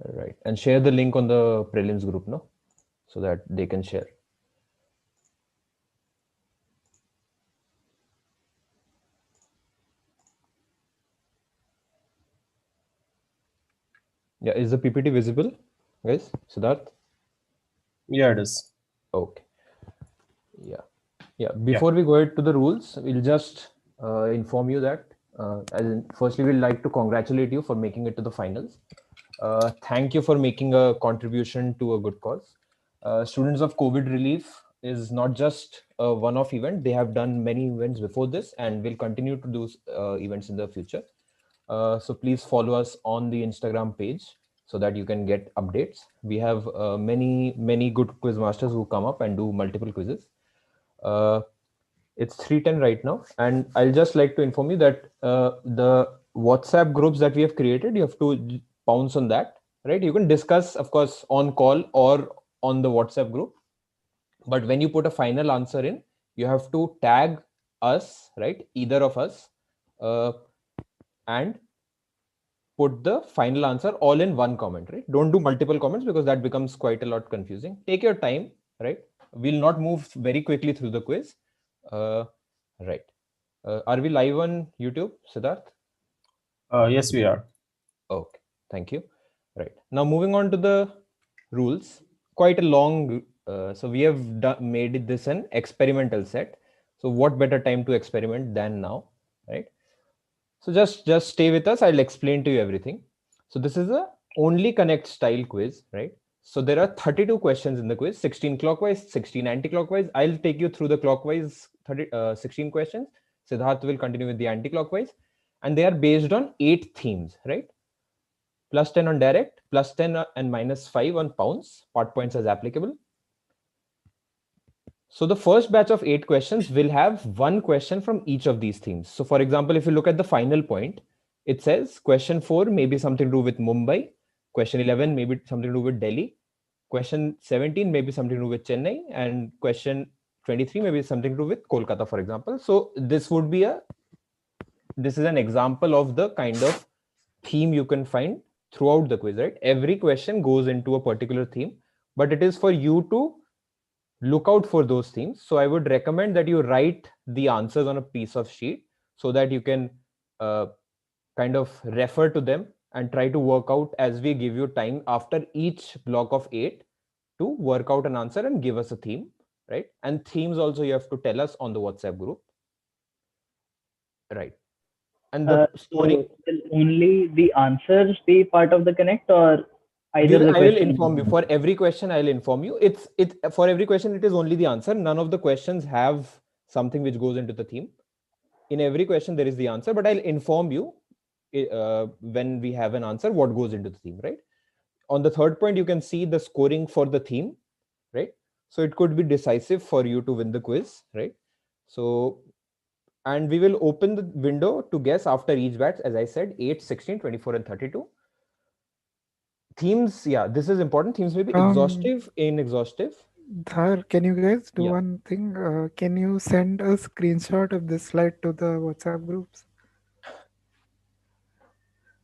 Right. And share the link on the prelims group, no? So that they can share. Yeah, is the PPT visible, guys? Siddharth? Yeah, it is. Okay. Yeah. Yeah. Before we go ahead to the rules, we'll just inform you that firstly, we'd like to congratulate you for making it to the finals. Thank you for making a contribution to a good cause. Students of COVID relief is not just a one-off event. They have done many events before this and will continue to do events in the future. So please follow us on the Instagram page so that you can get updates. We have many good quiz masters who come up and do multiple quizzes. It's 3:10 right now, and I'll just like to inform you that the WhatsApp groups that we have created, you have to pounce on that, right? You can discuss, of course, on call or on the WhatsApp group, but when you put a final answer in, you have to tag us, right? Either of us, and put the final answer all in one comment, right? Don't do multiple comments because that becomes quite a lot confusing. Take your time, right? We'll not move very quickly through the quiz. Right. Are we live on YouTube, Siddharth? Yes, we are. Okay, thank you. Right. Now moving on to the rules. Quite a long, so we have made this an experimental set. So what better time to experiment than now, right? So just stay with us. I'll explain to you everything. So this is a only connect style quiz, right? So there are 32 questions in the quiz, 16 clockwise, 16 anti-clockwise. I'll take you through the clockwise 16 questions. Siddharth will continue with the anti-clockwise. And they are based on 8 themes, right? Plus 10 on direct, plus 10 and minus 5 on pounds, part points as applicable. So the first batch of 8 questions will have one question from each of these themes. So for example, if you look at the final point, it says question 4 may be something to do with Mumbai, question 11 may be something to do with Delhi, question 17 may be something to do with Chennai, and question 23 may be something to do with Kolkata, for example. So this is an example of the kind of theme you can find throughout the quiz, right? Every question goes into a particular theme, but it is for you to look out for those themes. So I would recommend that you write the answers on a piece of sheet so that you can kind of refer to them and try to work out as we give you time after each block of 8 to work out an answer and give us a theme, right? And themes also you have to tell us on the WhatsApp group, right? And the scoring, So will only the answers be part of the connect, or either the I will question? inform you for every question. I'll inform you. It's for every question. It is only the answer. None of the questions have something which goes into the theme. In every question there is the answer, but I'll inform you when we have an answer what goes into the theme, right? On the third point, you can see the scoring for the theme, right? So it could be decisive for you to win the quiz, right? So, and we will open the window to guess after each batch, as I said, 8, 16, 24, and 32. Themes, yeah, this is important. Themes may be exhaustive, inexhaustive. Dhar, can you guys do Yeah. one thing? Can you send a screenshot of this slide to the WhatsApp groups?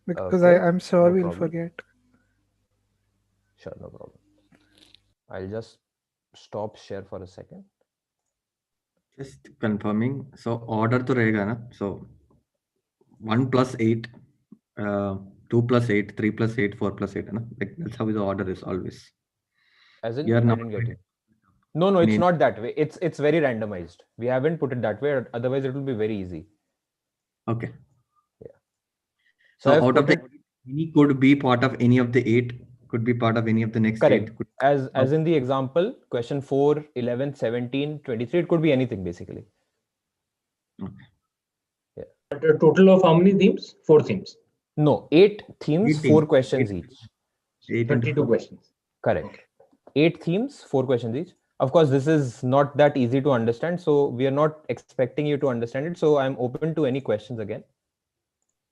Because Okay, I'm sure no we'll problem. forget. Sure, no problem. I'll just stop share for a second. Just confirming. So order to रहेगा ना? So 1 plus 8, 2 plus 8, 3 plus 8, 4 plus 8, है ना? Like that's how the order is always. As in, You are I not didn't get you. No, it's not that way. It's very randomized. We haven't put it that way. Otherwise, it will be very easy. Okay. Yeah. So out of the any could be part of any of the 8, could be part of any of the next correct. 8. As in the example, question 4, 11, 17, 23, it could be anything basically. Okay. Yeah. But a total of how many themes? 4 themes. No, 8 themes, 4 questions each. 32 questions. Correct. 8 themes, 4 questions each. Of course, this is not that easy to understand, so we are not expecting you to understand it. So I'm open to any questions again.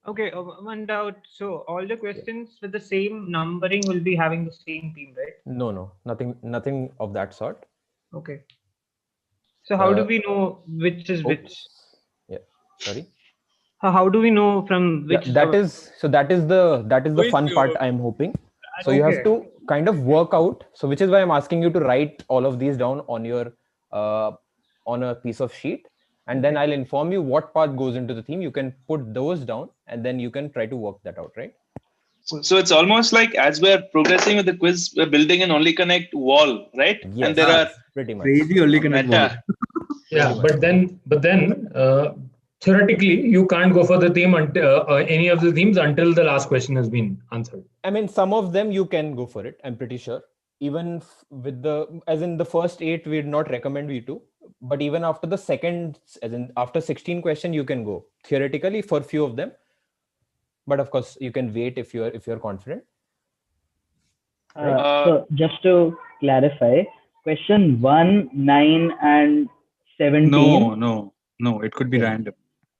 Okay, one doubt. So all the questions with the same numbering will be having the same theme, right? No, nothing of that sort. Okay. So how do we know which is which? Yeah, sorry. How do we know from which? Yeah, that is the fun part. I'm hoping. So you have Okay. to kind of work out. So which is why I'm asking you to write all of these down on your on a piece of sheet, and then I'll inform you what part goes into the theme. You can put those down, and then you can try to work that out, right? So it's almost like as we're progressing with the quiz, we're building an only connect wall, right? Yes, And there are pretty much. Crazy only a connect meta. wall. Yeah, Pretty much. but then theoretically, you can't go for the theme until any of the themes until the last question has been answered. I mean, some of them you can go for it. I'm pretty sure. Even with the, as in the first 8, we'd not recommend you to. But even after the second, as in after 16 question, you can go theoretically for few of them. But of course, you can wait if you're confident. So just to clarify, question 1, 9, and 17. No. It could be Okay. random.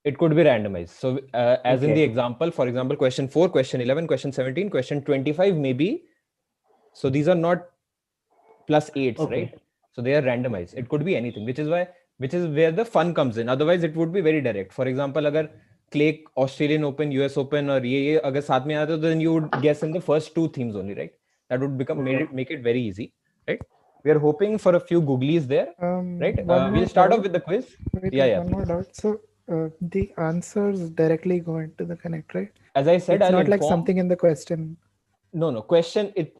It could be randomized. So as in Okay. the example, for example, question 4, question 11, question 17, question 25, maybe. So these are not plus 8s, Okay. right? So they are randomized. It could be anything, which is where the fun comes in. Otherwise, it would be very direct. For example, agar Clay Australian Open, US Open, or ये अगर साथ में आता, then you would guess in the first 2 themes only, right? That would make it very easy, right? We are hoping for a few googlies there, right? One more We'll start off doubt. with the quiz. Wait, Yeah. one more doubt. So the answers directly go into the connect, right? As I said, It's I'll not like inform. something in the question. No. Question it,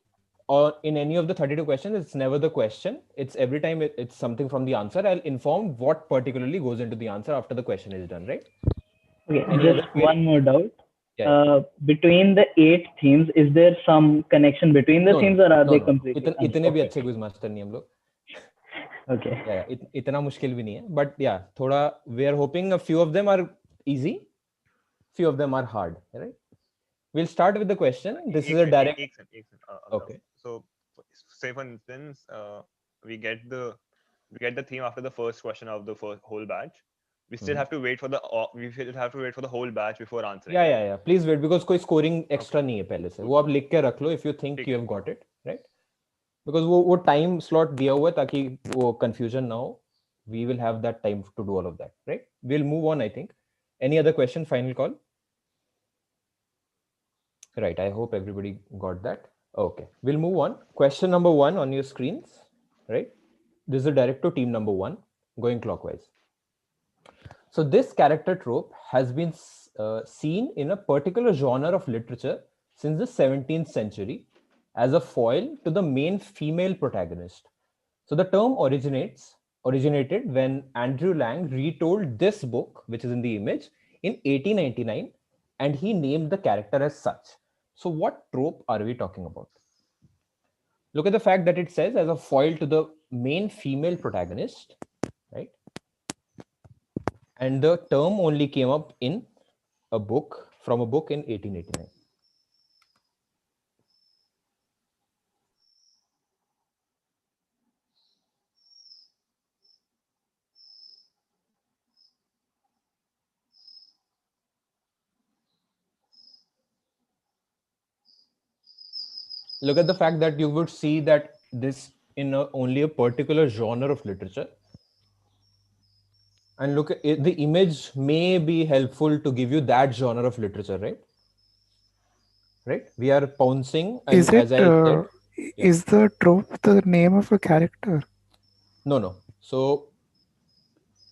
or in any of the 32 questions, it's never the question. It's every time it's something from the answer. I'll inform what particularly goes into the answer after the question is done, right? Okay, Any just other query? one more doubt. Yeah. Between the 8 themes, is there some connection between the themes, or are they completely? इतने भी अच्छे quiz master नहीं हम लोग. Okay. Yeah, इतना मुश्किल भी नहीं है. But yeah, थोड़ा we are hoping a few of them are easy, few of them are hard, right? We'll start with the question. This is a direct. Okay. So, say for instance, we get the theme after the first question of the whole batch. We still have to wait for the whole batch before answering. Yeah. Please wait, because कोई scoring extra नहीं है पहले से. वो आप लिख के रख लो if you think you have got it, right? Because वो time slot दिया हुआ है ताकि वो confusion ना हो. We will have that time to do all of that, right? We'll move on, I think. Any other question? Final call. Right. I hope everybody got that. Okay. We'll move on. Question number 1 on your screens, right? This is a direct to team number 1, going clockwise. So this character trope has been seen in a particular genre of literature since the 17th century as a foil to the main female protagonist. So the term originated when Andrew Lang retold this book, which is in the image, in 1899, and he named the character as such. So what trope are we talking about? Look at the fact that it says as a foil to the main female protagonist, right? And the term only came up in a book, from a book in 1889. Look at the fact that you would see that this in only a particular genre of literature. And look at it, the image may be helpful to give you that genre of literature, right? Right? We are pouncing, and Is it? as I said, Is the trope the name of a character? No. So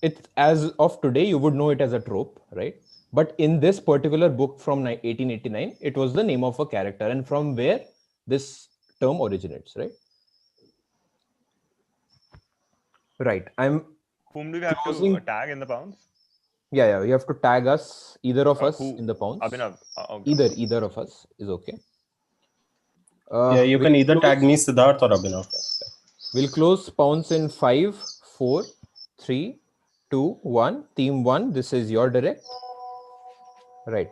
it's, as of today, you would know it as a trope, right? But in this particular book from 1889, it was the name of a character, and from where this term originates, right? Right. Whom do we have to tag in the pounds? Yeah. You have to tag us, either of us, in the pounds. Abhinav. Either of us is okay. Yeah, you can either tag me, Siddharth, or Abhinav. We'll close pounds in 5, 4, 3, 2, 1. Team 1, this is your direct. Right.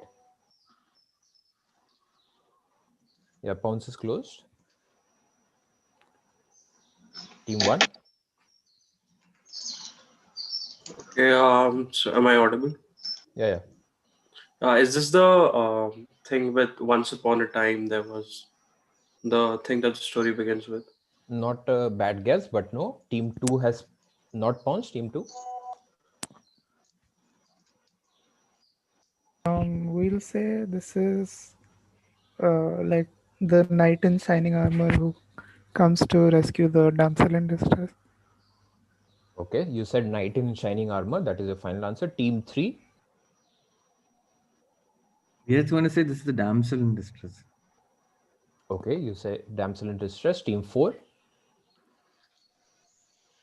Yeah, pounds is closed. Team 1. Okay, so am I audible? Yeah. Is this the thing with once upon a time there was the thing that the story begins with? Not a bad guess, but no. Team 2 has not pounced. Team 2. We'll say this is like The knight in shining armor who comes to rescue the damsel in distress. Okay, you said knight in shining armor. That is your final answer. Team 3. Yes, want to say this is the damsel in distress. Okay, you say damsel in distress. Team 4.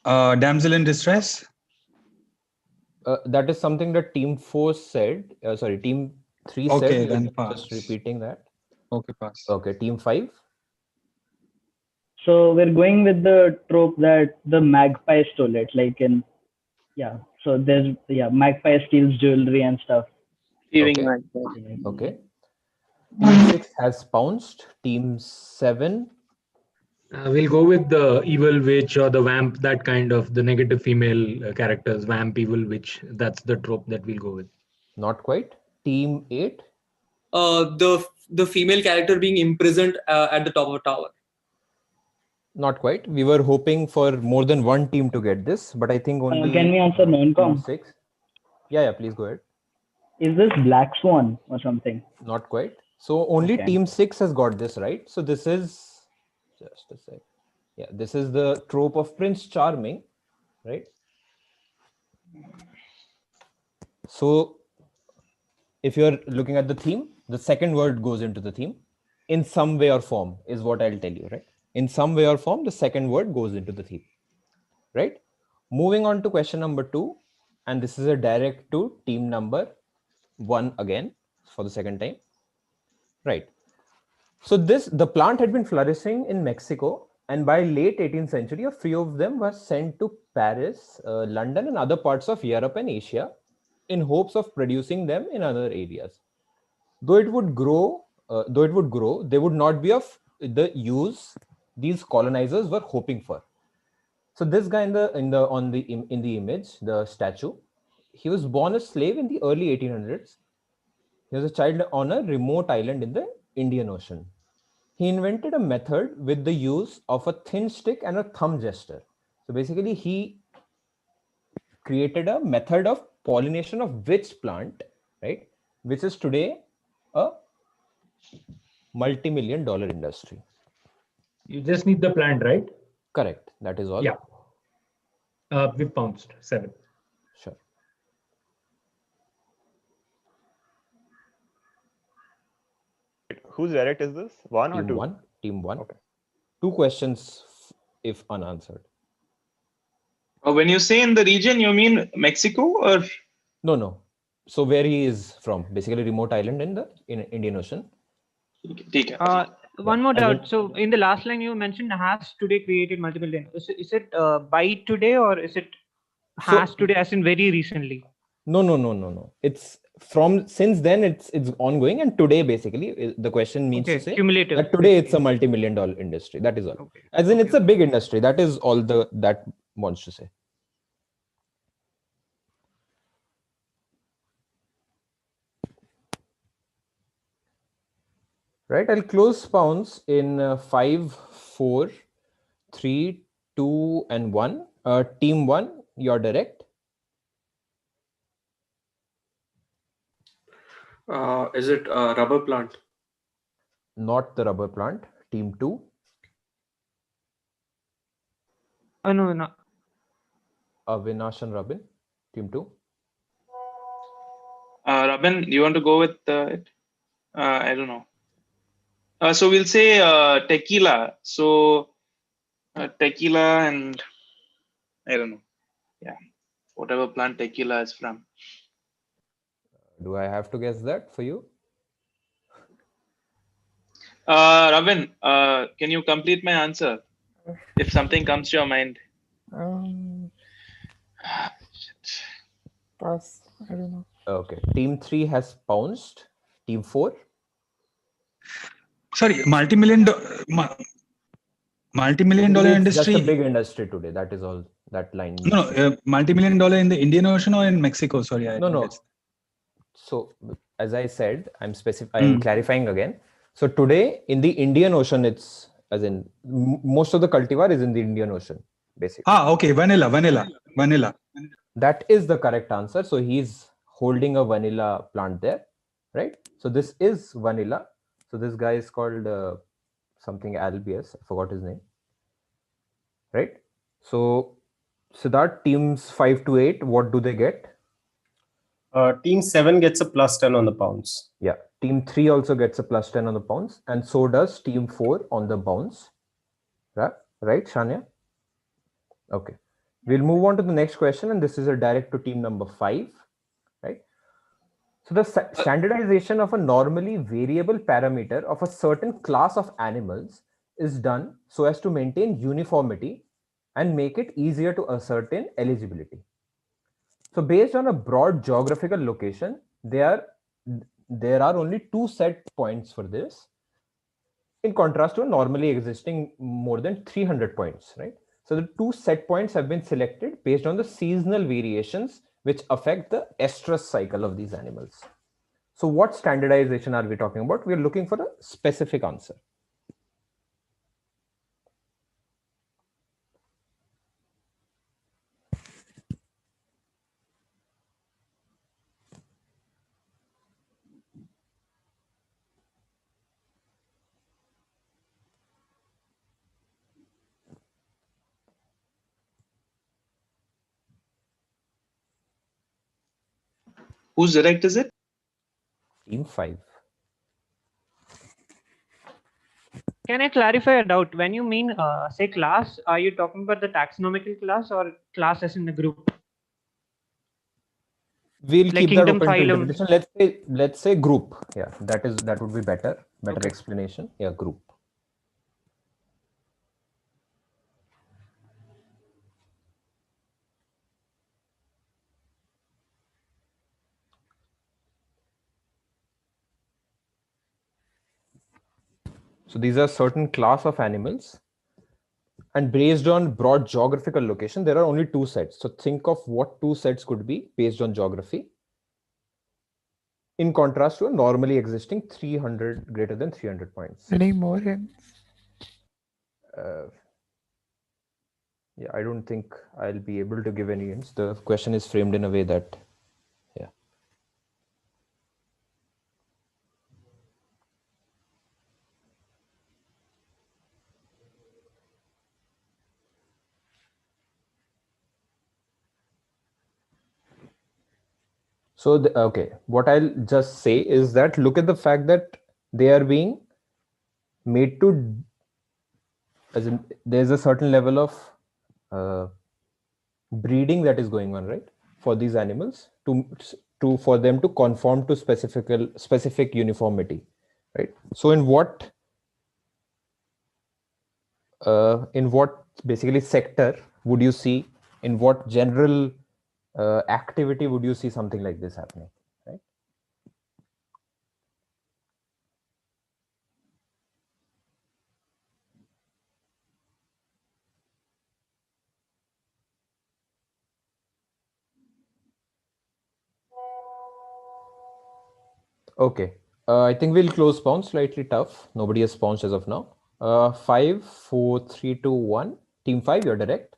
Damsel in distress. That is something that Team 4 said. Sorry, Team 3 Okay, said. then pass. Just repeating that. Okay, pass. Okay, Team 5. So we're going with the trope that the magpie stole it, like in, yeah. So there's, magpie steals jewelry and stuff. Thieving Okay. magpie. Okay. Team 6 has pounced. Team 7. We'll go with the evil witch or the vamp, that kind of the negative female characters, vamp, evil witch. That's the trope that we'll go with. Not quite. Team 8. The female character being imprisoned at the top of a tower. Not quite. We were hoping for more than one team to get this, but I think only. Can we answer non-com? Team 6. Yeah, please go ahead. Is this Black Swan or something? Not quite. So only Okay. Team 6 has got this right. So this is just a sec. Yeah, this is the trope of Prince Charming, right? So if you're looking at the theme, the second word goes into the theme in some way or form is what I'll tell you, right? In some way or form, the second word goes into the theme, right? Moving on to question number 2, and this is a direct to team number 1 again for the second time, right? So the plant had been flourishing in Mexico, and by late 18th century, a few of them were sent to Paris, London, and other parts of Europe and Asia in hopes of producing them in other areas. Though it would grow, they would not be of the use these colonizers were hoping for. So this guy in the image, the statue, he was born a slave in the early 1800s. He was a child on a remote island in the Indian Ocean. He invented a method with the use of a thin stick and a thumb gesture. So basically, he created a method of pollination of which plant, right? Which is today a multi-million-dollar industry. You just need the plant, right? Correct. That is all. Yeah. We've pounced 7. Sure. Whose direct is this? 1 or 2? Team 1. Okay. 2 questions if unanswered. When you say in the region, you mean Mexico or? No. So where he is from? Basically, remote island in the Indian Ocean. One more doubt. So in the last line, you mentioned has today created multiple million. Is it by today or is it has today as in very recently? No. It's from since then it's ongoing, and today basically the question means to say cumulative. that today it's a multi-million-dollar industry. That is all. Okay. As in it's a big industry. That is all that wants to say. Right, I'll close pounds in 5, 4, 3, 2, and 1. Team 1, you're direct. Is it a rubber plant? Not the rubber plant. Team 2. No. Avinash and Robin. Team 2. Robin, do you want to go with it? I don't know. So we'll say tequila. So tequila and I don't know. Yeah, whatever plant tequila is from. Do I have to guess that for you? Robin, can you complete my answer? If something comes to your mind. Pass. I don't know. Okay. Team 3 has pounced. Team 4. Sorry, multi-million dollar industry. That's a big industry today. That is all that line. No, multi-million-dollar in the Indian Ocean or in Mexico? Sorry, No. So as I said, I'm clarifying again. So today in the Indian Ocean, it's as in most of the cultivar is in the Indian Ocean, basically. Okay. Vanilla. That is the correct answer. So he's holding a vanilla plant there, right? So this is vanilla. So this guy is called something Albius, I forgot his name. Right? So Siddharth, teams 5 to 8, what do they get? Team 7 gets a +10 on the pounds. Yeah, team 3 also gets a +10 on the pounds, and so does team 4 on the bounce. Right, Shania? Okay. We'll move on to the next question, and this is a direct to team number 5. Right? So the standardization of a normally variable parameter of a certain class of animals is done so as to maintain uniformity and make it easier to ascertain eligibility. So based on a broad geographical location, there are only 2 set points for this, in contrast to a normally existing more than 300 points, right? So the 2 set points have been selected based on the seasonal variations which affect the estrus cycle of these animals. So what standardization are we talking about? We are looking for a specific answer. Whose direct is it? Team 5. Can I clarify a doubt? When you mean say class, are you talking about the taxonomical class or class as in the group? We'll Like keep kingdom, that open to phylum. interpretation. Let's say group. Yeah, that would be better Okay. explanation. Yeah, group. So these are certain class of animals, and based on broad geographical location, there are only 2 sets. So think of what 2 sets could be based on geography, in contrast to a normally existing 300 greater than 300 points. Any more hints? Yeah, I don't think I'll be able to give any hints. The question is framed in a way that, yeah. So, okay, what I'll just say is that look at the fact that they are being made to, as in there's a certain level of breeding that is going on, right, for these animals for them to conform to specific uniformity, right? So in what basically sector would you see, in what general activity would you see something like this happening, right? Okay, I think we'll close pound. Slightly tough. Nobody has pounced as of now. 5, 4, 3, 2, 1. Team 5, you're direct.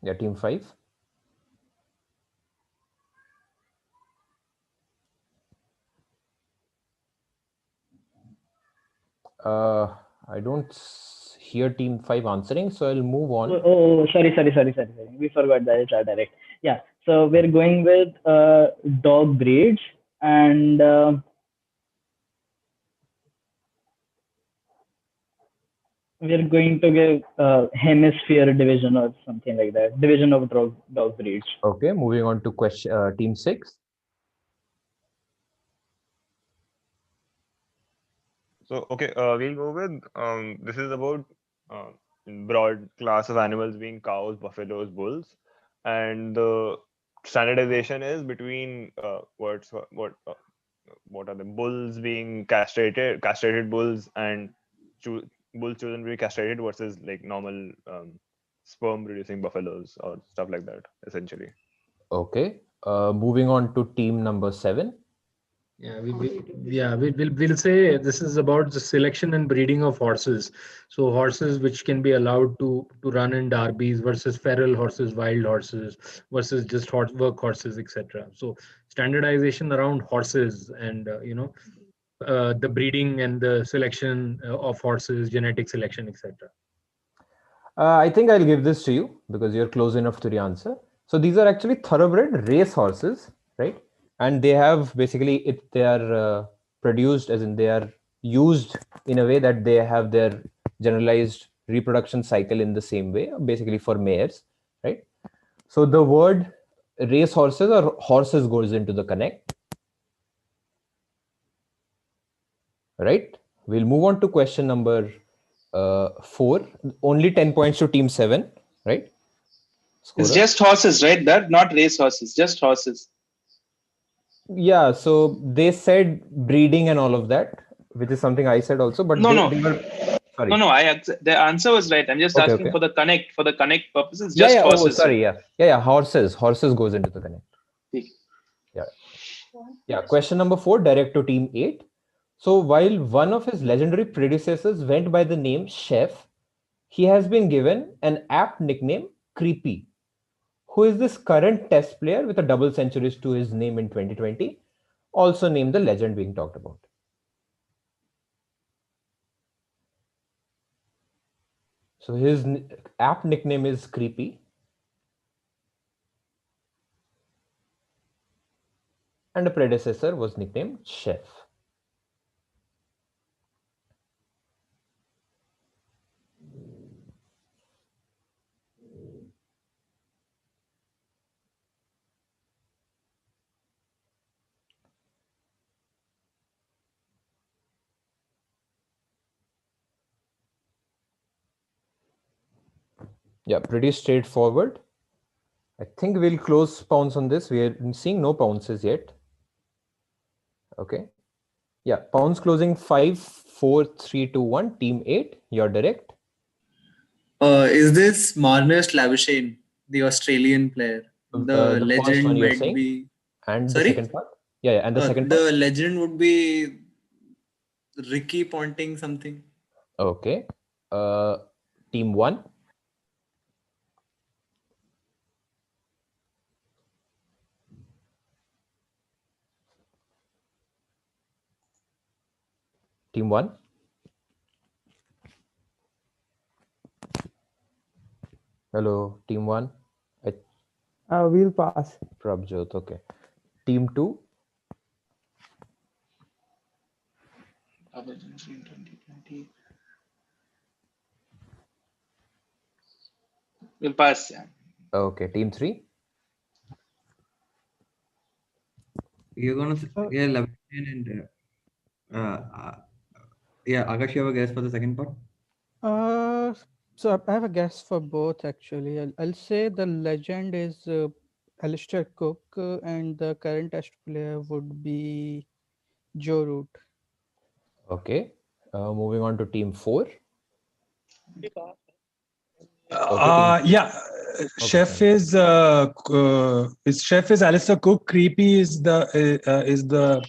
Yeah, team 5. I don't hear team 5 answering, so I'll move on. Sorry. We forgot that it's our direct. Yeah, so we're going with dog breeds, and we're going to give hemisphere division or something like that. Division of dog breeds. Okay, moving on to question team 6. So, okay, we'll go with this is about broad class of animals being cows, buffaloes, bulls, and the standardization is between what are the bulls being castrated bulls, and bulls chosen to be castrated versus like normal sperm producing buffaloes or stuff like that, essentially. Okay, moving on to team number 7. We'll say this is about the selection and breeding of horses. So horses which can be allowed to run in derbies versus feral horses, wild horses versus just work horses, etc. So standardization around horses and the breeding and the selection of horses, genetic selection, etc. I think I'll give this to you because you're close enough to the answer. So these are actually thoroughbred race horses, right? And they have basically they are produced, as in they are used in a way that they have their generalized reproduction cycle in the same way, basically for mares, right? So the word race horses or horses goes into the connect, right? We'll move on to question number 4. Only 10 points to team 7, right? It's just horses, right? That not race horses, just horses. Yeah, so they said breeding and all of that, which is something I said also, but No. they were sorry. No, the answer was right. I'm just Okay, asking okay. for the connect purposes. Yeah, Just yeah. horses. Oh, sorry. Yeah. Horses goes into the connect. Yeah. Question number 4, direct to team 8. So while one of his legendary predecessors went by the name Chef, he has been given an apt nickname Creepy. Who is this current test player with a double centuries to his name in 2020? Also named the legend being talked about. So his app nickname is Creepy. And a predecessor was nicknamed Chef. Yeah, pretty straightforward. I think we'll close pounds on this. We are seeing no pounces yet. Okay. Yeah, pounds closing 5, 4, 3, 2, 1. Team 8, you're direct. Is this Marnus Labuschagne, the Australian player? The first legend one you're might saying? be. And Sorry? the second part? Yeah, and the second part? The legend would be Ricky Ponting something. Okay. Team 1. Team 1. Hello, team 1. We'll pass. Prabjot, okay. Team 2. We'll pass. Yeah. Okay, team 3. You're gonna Labuschagne and Akash, you have a guess for the second part? So I have a guess for both actually. I'll say the legend is Alistair Cook and the current test player would be Joe Root. Okay. Moving on to team 4. Chef is Alistair Cook. Creepy is that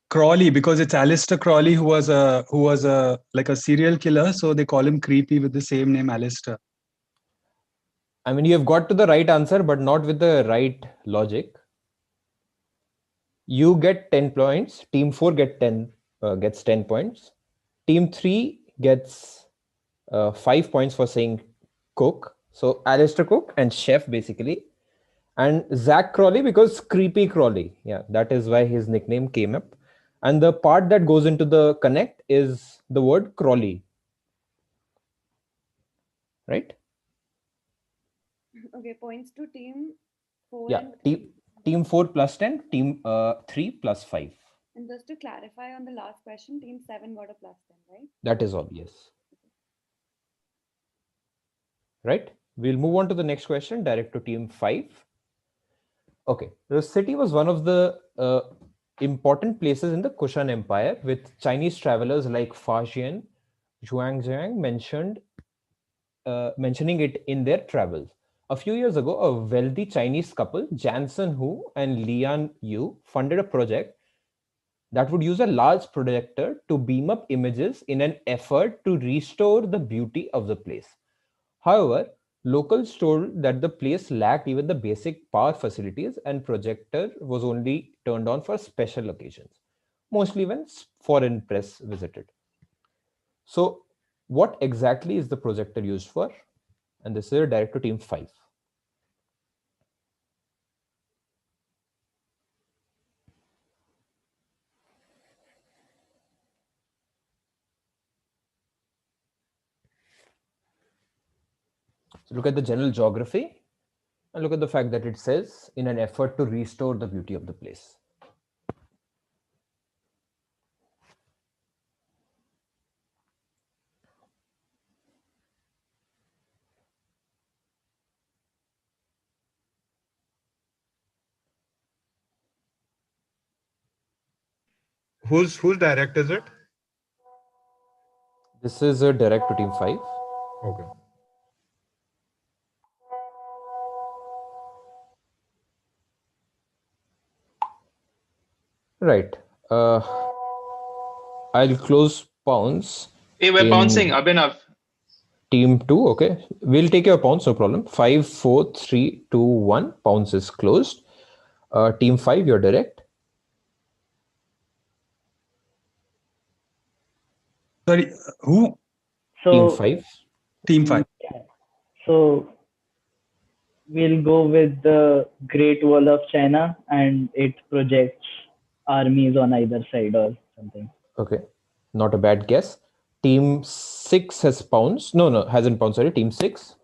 Crawley, because it's Alistair Crawley who was a like a serial killer, so they call him Creepy with the same name, Alistair. I mean, you have got to the right answer, but not with the right logic. You get 10 points. Team 4 gets 10 points. Team 3 gets 5 points for saying Cook. So Alistair Cook and Chef basically. And Zach Crawley because Creepy Crawley. Yeah, that is why his nickname came up. And the part that goes into the connect is the word Crawley. Right? Okay, points to team 4. Yeah, team 4 plus 10, team 3 plus 5. And just to clarify on the last question, team 7 got a plus 10, right? That is all, yes. Right? We'll move on to the next question, direct to team 5. Okay, the city was one of the important places in the Kushan Empire, with Chinese travelers like Fa Xian, Zhuangjiang mentioning it in their travels. A few years ago, a wealthy Chinese couple, Jansen Hu and Lian Yu, funded a project that would use a large projector to beam up images in an effort to restore the beauty of the place. However, locals told that the place lacked even the basic power facilities and projector was only turned on for special occasions, mostly when foreign press visited. So what exactly is the projector used for? And this is direct to team 5. So look at the general geography and look at the fact that it says in an effort to restore the beauty of the place. Whose direct is it? This is a direct to team 5. Okay. Right. I'll close pounds. Hey, we're bouncing, Abhinav. Team 2, okay. We'll take your pounds, no problem. 5, 4, 3, 2, 1. Pounds is closed. Team 5, you're direct. Sorry, who? So Team 5. Team 5. Yeah. So we'll go with the Great Wall of China, and it projects armies on either side or something. Okay. Not a bad guess. Team 6 has pounds. No, hasn't pounds. Sorry, team 6.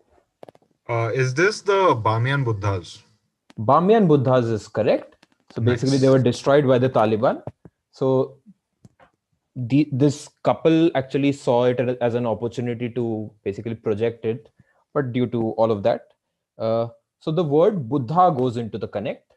Is this the Bamiyan Buddhas? Bamiyan Buddhas is correct. So basically, they were destroyed by the Taliban. So this couple actually saw it as an opportunity to basically project it, but due to all of that, so the word Buddha goes into the connect.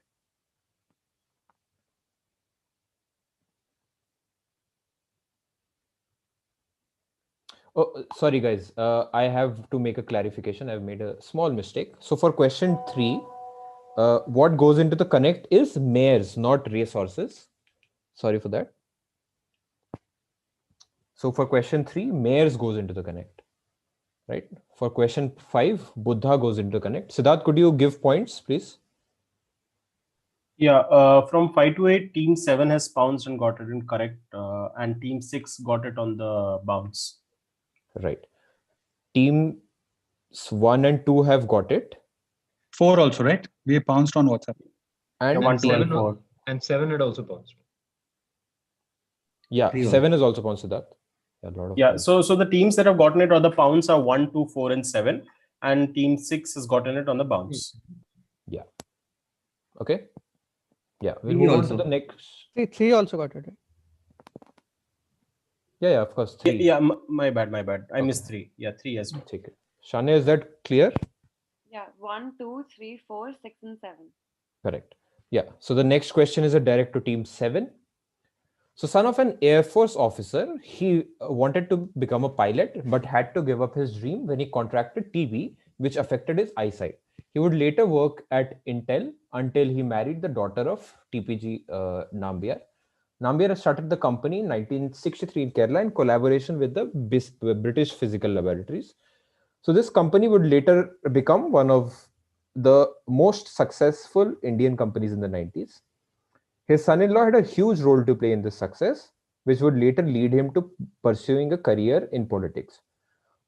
Oh, sorry guys, I have to make a clarification. I've made a small mistake. So for question 3, what goes into the connect is mares, not racehorses. Sorry for that. So for question 3, mares goes into the connect. Right. For question 5, Buddha goes into connect. Siddharth, could you give points, please? Yeah, from 5 to 8, team 7 has pounced and got it in correct, and team 6 got it on the bounce. Right. Teams 1 and 2 have got it. 4 also, right? We pounced on WhatsApp. And 1, 2, and 4. And 7 had also pounced. Yeah, 7 is also pounced, Siddharth. Yeah, so the teams that have gotten it on the pounce are 1, 2, 4, and 7, and team 6 has gotten it on the bounce. Yeah. Okay. Yeah, we'll 3 move on also. to the next. 3 also got it, right? Yeah, of course. 3. Yeah, my bad. I missed 3. Yeah, 3 as well. Take it. Shania, is that clear? Yeah, 1, 2, 3, 4, 6, and 7. Correct. Yeah. So the next question is a direct to team 7. So son of an Air Force officer, he wanted to become a pilot, but had to give up his dream when he contracted TB, which affected his eyesight. He would later work at Intel until he married the daughter of TPG Nambiar. Nambiar started the company in 1963 in Kerala in collaboration with the British Physical Laboratories. So this company would later become one of the most successful Indian companies in the 90s. His son-in-law had a huge role to play in this success, which would later lead him to pursuing a career in politics.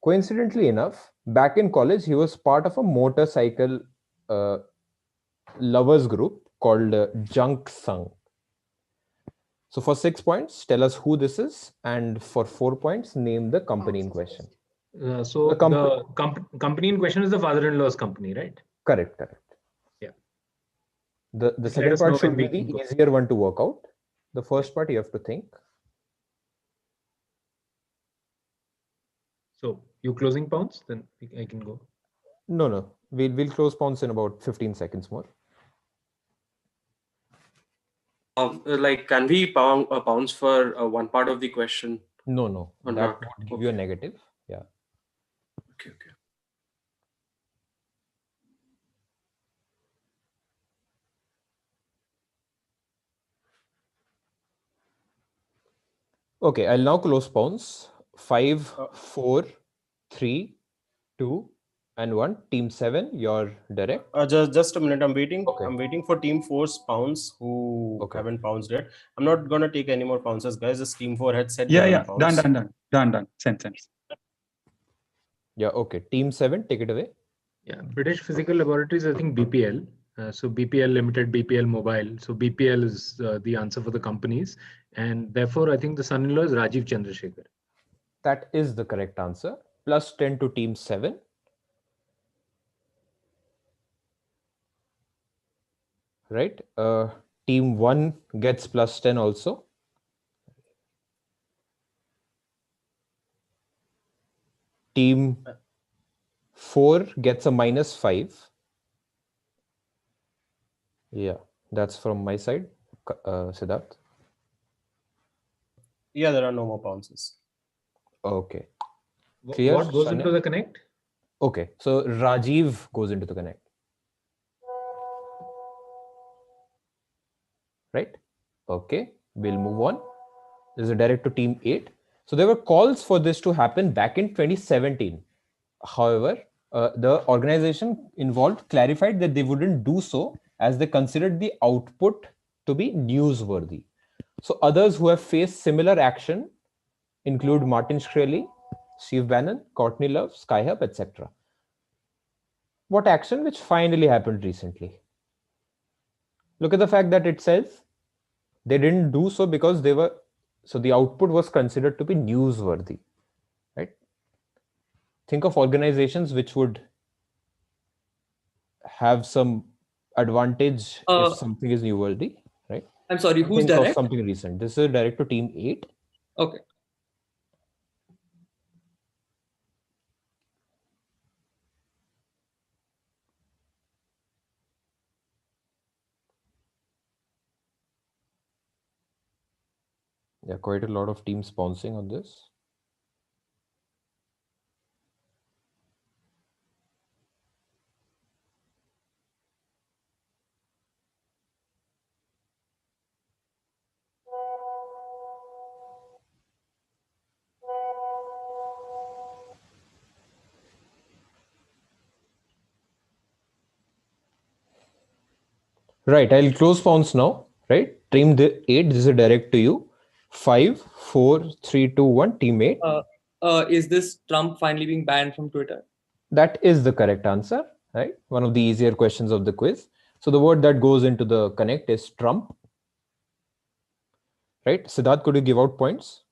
Coincidentally enough, back in college, he was part of a motorcycle lovers group called Junk Sangh. So for 6 points, tell us who this is, and for 4 points, name the company in question. So the company in question is the father-in-law's company, right? Correct. Yeah. The second part should be the easier one to work out. The first part you have to think. So you closing pounds, then I can go. No. We'll close pounds in about 15 seconds more. Like, can we pounce for one part of the question? No. Or That not? would give you a negative. Yeah. Okay. Okay, I'll now close pawns. 5, 4, 3, 2, and 1. Team 7, you're direct. Just a minute. I'm waiting. Okay. I'm waiting for Team 4's pounds who haven't pounced yet. I'm not gonna take any more pounces, guys. This Team 4 had said Yeah, they yeah. will pounce. Done. Sense. Yeah, okay. Team 7, take it away. Yeah, British Physical Laboratories, I think BPL. So BPL Limited, BPL Mobile. So BPL is the answer for the companies. And therefore, I think the son-in-law is Rajiv Chandrasekhar. That is the correct answer. Plus 10 to Team 7. Right? Team 1 gets plus 10 also. Team 4 gets a minus 5. Yeah, that's from my side. Siddharth? Yeah, there are no more pounces. Okay. Clear, What goes Shania? into the connect? Okay, so Rajiv goes into the connect. Right? Okay, we'll move on. This is a direct to Team 8. So there were calls for this to happen back in 2017. However, the organization involved clarified that they wouldn't do so as they considered the output to be newsworthy. So others who have faced similar action include Martin Shkreli, Steve Bannon, Courtney Love, Skyhub, etc. What action which finally happened recently? Look at the fact that it says they didn't do so because the output was considered to be newsworthy, right? Think of organizations which would have some advantage if something is newsworthy, right? I'm sorry, who's Think of direct? something recent. This is direct to Team 8. Okay. Yeah, quite a lot of teams sponsoring on this. Right, I'll close pawns now, right? Team 8, this is a direct to you. 5, 4, 3, 2, 1, Team 8. Is this Trump finally being banned from Twitter? That is the correct answer, right? One of the easier questions of the quiz. So the word that goes into the connect is Trump. Right? Siddharth, could you give out points?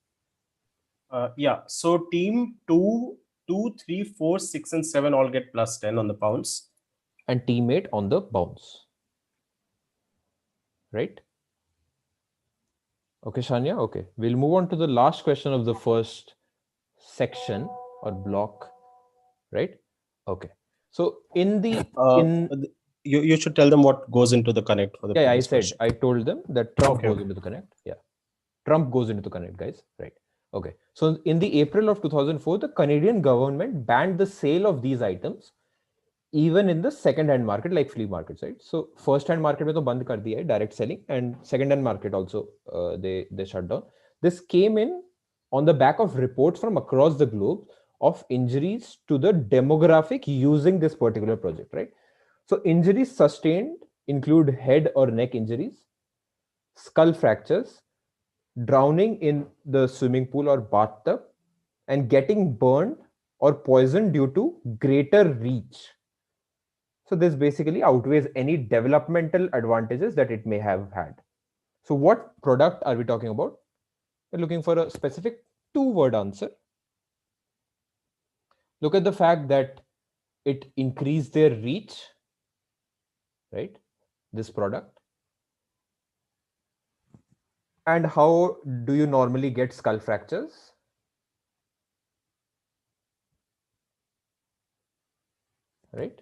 Yeah, so Team 2, 3, 4, 6, and 7 all get plus 10 on the pounds. And Team 8 on the bounce. Right? Okay, Shania. Okay. We'll move on to the last question of the first section or block. Right? Okay. So in the you should tell them what goes into the connect for the I previous said question. I told them that Trump goes into the connect. Yeah. Trump goes into the connect, guys. Right. Okay. So in the April of 2004, the Canadian government banned the sale of these items even in the second-hand market, like flea markets, right? So first-hand market में तो बंद कर दिया है direct selling, and second-hand market also they shut down. This came in on the back of reports from across the globe of injuries to the demographic using this particular project, right? So injuries sustained include head or neck injuries, skull fractures, drowning in the swimming pool or bathtub, and getting burned or poisoned due to greater reach. So this basically outweighs any developmental advantages that it may have had. So what product are we talking about? We're looking for a specific two-word answer. Look at the fact that it increased their reach, right? This product. And how do you normally get skull fractures? Right?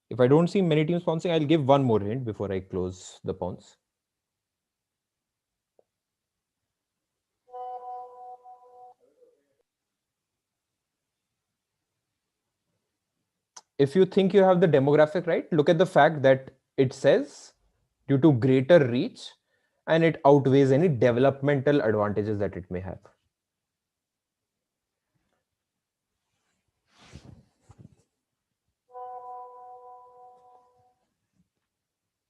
If I don't see many teams sponsoring, I'll give one more hint before I close the pawns. If you think you have the demographic right, look at the fact that it says due to greater reach, and it outweighs any developmental advantages that it may have.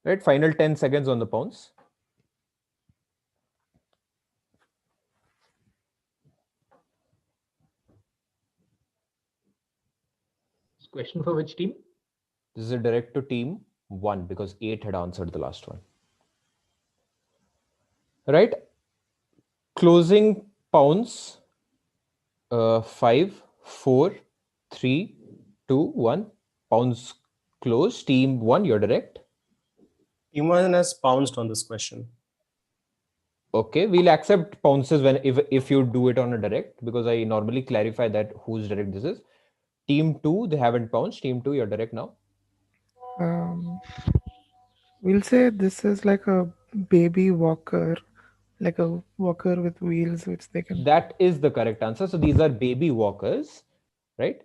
Right, final 10 seconds on the pounds. Question for which team? This is a direct to team 1 because 8 had answered the last one. Right, closing pounds 5, 4, 3, 2, 1. Pounds closed. Team 1, you're direct. Team 1 has pounced on this question. Okay, we'll accept pounces when if you do it on a direct, because I normally clarify that whose direct this is. Team 2, they haven't pounced. Team 2, you're direct now. We'll say this is like a baby walker, like a walker with wheels which they can. That is the correct answer. So these are baby walkers, right?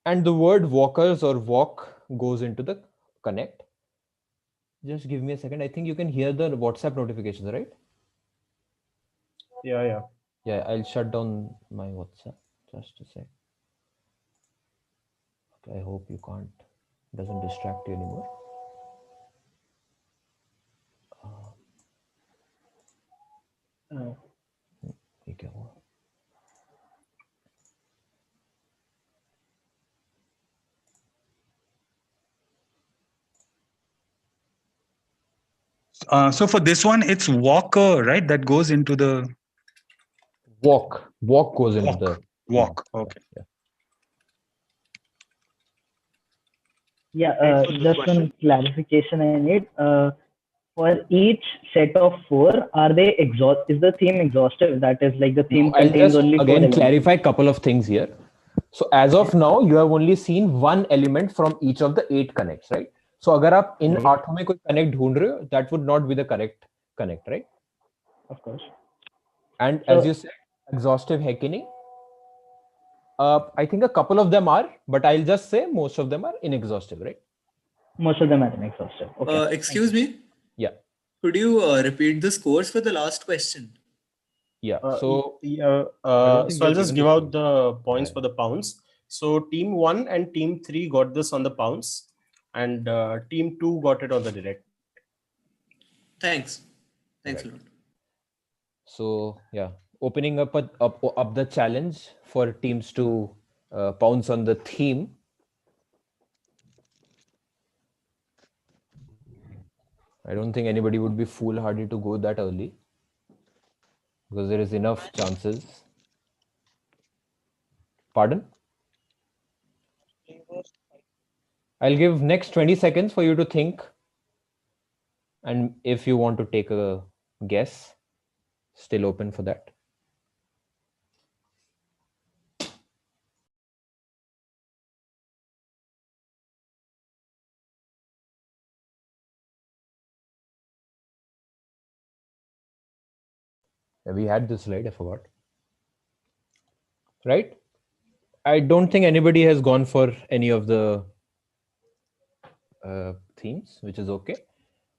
And the word walkers or walk goes into the connect. Just give me a second. I think you can hear the WhatsApp notifications, right? Yeah. Yeah, I'll shut down my WhatsApp. Just a sec. Okay, I hope you can't. Doesn't distract you anymore. ठीक है वो. So for this one, it's walker, right? That goes into the walk. Walk goes into the walk. Okay. Yeah, just one clarification I need. For each set of 4, are they is the theme exhaustive? That is like the theme I'll contains just only 4 again elements. clarify a couple of things here. So as of now, you have only seen one element from each of the 8 connects, right? So अगर आप इन 8 में कोई connect ढूंढ रहे हो, that would not be the correct connect, right? Of course. And So, as you said, exhaustive है कि नहीं? I think a couple of them are, but I'll just say most of them are inexhaustive, right? Most of them are inexhaustive. Okay. Excuse me. Yeah. Could you repeat the scores for the last question? Yeah. So don't think I'll they've just given give the out the points for the pounds. So team 1 and team 3 got this on the pounds, and team 2 got it on the direct. Thanks a lot. So yeah, opening up the challenge for teams to pounce on the theme. I don't think anybody would be foolhardy to go that early because there is enough chances. Pardon? I'll give next 20 seconds for you to think. And if you want to take a guess, still open for that. We had this slide, I forgot. Right? I don't think anybody has gone for any of the themes, which is okay.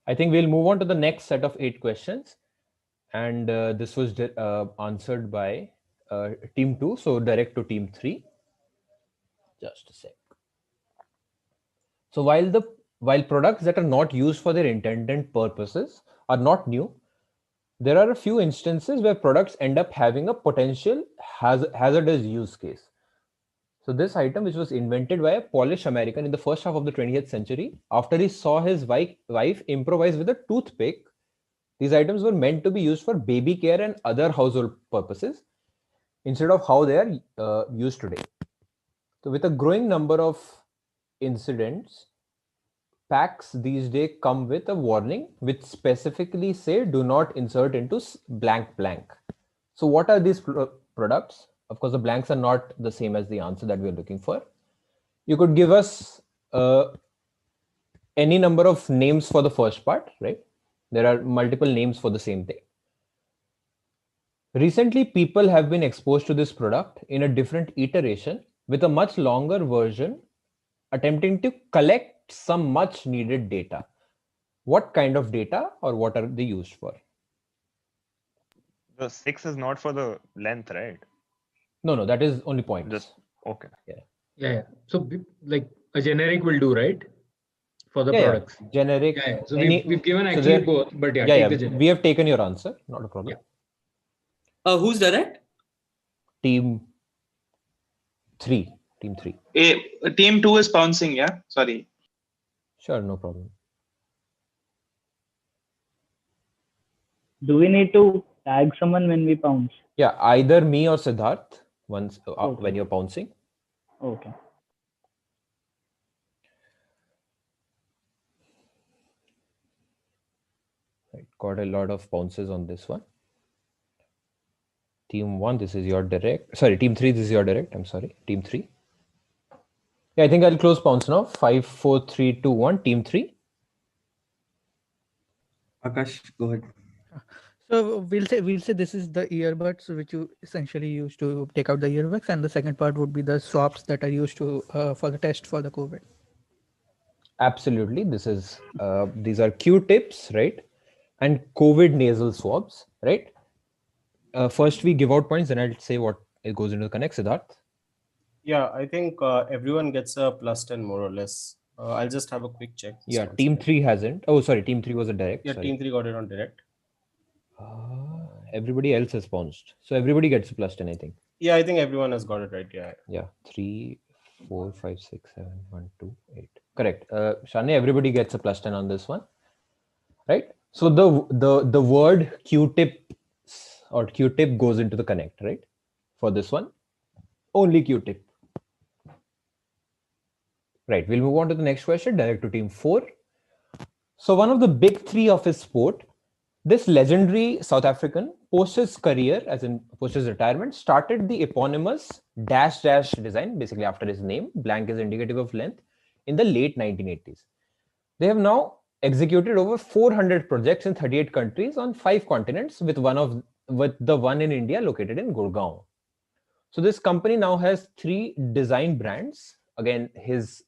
I think we'll move on to the next set of 8 questions. And this was answered by team 2. So direct to team 3. Just a sec. So while products that are not used for their intended purposes are not new, there are a few instances where products end up having a potential hazardous use case. So this item, which was invented by a Polish American in the first half of the 20th century, after he saw his wife improvise with a toothpick, these items were meant to be used for baby care and other household purposes instead of how they are used today. So with a growing number of incidents, packs these days come with a warning which specifically say do not insert into blank blank. So what are these products? Of course, the blanks are not the same as the answer that we're looking for. You could give us any number of names for the first part, right? There are multiple names for the same thing. Recently, people have been exposed to this product in a different iteration with a much longer version attempting to collect some much needed data. what kind of data or what are they used for? The 6 is not for the length, right? No, that is only points. Just okay. Yeah. So like a generic will do, right? For the Yeah, products. generic. Yeah. So any- we've given so actually there- both, but yeah, yeah, take the generic. we have taken your answer. Not a problem. Who's direct? Team 3. Team 3. Team 2 is pouncing. Yeah. Sorry. Sure, no problem. Do we need to tag someone when we pounce? Yeah, either me or Siddharth once Okay. when you're pouncing. Okay. Right, got a lot of pounces on this one. Team 1, this is your direct. Sorry, Team 3, this is your direct. I'm sorry, Team 3. Yeah, I think I'll close pounce now. 5, 4, 3, 2, 1. Team 3. Akash, go ahead. So we'll say this is the earbuds which you essentially use to take out the earwax, and the second part would be the swabs that are used to for the test for the COVID. Absolutely, this is these are Q-tips, right? And COVID nasal swabs, right? First we give out points, then I'll say what it goes into the connect. Siddharth. Yeah, I think everyone gets a +10 more or less. I'll just have a quick check. Yeah, Team 3 hasn't. Oh, sorry, Team 3 was a direct. Yeah, sorry. Team 3 got it on direct. Everybody else has pounced, so everybody gets a +10, I think. Yeah, I think everyone has got it right. Yeah. 3, 4, 5, 6, 7, 1, 2, 8. Correct. Shane, everybody gets a +10 on this one, right? So the word Q-tips or Q-tip goes into the connect, right? For this one, only Q-tip. Right. We'll move on to the next question. Direct to Team 4. So one of the big three of his sport, this legendary South African, post his career, as in post his retirement, started the eponymous dash design, basically after his name. Blank is indicative of length, in the late 1980s. They have now executed over 400 projects in 38 countries on 5 continents, with the one in India located in Gurgaon. So this company now has 3 design brands. Again, his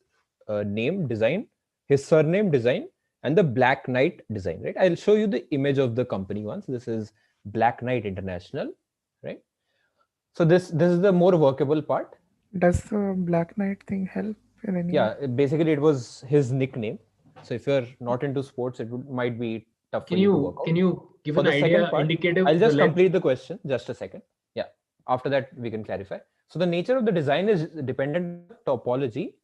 name design, his surname design, and the Black Knight design, right? I'll show you the image of the company once. This is Black Knight International, right? So this is the more workable part. Does the Black Knight thing help in any way? Yeah, basically it was his nickname. So if you're not into sports, might be tough for you to work out. Can you give For an the second idea part, indicative? I'll just complete the question. Just a second. Yeah. After that, we can clarify. So the nature of the design is dependent on topology.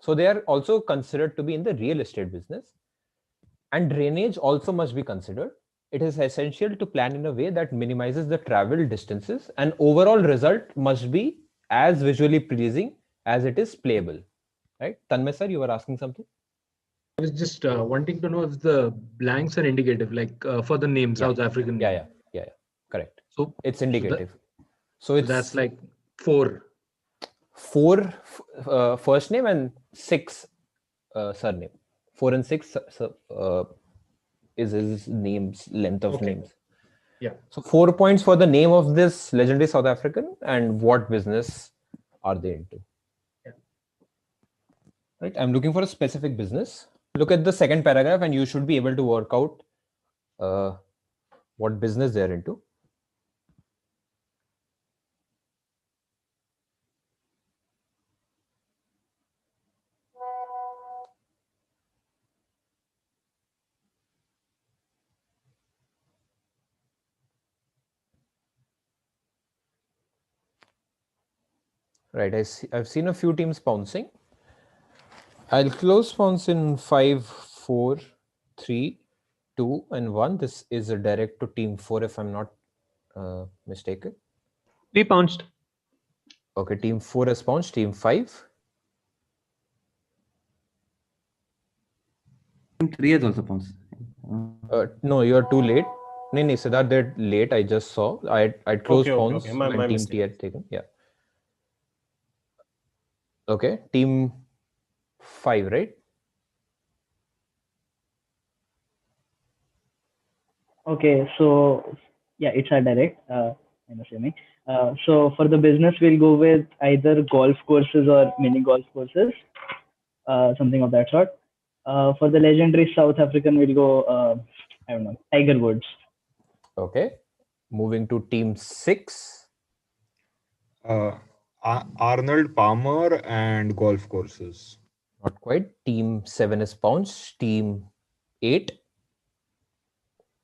So they are also considered to be in the real estate business. And drainage also must be considered. It is essential to plan in a way that minimizes the travel distances, and overall result must be as visually pleasing as it is playable. Right? Tanmay sir, you were asking something? I was just wanting to know if the blanks are indicative, like for the name, South African name. Yeah. Correct. So it's indicative. So it's that's like 4 first name and 6 surname. 4 and 6 is his name's length of names. Yeah. So 4 points for the name of this legendary South African and what business are they into. Yeah. Right. I'm looking for a specific business. Look at the second paragraph and you should be able to work out what business they're into. Right, I've seen a few teams pouncing. I'll close pounce in 5, 4, 3, 2, and 1. This is a direct to Team 4 if I'm not mistaken. We pounced. Okay, Team 4 has pounced. Team 5. Team 3 has also pounced. No, you're too late. No, Siddharth, they're late. I just saw. I'd closed pounce My when Team mistake. T had taken. Yeah. Okay, Team 5, right? Okay, so yeah, it's a direct. I'm assuming. So for the business, we'll go with either golf courses or mini golf courses, something of that sort. For the legendary South African, we'll go, I don't know, Tiger Woods. Okay. Moving to team 6. Arnold Palmer and golf courses. Not quite. Team 7 is Pounce. Team 8.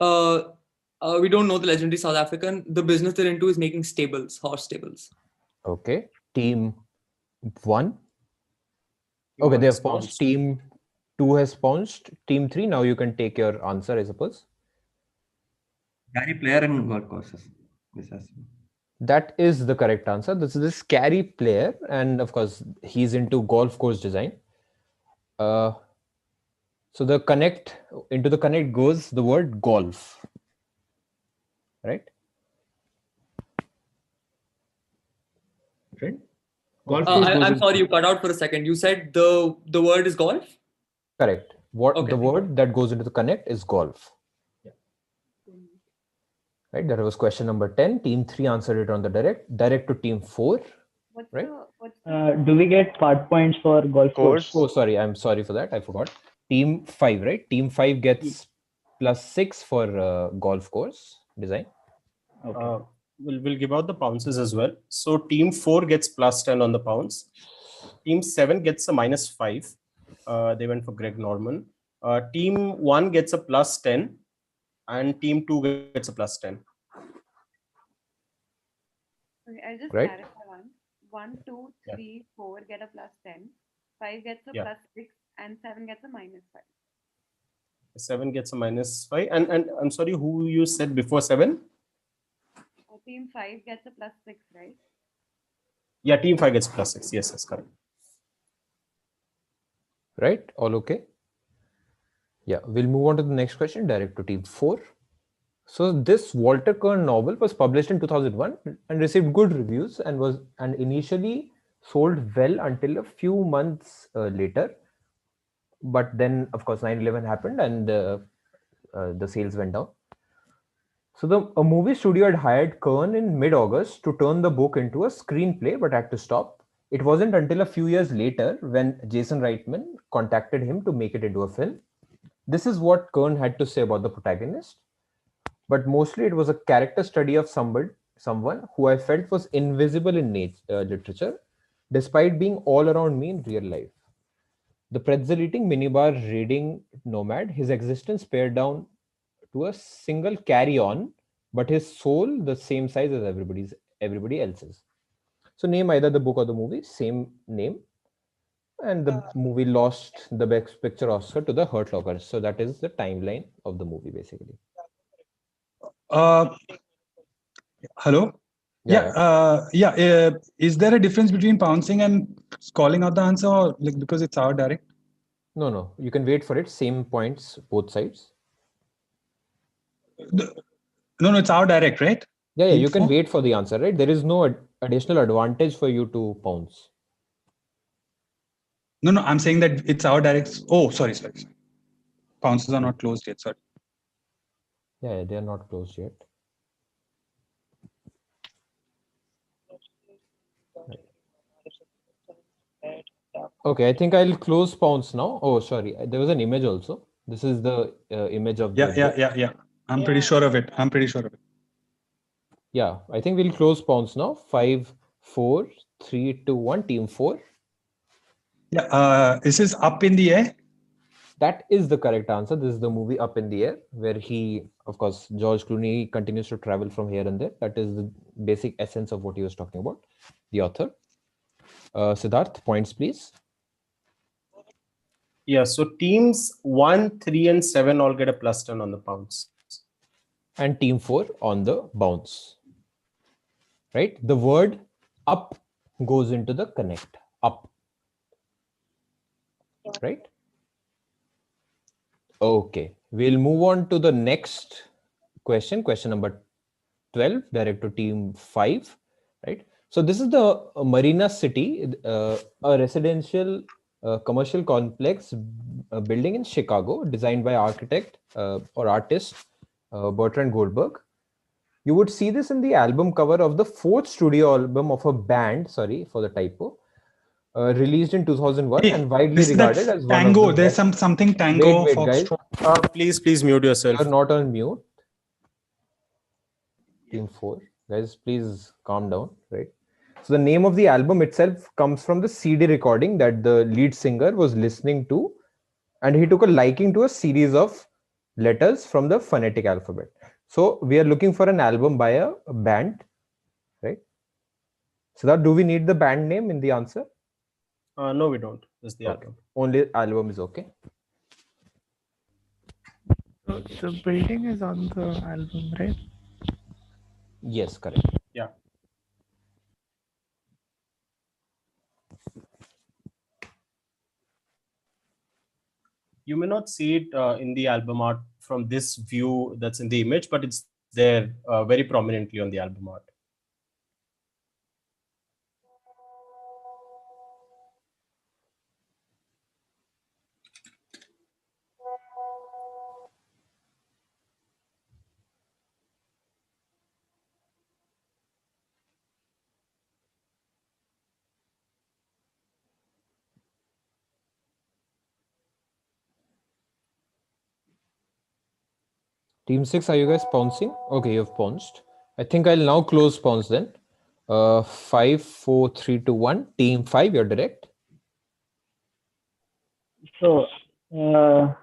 We don't know the legendary South African. The business they're into is making stables, horse stables. Okay. Team 1. Okay, they have pounced. Team 2 has pounced. Team 3, now you can take your answer, I suppose. Gary player in golf courses. This has That is the correct answer. This is a scary player, and of course, he's into golf course design. So the connect into the connect goes the word golf, right? Right. Golf I'm sorry, you cut out for a second. You said the word is golf? Correct. What Okay, the word that goes into the connect is golf. Yeah. Right. That was question number 10. Team 3 answered it on the direct to team 4. Right. Do we get part points for golf course? Oh, sorry. I'm sorry for that. I forgot. Team 5, right? Team 5 gets +6 for golf course design. Okay. We'll give out the pounces as well. So team 4 gets +10 on the pounce. Team 7 gets a -5. They went for Greg Norman. Team 1 gets a +10, and team 2 gets a +10. Okay, I'll just Right. clarify one. 1, 2, 3, 4 get a +10. 5 gets a +6, and 7 gets a -5. 7 gets a -5. And I'm sorry, who you said before 7? Team 5 gets a +6, right? Yeah, team 5 gets +6. Yes, that's correct. Right? All okay? Yeah, we'll move on to the next question, direct to team 4. So this Walter Kern novel was published in 2001 and received good reviews and initially sold well until a few months later. But then, of course, 9/11 happened and the sales went down. So a movie studio had hired Kern in mid-August to turn the book into a screenplay, but had to stop. It wasn't until a few years later when Jason Reitman contacted him to make it into a film. This is what Kern had to say about the protagonist. But mostly it was a character study of someone who I felt was invisible in literature, despite being all around me in real life. The pretzel-eating minibar reading nomad, his existence pared down to a single carry-on, but his soul the same size as everybody else's. So name either the book or the movie, same name. And the movie lost the Best Picture Oscar to The Hurt Locker. So that is the timeline of the movie, basically. Hello. Is there a difference between pouncing and calling out the answer, or like because it's our direct? No. You can wait for it. Same points, both sides. No, it's our direct, right? Yeah. You can wait for the answer, right? There is no additional advantage for you to pounce. No. I'm saying that it's our direct. Oh, sorry. Pounces are not closed yet. Sorry. Yeah, they are not closed yet. Okay, I think I'll close pounce now. Oh, sorry. There was an image also. This is the image of the book. Yeah. I'm pretty sure of it. Yeah, I think we'll close pounce now. 5, 4, 3, 2, 1. Team 4. Yeah. This is Up in the Air. That is the correct answer. This is the movie Up in the Air, where of course, George Clooney continues to travel from here and there. That is the basic essence of what he was talking about, the author. Siddharth, points, please. Yeah, so teams 1, 3, and 7 all get a +10 on the pounce. And team 4 on the bounce. Right? The word up goes into the connect. Up. Right? Okay. We'll move on to the next question. Question number 12, direct to team 5. Right? So this is the Marina City, a residential commercial complex building in Chicago, designed by architect or artist Bertrand Goldberg. You would see this in the album cover of the 4th studio album of a band, sorry for the typo, released in 2001 Hey, and widely this is that regarded as one of tango. the There's best. something tango. Wait, guys. Please mute yourself. You're not on mute. Team 4. Guys, please calm down, right? So the name of the album itself comes from the CD recording that the lead singer was listening to, and he took a liking to a series of letters from the phonetic alphabet. So we are looking for an album by a band, right? So that, do we need the band name in the answer? No, we don't. Just the Okay. album. Only album is okay. So the building is on the album, right? Yes, correct. Yeah. You may not see it in the album art from this view that's in the image, but it's there very prominently on the album art. Team 6, are you guys pouncing? Okay, you've pounced. I think I'll now close pounce then. 5, 4, 3, 2, 1. Team 5, you're direct. So the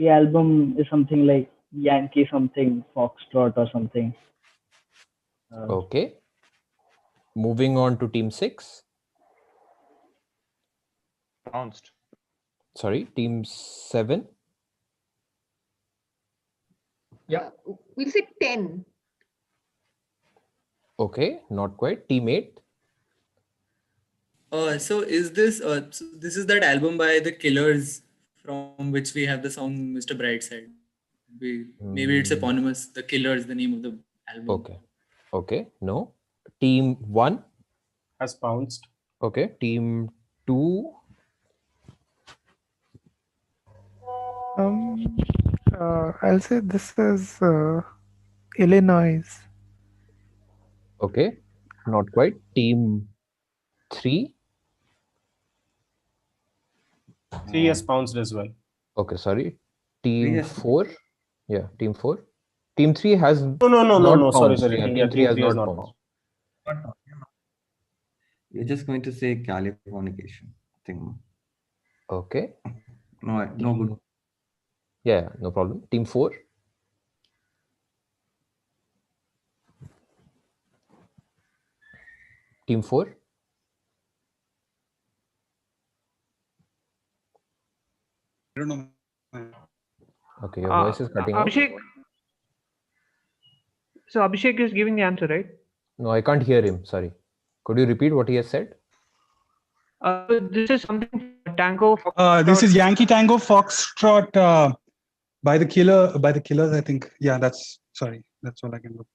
album is something like Yankee something, Foxtrot or something. Okay. Moving on to team 6. Pounced. Sorry, team 7. Yeah. We'll say 10. Okay, not quite. Team 8. So is this this is that album by the Killers from which we have the song Mr. Brightside? Maybe it's eponymous. The Killers, the name of the album. Okay. Okay, no. Team 1 has pounced. Okay, team 2. I'll say this is Illinois. Okay, not quite. Team 3. 3 has pounced as well. Okay, sorry. Team Yes. 4. Yeah, team 4. Team 3 has No. not Sorry. pounced. Yeah, team 3 has not pounced. You're just going to say Californication thing. Okay. No good. Yeah, no problem. Team 4. Team 4. I don't know. Okay, your voice is cutting out. Abhishek. So Abhishek is giving the answer, right? No, I can't hear him. Sorry. Could you repeat what he has said? This is something Tango. This is Yankee Tango Foxtrot by the Killers, I think. Yeah, that's all I can do.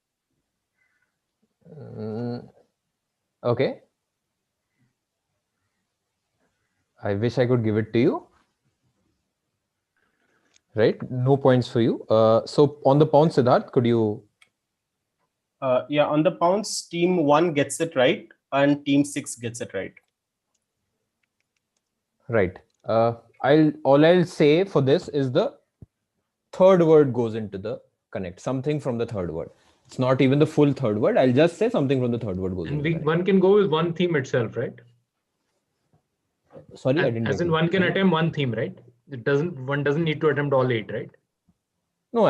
Okay. I wish I could give it to you. Right? No points for you. So on the pound, Siddharth, could you? Yeah, on the pounce, team 1 gets it right and team 6 gets it right. Right. All I'll say for this is the third word goes into the connect. Something from the third word. It's not even the full third word. I'll just say something from the third word goes into the connect. One can go with one theme itself, right? Sorry, I didn't. As in, one can attempt one theme, right? One doesn't need to attempt all 8, right? No,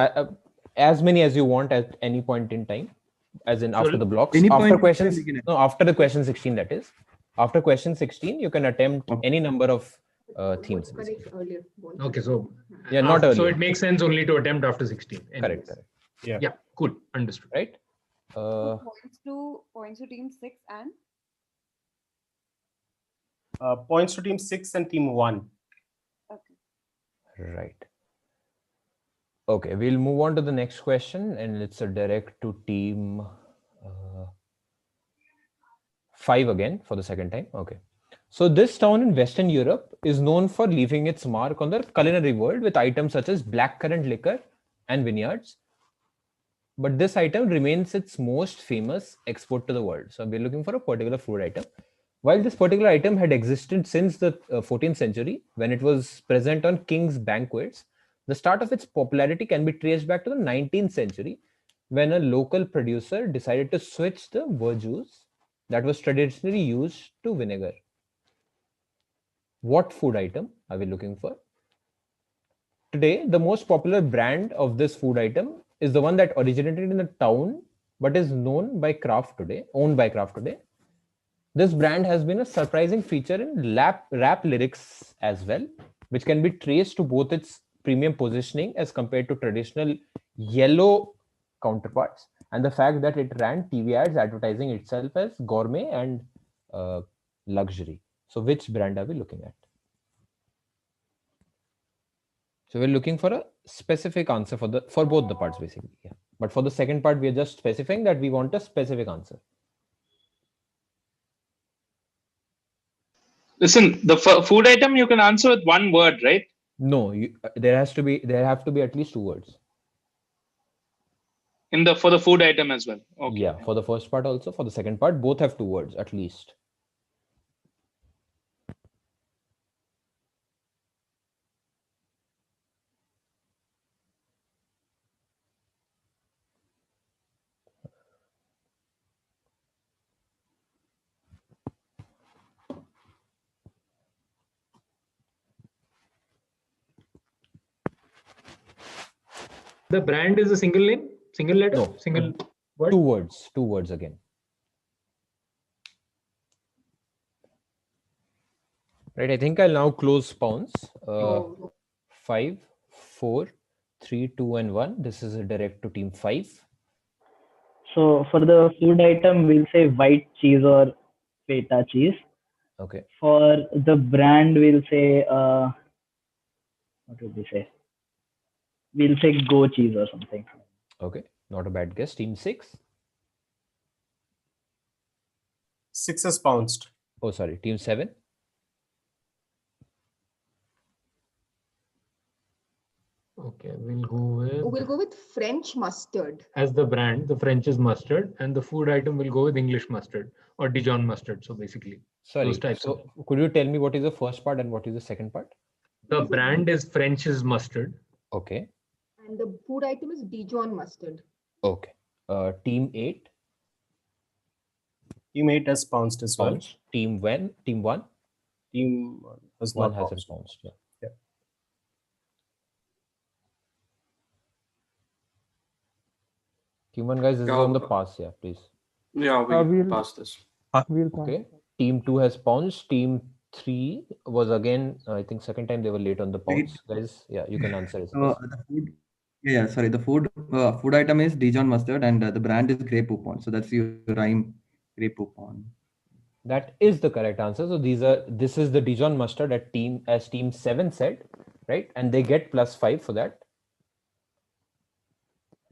as many as you want at any point in time. As in after the blocks. After questions. No, after the question 16, that is. After question 16, you can attempt any number of themes. Okay, so yeah, not early. So it makes sense only to attempt after 16. Correct. Yeah, cool. Understood. Right. Points to team 6 and points to team 6 and team 1. Okay. Right. Okay, we'll move on to the next question, and it's a direct to team 5 again for the second time. Okay. So this town in Western Europe is known for leaving its mark on the culinary world with items such as blackcurrant liquor and vineyards. But this item remains its most famous export to the world. So we're looking for a particular food item. While this particular item had existed since the 14th century, when it was present on king's banquets, the start of its popularity can be traced back to the 19th century, when a local producer decided to switch the verjuice that was traditionally used to vinegar. What food item are we looking for? Today, the most popular brand of this food item is the one that originated in a town but is owned by Kraft today. This brand has been a surprising feature in rap lyrics as well, which can be traced to both its premium positioning as compared to traditional yellow counterparts, and the fact that it ran TV ads advertising itself as gourmet and luxury. So which brand are we looking at? So we're looking for a specific answer for both the parts basically. Yeah. But for the second part, we are just specifying that we want a specific answer. Listen, the food item you can answer with one word, right? No, there have to be at least 2 words. For the food item as well. Okay. Yeah, for the first part also, for the second part, both have 2 words at least. The brand is a single name, single letter, No, single word. 2 words. 2 words again. Right, I think I'll now close pawns. 5, 4, 3, 2, and 1. This is a direct to team 5. So for the food item, we'll say white cheese or feta cheese. Okay. For the brand, we'll say what would we say? We'll say Go cheese or something. Okay, not a bad guess. Team 6. 6 is pounced. Oh, sorry. Team 7. Okay, we'll go with French mustard. As the brand, the French is mustard, and the food item will go with English mustard or Dijon mustard. So basically, Sorry. those types So could you tell me what is the first part and what is the second part? The brand is French's mustard. Okay. And the food item is Dijon mustard. Okay. Team 8. Team 8 has pounced as well. Pounced. Team 1. Team 1. Team 1 has One not hasn't pounced. pounced. Yeah. Team 1, guys, this is on the pass. Yeah, please. Yeah, we'll pass this. We'll pass. Okay. Team 2 has pounced. Team 3 was again, I think, second time they were late on the pounce. Guys, yeah, you can answer it. So the food, sorry, the food item is Dijon mustard, and the brand is Grey Poupon. So that's your rhyme, Grey Poupon. That is the correct answer. So this is the Dijon mustard as team 7 said, right? And they get +5 for that,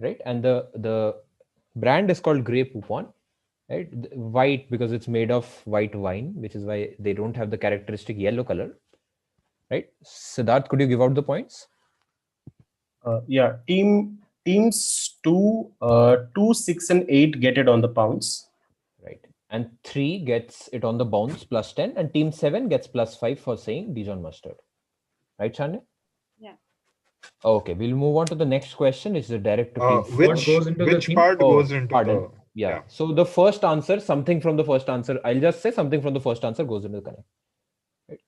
right? And the brand is called Grey Poupon, right? White because it's made of white wine, which is why they don't have the characteristic yellow color, right? Siddharth, could you give out the points? Yeah, teams 2, 6, and 8 get it on the pounce. Right. And 3 gets it on the bounce +10, and team 7 gets +5 for saying Dijon mustard. Right, Shania? Yeah. Okay, we'll move on to the next question. It's the direct to team 4. Which part goes into pardon. the... Yeah. So the first answer, something from the first answer, I'll just say something from the first answer goes into the connect. Right.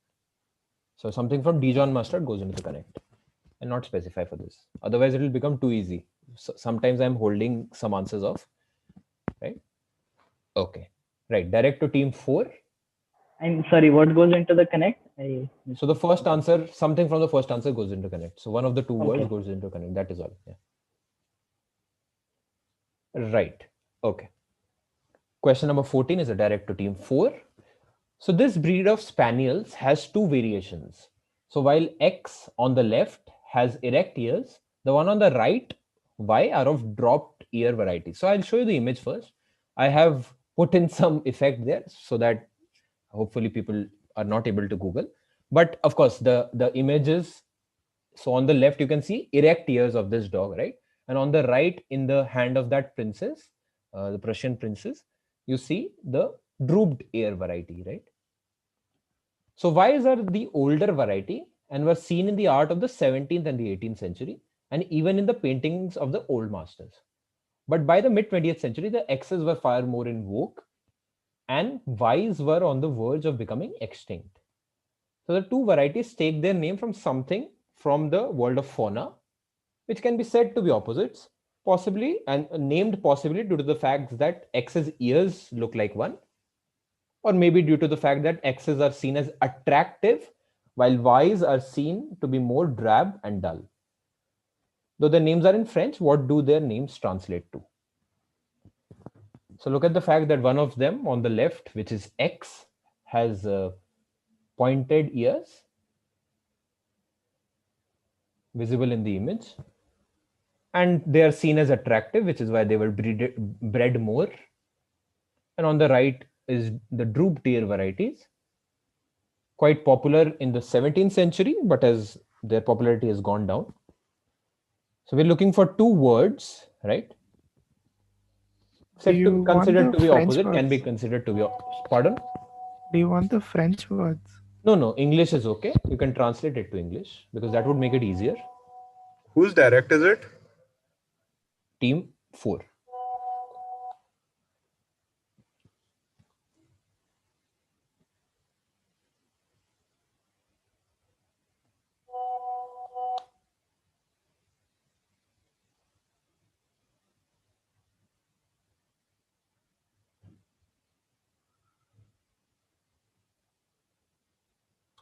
So something from Dijon mustard goes into the connect. And not specify for this. Otherwise, it will become too easy. So sometimes I'm holding some answers off. Right. Okay. Right. Direct to team 4. I'm sorry, what goes into the connect? So the first answer, something from the first answer goes into connect. So one of the 2 words goes into connect. That is all. Yeah. Right. Okay. Question number 14 is a direct to team 4. So this breed of spaniels has 2 variations. So while X on the left has erect ears, the one on the right, Y, are of dropped ear variety. So I'll show you the image first. I have put in some effect there so that hopefully people are not able to Google. But of course, the images, so on the left, you can see erect ears of this dog, right? And on the right, in the hand of that princess, the Prussian princess, you see the drooped ear variety, right? So Vise are the older variety and were seen in the art of the 17th and the 18th century, and even in the paintings of the old masters. But by the mid 20th century, the X's were far more in vogue, and Ys were on the verge of becoming extinct. So the two varieties take their name from something from the world of fauna, which can be said to be opposites, possibly and named possibly due to the fact that X's ears look like one, or maybe due to the fact that X's are seen as attractive while Y's are seen to be more drab and dull. Though their names are in French, what do their names translate to? So look at the fact that one of them on the left, which is X, has pointed ears visible in the image, and they are seen as attractive, which is why they were bred more. And on the right is the drooped ear varieties, quite popular in the 17th century, but as their popularity has gone down. So we're looking for two words, right? Said to be considered to be opposite can be considered to be pardon? Do you want the French words? No, English is okay. You can translate it to English because that would make it easier. Whose direct is it? Team 4.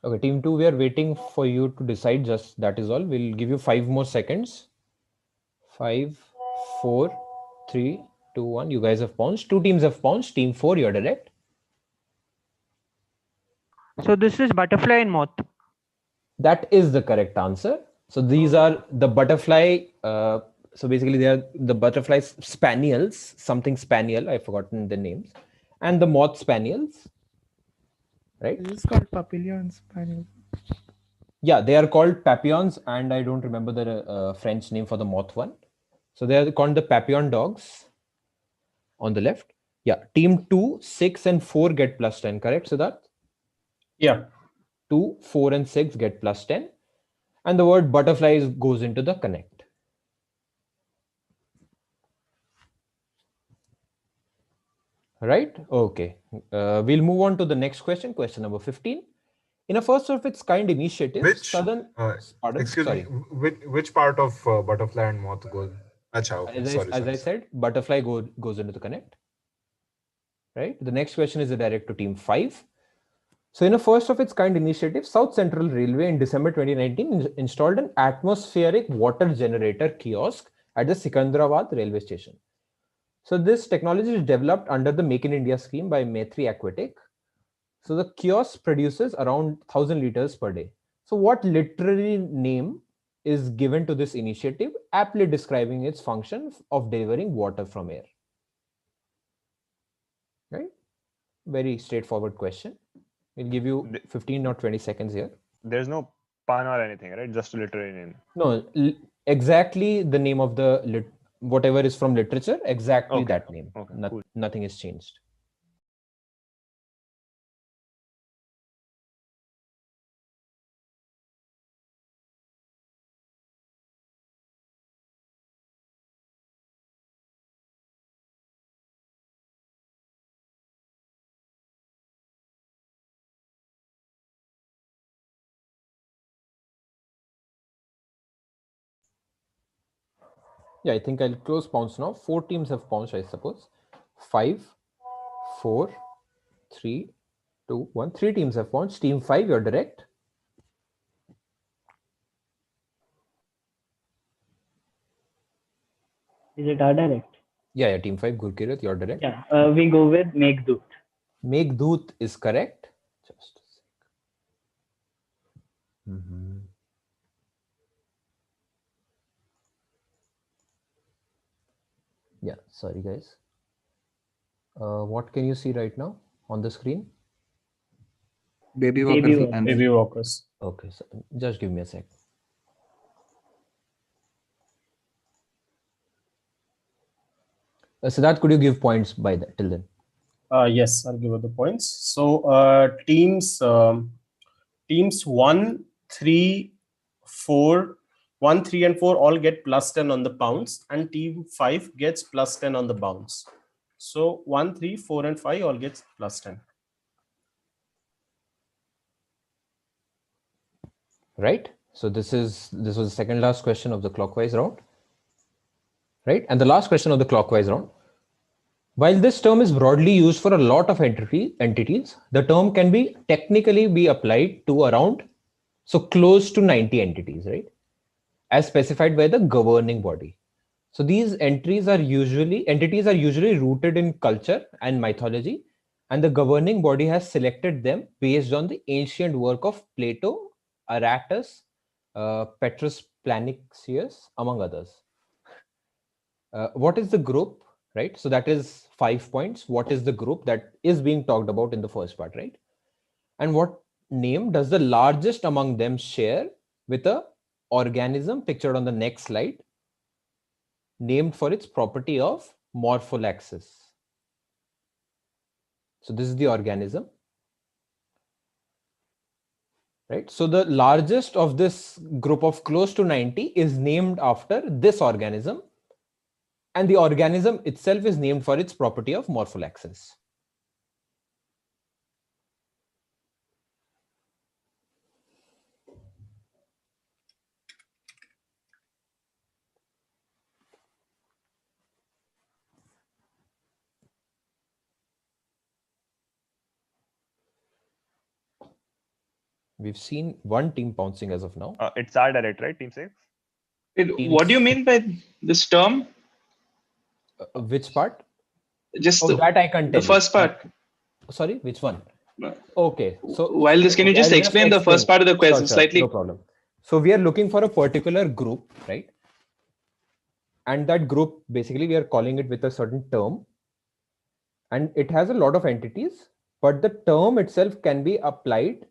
Okay, team 2, we are waiting for you to decide. Just that is all. We'll give you 5 more seconds. 5, 4, 3, 2, 1. You guys have pounced. Two teams have pounced. Team 4, you're direct. So this is butterfly and moth. That is the correct answer. So these are the butterfly. So basically, they are the butterfly spaniels, something spaniel. I've forgotten the names, and the moth spaniels. Right? This is called papillon spaniel. Yeah, they are called papillons, and I don't remember the French name for the moth one. So they are called the papillon dogs. On the left, yeah. Team 2, 6, and 4 get plus 10. Correct, Siddharth? Yeah. 2, 4, and 6 get plus 10. And the word butterflies goes into the connect. Right? Okay. We'll move on to the next question, question number 15. In a first of its kind initiative, Southern... Excuse me, which part of butterfly and moth goes? Achha, okay. As I said, butterfly goes into the connect. Right? The next question is direct to team 5. So in a first of its kind initiative, South Central Railway in December 2019 installed an atmospheric water generator kiosk at the Sikandrabad railway station. So this technology is developed under the Make in India scheme by Maitri Aquatic. So the kiosk produces around 1,000 liters per day. So what literary name is given to this initiative, aptly describing its function of delivering water from air? Right? Very straightforward question. We'll give you 15 or 20 seconds here. There's no pun or anything, right? Just a literary name. No, exactly the name of the whatever is from literature, exactly that name. Okay, cool. Nothing is changed. Yeah, I think I'll close pounce now. 4 teams have pounced, I suppose. 5, 4, 3, 2, 1. 3 teams have pounced. Team 5, you're direct. Is it our direct? Yeah, team 5, Gurkirat, you're direct. Yeah, we go with Meghdoot. Meghdoot is correct. Just a sec. Yeah, sorry guys. What can you see right now on the screen? Baby walkers. Baby walkers. Okay, so just give me a sec. Siddharth, could you give points by that till then? Yes, I'll give you the points. So teams Teams 1, 3, 4, 1, 3, and 4 all get plus 10 on the pounds, and team 5 gets plus 10 on the bounce. So 1, 3, 4, and 5 all gets plus 10. Right? So this was the second last question of the clockwise round. Right? And the last question of the clockwise round. While this term is broadly used for a lot of entities, the term can be technically be applied to around, so close to 90 entities, right? As specified by the governing body. So these entities are usually rooted in culture and mythology, and the governing body has selected them based on the ancient work of Plato, Aratus, Petrus Planixius, among others. What is the group, right? So that is 5 points. What is the group that is being talked about in the first part, right? And what name does the largest among them share with a organism pictured on the next slide, named for its property of morphollaxis? So this is the organism, right? So the largest of this group of close to 90 is named after this organism, and the organism itself is named for its property of morphollaxis. We've seen one team bouncing as of now. It's our direct, right? Team 6? What do you mean by this term? Which part? Just that I can't tell the first you. part. Sorry, which one? Okay, so while this, can you just I'll explain the first part of the question slightly? No problem. So we are looking for a particular group, right? And that group, basically, we are calling it with a certain term, and it has a lot of entities, but the term itself can be applied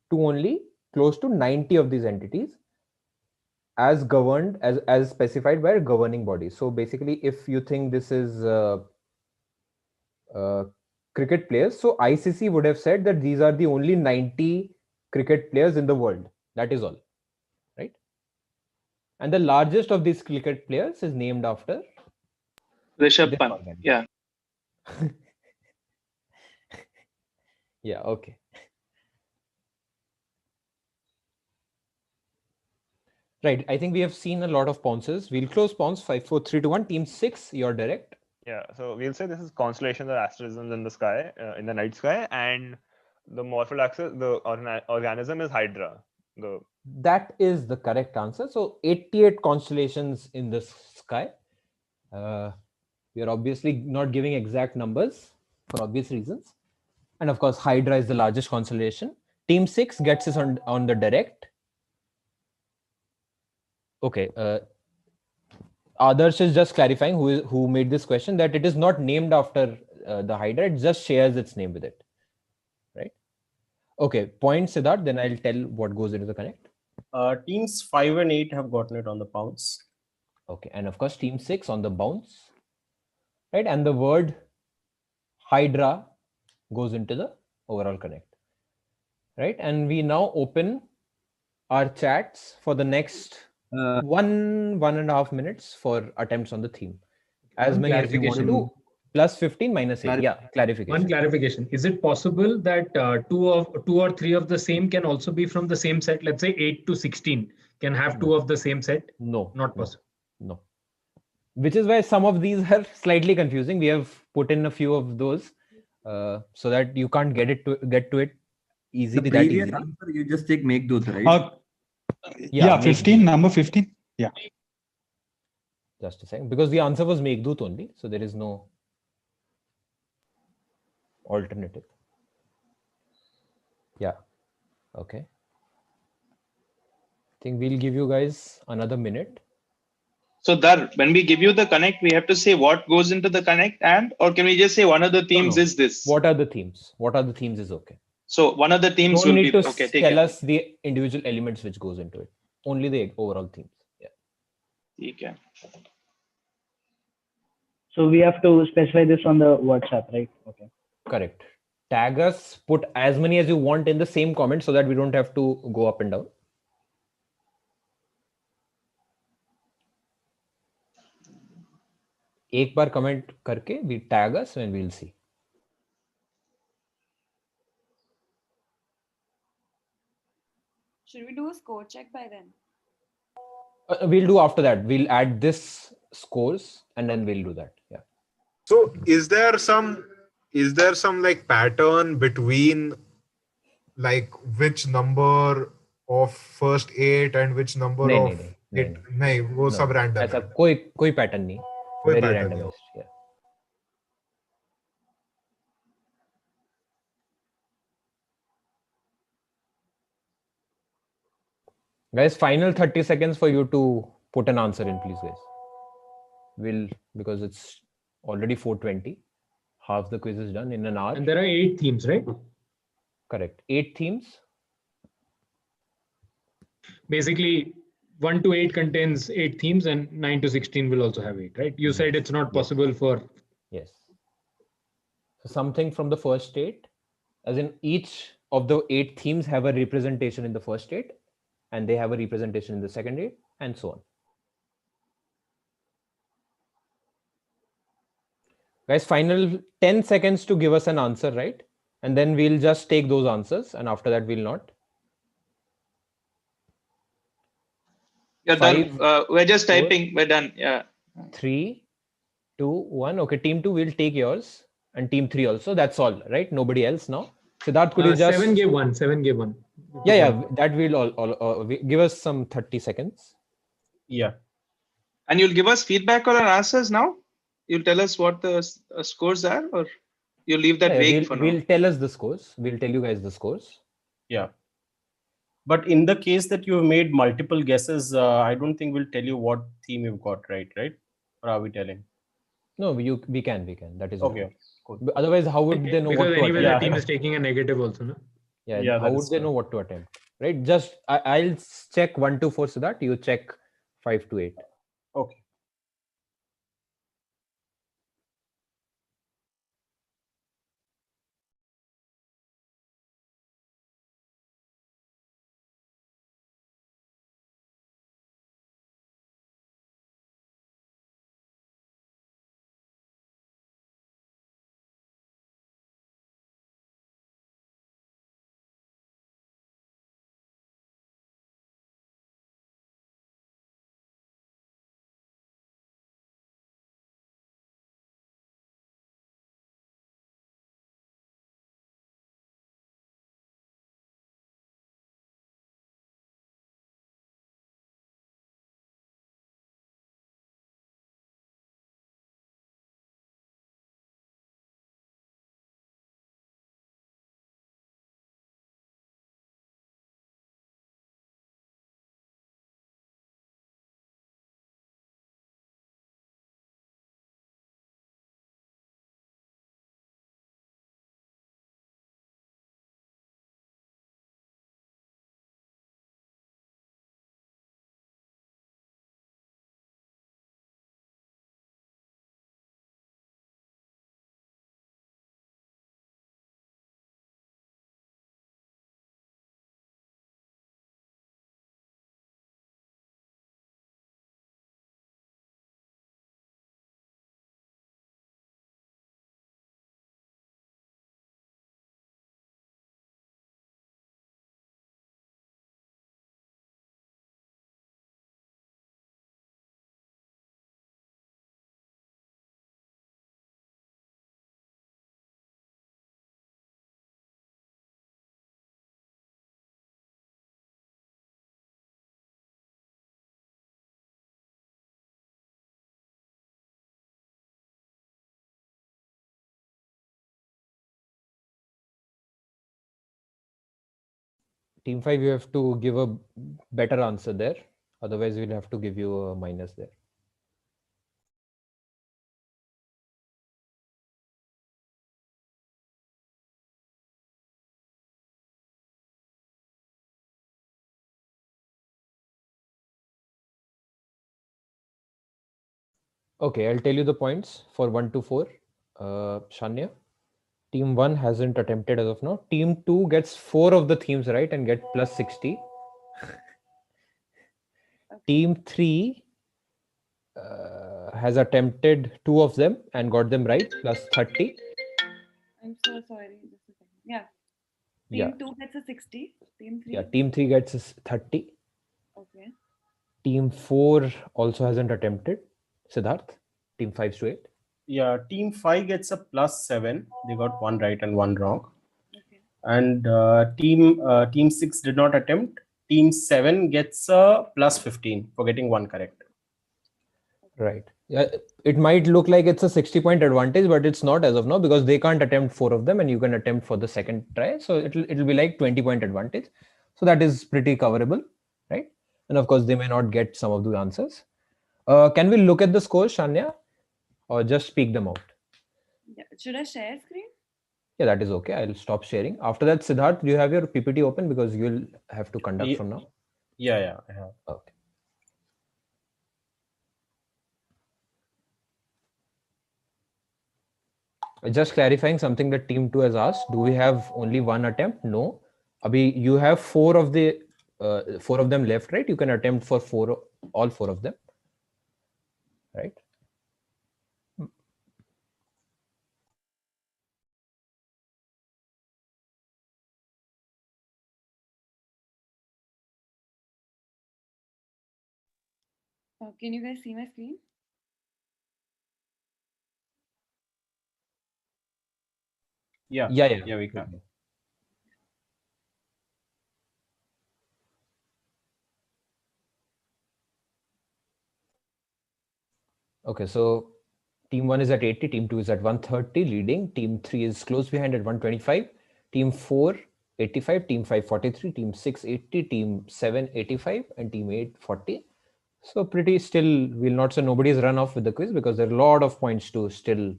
to only close to 90 of these entities, as governed as specified by a governing body. So basically, if you think this is cricket players, so ICC would have said that these are the only 90 cricket players in the world. That is all, right? And the largest of these cricket players is named after Rishabh Pant. Yeah. Yeah, okay. Right, I think we have seen a lot of pounces. We'll close pounce 5, 4, 3, 2, 1. Team 6, you're direct. Yeah, so we'll say this is constellations or asterisms in the sky, in the night sky, and the morphollaxis, the organism is Hydra. That is the correct answer. So 88 constellations in the sky. We are obviously not giving exact numbers for obvious reasons. And of course, Hydra is the largest constellation. Team 6 gets us on the direct. Okay. Adarsh is just clarifying, who made this question, that it is not named after the Hydra. It just shares its name with it. Right? Okay. Point, Siddharth. Then I'll tell what goes into the connect. Teams 5 and 8 have gotten it on the bounce. Okay. And of course, team 6 on the bounce. Right? And the word Hydra goes into the overall connect. Right? And we now open our chats for the next 1.5 minutes for attempts on the theme. As many as you want to do. Plus 15 minus 8. Yeah, clarification. One clarification. Is it possible that two or three of the same can also be from the same set? Let's say 8 to 16 can have two of the same set? No. Not possible. No. Which is why some of these are slightly confusing. We have put in a few of those so that you can't get to it easily. The previous answer, you just take Meghdut, right? Yeah, 15, number 15. Yeah. Just a second. Because the answer was Meghdut only. So there is no alternative. Yeah. Okay. I think we'll give you guys another minute. So Dar, when we give you the connect, we have to say what goes into the connect, or can we just say one of the themes is this? What are the themes? What are the themes is okay. So one of the themes Don't will need be to okay. Tell us the individual elements which goes into it. Only the overall themes. Yeah. Okay. So we have to specify this on the WhatsApp, right? Okay. Correct. tag us, put as many as you want in the same comment so that we don't have to go up and down. एक बार comment करके we tag us and we'll see. Should we do a score check by then? We'll do after that. We'll add this scores and then we'll do that. Yeah. So is there some like pattern between like which number of first 8 and which number नहीं of नहीं नहीं it नहीं वो सब random ऐसा है कोई pattern नहीं, कोई very pattern नहीं randomized. Yeah. Guys, final 30 seconds for you to put an answer in, please, guys. Because it's already 4:20. Half the quiz is done in an hour. And there are 8 themes, right? Correct. 8 themes. Basically, 1 to 8 contains 8 themes, and 9 to 16 will also have 8, right? You said it's not possible for. Yes. So something from the first 8, as in each of the 8 themes have a representation in the first 8, and they have a representation in the second 8, and so on. Guys, final 10 seconds to give us an answer, right? And then we'll just take those answers, and after that we'll not. You're 5, done. We're just 4, typing. We're done. Yeah. 3, 2, 1. Okay, team 2 will take yours, and team 3 also. That's all, right? Nobody else now. Siddharth, could you just 7 gave 1. 7 gave 1. Yeah, that will all give us some 30 seconds. Yeah. And you'll give us feedback on our answers now? You'll tell us what the scores are, or you'll leave that vague for now? We'll tell us the scores. We'll tell you guys the scores. Yeah. But in the case that you've made multiple guesses, I don't think we'll tell you what theme you've got right? Or are we telling? No, we can. That is okay. Okay. Cool. Otherwise, how would they know Because what to anyway, attempt? the team is taking a negative also, no? Yeah, how would they know what to attempt? Right? Just I'll check 1 to 4 so that you check 5 to 8. Okay. Team 5, you have to give a better answer there. Otherwise, we'll have to give you a minus there. Okay, I'll tell you the points for 1 to 4. Shanya, Team 1 hasn't attempted as of now. Team 2 gets 4 of the themes right and get plus 60. Team 3 has attempted 2 of them and got them right, plus 30. I'm so sorry. Just a second. Yeah. Team Yeah. 2 gets a 60. Team 3? Yeah, Team 3 gets 30. Okay. Team 4 also hasn't attempted. Siddharth, Team 5 to 8. Yeah, Team 5 gets a plus 7. They got 1 right and 1 wrong. Okay. And Team 6 did not attempt. Team 7 gets a plus 15 for getting 1 correct. Right. Yeah, it might look like it's a 60-point advantage, but it's not as of now because they can't attempt 4 of them and you can attempt for the second try. So it'll be like 20-point advantage. So that is pretty coverable, right? And of course, they may not get some of the answers. Can we look at the scores, Shania, or just speak them out? Yeah. Should I share screen? Yeah, that is okay. I'll stop sharing. After that, Siddharth, do you have your PPT open because you'll have to conduct from now? Yeah, I have. Okay. Just clarifying something that Team 2 has asked. Do we have only 1 attempt? No. Abhi, you have 4 of them left, right? You can attempt for all 4 of them, right? Can you guys see my screen? Yeah, we can. Okay, so Team 1 is at 80, Team 2 is at 130, leading. Team 3 is close behind at 125. Team 4, 85, Team 5, 43, Team 6, 80, Team 7, 85, and Team 8, 40. So pretty still, we'll not say nobody's run off with the quiz because there are a lot of points to still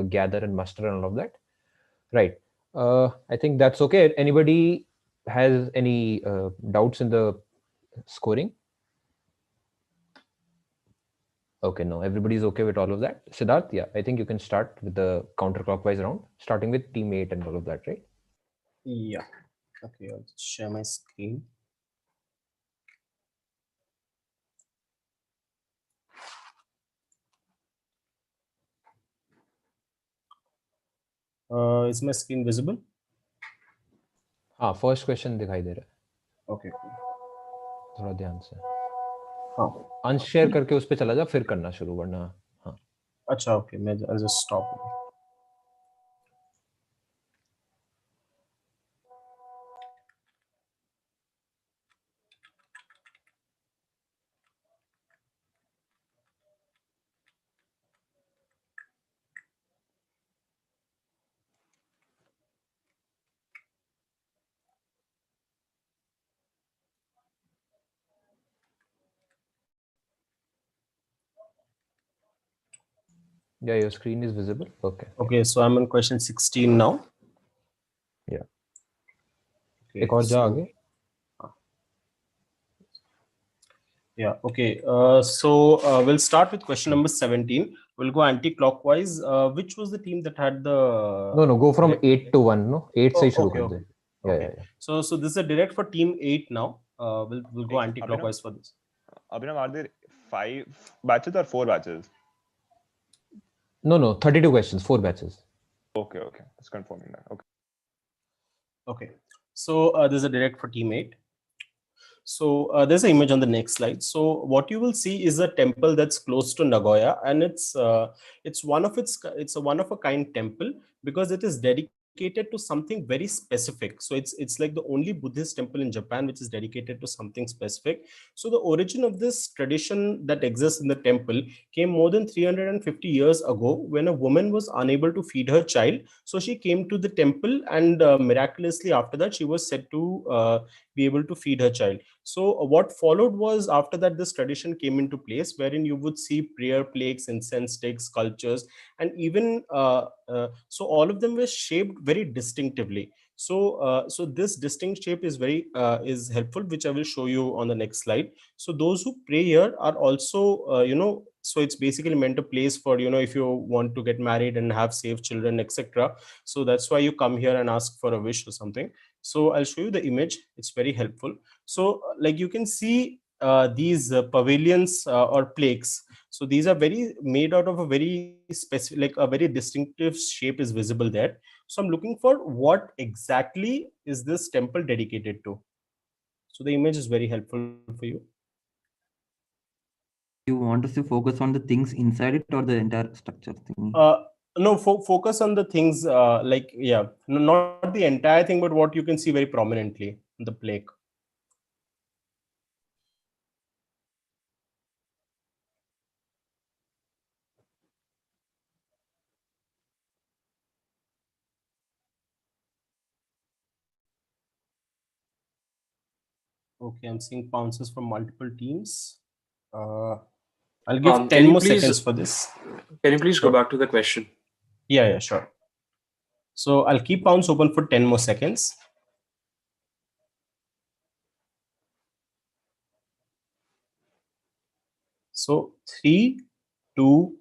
gather and muster and all of that. Right. I think that's okay. Anybody has any doubts in the scoring? Okay, no, everybody's okay with all of that. Siddharth, yeah, I think you can start with the counterclockwise round, starting with team 8 and all of that, right? Yeah. Okay, I'll just share my screen. Is my screen visible? हाँ, first question दिखाई दे रहा है. Okay. थोड़ा ध्यान से. हाँ. Unshare करके उस पे चला जा, फिर करना शुरू, वरना हाँ. अच्छा, okay, I'll just stop. Yeah, your screen is visible. Okay. Okay, so I'm on question 16 now. Yeah. Okay, एक और जा आगे. Yeah, okay. We'll start with question number 17. We'll go anti-clockwise. Which was the team that had the... No, go from 8 to 1, no? 8 से ही शुरू कर दे. Yeah. So this is a direct for team 8 now. We'll go anti-clockwise for this. Abhinav, are there 5 batches or 4 batches? No, 32 questions, 4 batches. Okay. Just confirming that. Okay. So there's a direct for team 8. So there's an image on the next slide. So what you will see is a temple that's close to Nagoya, and it's a one of a kind temple because it is dedicated to something very specific. So it's like the only Buddhist temple in Japan which is dedicated to something specific. So the origin of this tradition that exists in the temple came more than 350 years ago when a woman was unable to feed her child. So she came to the temple, and miraculously after that she was said to be able to feed her child. So what followed was, after that, this tradition came into place wherein you would see prayer plaques, incense sticks, sculptures, and even so all of them were shaped very distinctively. So this distinct shape is very helpful, which I will show you on the next slide. So those who pray here are also So it's basically meant a place for, if you want to get married and have safe children, etc. So that's why you come here and ask for a wish or something. So I'll show you the image. It's very helpful. So like you can see these pavilions or plaques. So these are very made out of a very specific, like a very distinctive shape is visible there. So I'm looking for what exactly is this temple dedicated to. So the image is very helpful for you. You want us to focus on the things inside it or the entire structure thing? No, focus on the things not the entire thing, but what you can see very prominently in the plaque. Okay, I'm seeing bounces from multiple teams. I'll give 10 more seconds for this. Can you please Sure. go back to the question? Yeah, sure. So I'll keep bounce open for 10 more seconds. So 3, 2,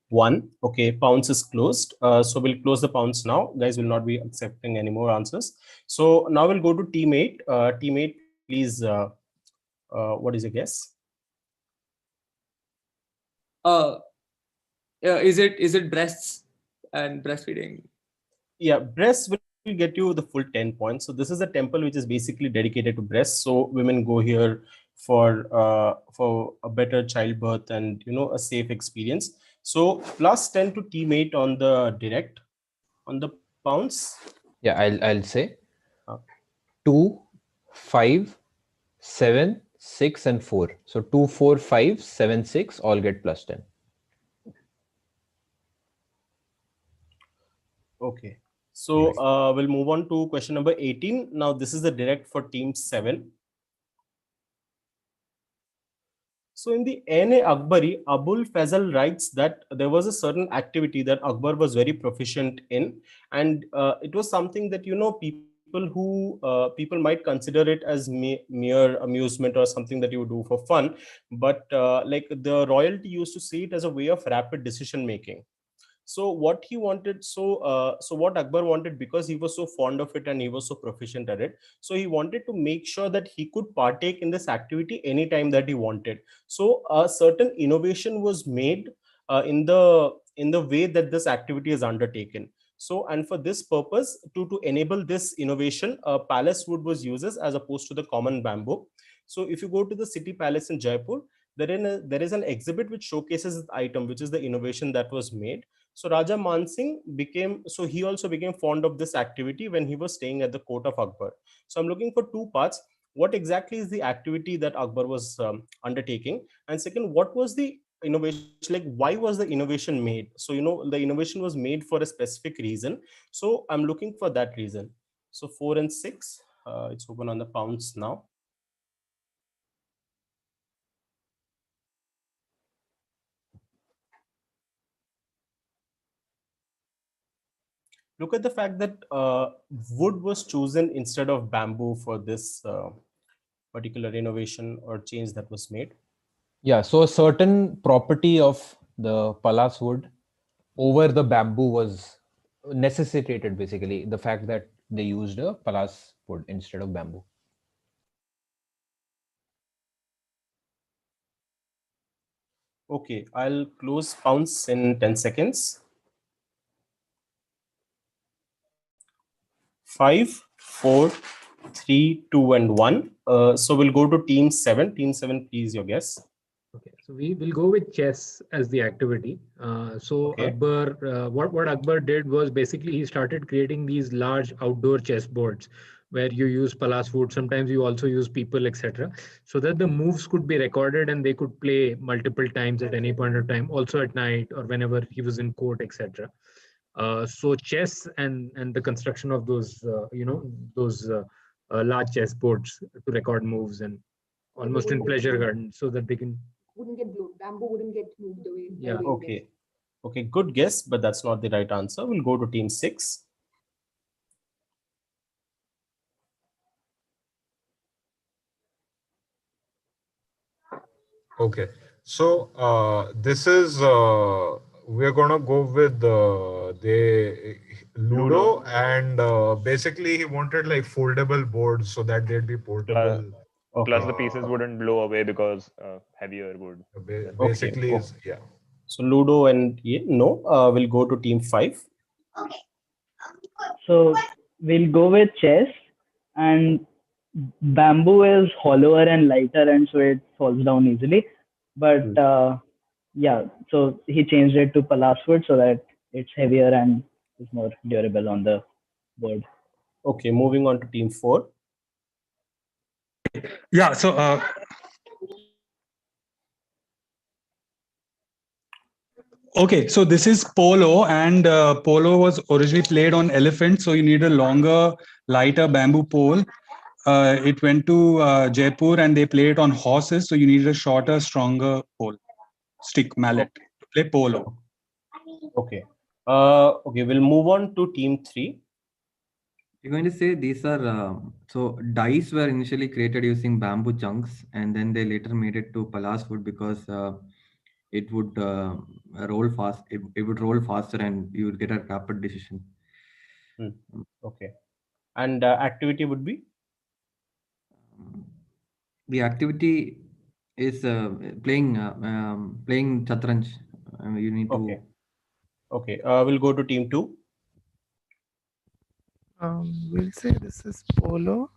1. Okay, pounce is closed. So we'll close the pounce now. Guys will not be accepting any more answers. So now we'll go to team 8. Team 8, please. What is your guess? Is it breasts and breastfeeding? Yeah, breasts will get you the full 10 points. So this is a temple which is basically dedicated to breasts. So women go here for a better childbirth and a safe experience. So plus 10 to team 8 on the direct on the pounds. Yeah, I'll say 2, 5, 7, 6, and 4. So 2, 4, 5, 7, 6 all get plus 10. Okay. So we'll move on to question number 18. Now this is the direct for team 7. So in the N.A. Akbari, Abul Fazal writes that there was a certain activity that Akbar was very proficient in, and it was something that people might consider it as mere amusement or something that you would do for fun, but like the royalty used to see it as a way of rapid decision making. So what he wanted, so what Akbar wanted, because he was so fond of it and he was so proficient at it, so he wanted to make sure that he could partake in this activity anytime that he wanted. So a certain innovation was made in the way that this activity is undertaken. So, and for this purpose, to enable this innovation, palace wood was used as opposed to the common bamboo. So if you go to the city palace in Jaipur, there is an exhibit which showcases the item, which is the innovation that was made. So Raja Mansingh he also became fond of this activity when he was staying at the court of Akbar. So I'm looking for two parts. What exactly is the activity that Akbar was undertaking? And second, what was the innovation, like why was the innovation made? So, the innovation was made for a specific reason. So I'm looking for that reason. So 4 and 6, it's open on the pounds now. Look at the fact that wood was chosen instead of bamboo for this particular innovation or change that was made. Yeah, so a certain property of the palas wood over the bamboo was necessitated, basically the fact that they used a palas wood instead of bamboo. Okay, I'll close pounds in 10 seconds. 5, 4, 3, 2, and 1. So we'll go to team 7. Team 7, please, your guess. Okay, so we will go with chess as the activity. Okay. Akbar, what Akbar did was basically he started creating these large outdoor chess boards where you use palas wood. Sometimes you also use people, etc., so that the moves could be recorded and they could play multiple times at any point of time, also at night or whenever he was in court, etc. So chess and the construction of those those large chess boards to record moves and almost in pleasure garden so that they can bamboo wouldn't get moved away. Yeah. Okay. Okay, good guess, but that's not the right answer. We'll go to team 6. Okay. So this is we're gonna go with the Ludo, and basically he wanted like foldable boards so that they'd be portable. Plus the pieces wouldn't blow away because heavier wood. Basically, is yeah. So Ludo and no, we'll go to team 5. So we'll go with chess, and bamboo is hollower and lighter, and so it falls down easily. But yeah, so he changed it to palace wood so that it's heavier and is more durable on the board. Okay, moving on to team 4. Yeah, so okay, so this is polo, and polo was originally played on elephant, so you need a longer, lighter bamboo pole. It went to Jaipur, and they played it on horses, so you need a shorter, stronger pole, stick, mallet to play polo. Okay. Okay, we'll move on to team 3. You're going to say these are so dice were initially created using bamboo chunks, and then they later made it to palace wood because it would roll fast. It would roll faster, and you would get a rapid decision. Okay. And activity would be? The activity is playing playing chatranj. You need to. Okay. Okay. We'll go to team 2. We'll say this is polo,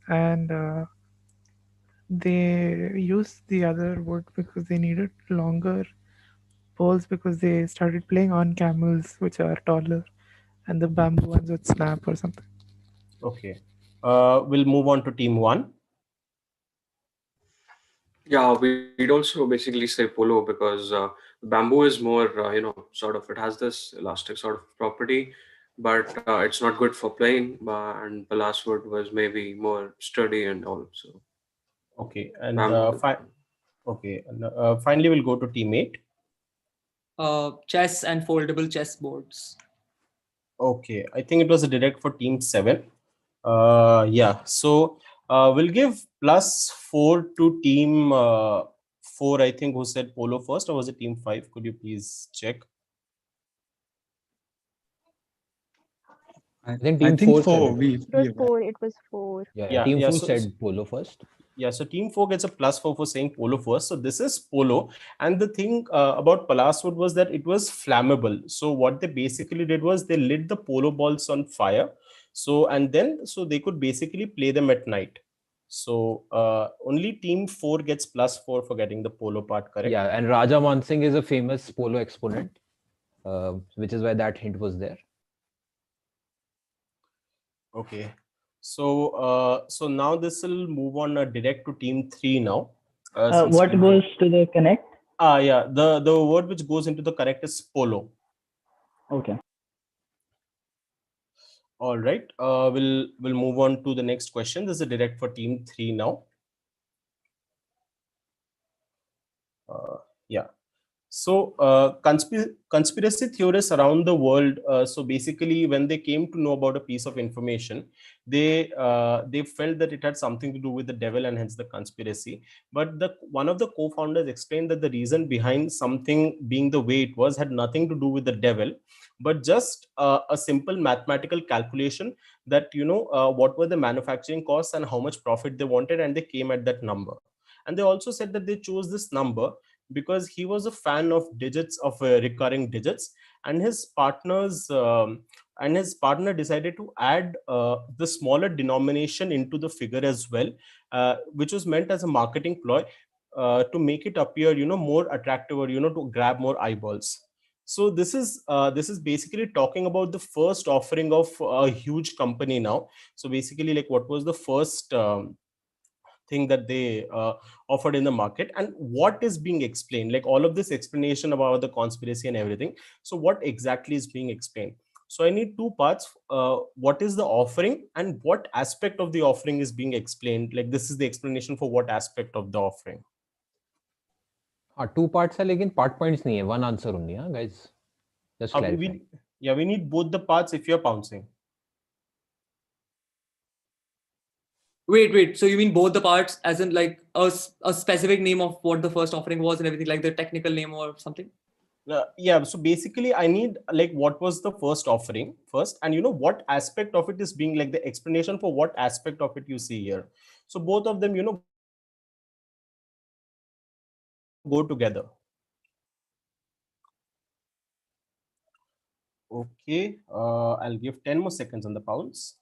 and they used the other wood because they needed longer poles because they started playing on camels, which are taller, and the bamboo ones would snap or something. Okay. We'll move on to team 1. Yeah, we'd also basically say polo because bamboo is more, sort of, it has this elastic sort of property, but it's not good for playing. And basswood was maybe more sturdy and all. So Okay. And bamboo. okay. And, finally, we'll go to team 8. Chess and foldable chess boards. Okay. I think it was a direct for team 7. Yeah. So we'll give +4 to team 4, I think, who said polo first, or was it team 5? Could you please check? I think team 4 said it. It was 4. It was 4. Yeah, team 4 said polo first. Yeah, so team 4 gets a +4 for saying polo first. So this is polo. And the thing about palacewood was that it was flammable. So what they basically did was they lit the polo balls on fire. So they could basically play them at night. So only team 4 gets +4 for getting the polo part correct. Yeah, and Raja Mansingh is a famous polo exponent, which is why that hint was there. Okay. So so now this will move on direct to team 3 now. What goes to the connect? Yeah, the word which goes into the correct is polo. Okay. All right. We'll move on to the next question. This is a direct for team 3 now. Yeah. So conspiracy theorists around the world. So basically, when they came to know about a piece of information, they felt that it had something to do with the devil and hence the conspiracy. But one of the co-founders explained that the reason behind something being the way it was had nothing to do with the devil, but just a simple mathematical calculation that what were the manufacturing costs and how much profit they wanted, and they came at that number. And they also said that they chose this number because he was a fan of digits, of recurring digits, and his partner decided to add the smaller denomination into the figure as well, which was meant as a marketing ploy to make it appear more attractive, or to grab more eyeballs. So this is basically talking about the first offering of a huge company now. So basically, like, what was the first thing that they offered in the market, and what is being explained, like all of this explanation about the conspiracy and everything. So what exactly is being explained? So I need two parts. What is the offering and what aspect of the offering is being explained? Like, this is the explanation for what aspect of the offering. Two parts है, लेकिन part points नहीं है. One answer only, huh, guys? Just clarify. We need both the parts if you're pouncing. Wait. So you mean both the parts, as in like a specific name of what the first offering was and everything, like the technical name or something? Yeah, so basically I need like what was the first offering first, and what aspect of it is being like the explanation for what aspect of it you see here. So both of them go together. Okay, I'll give 10 more seconds on the pounds.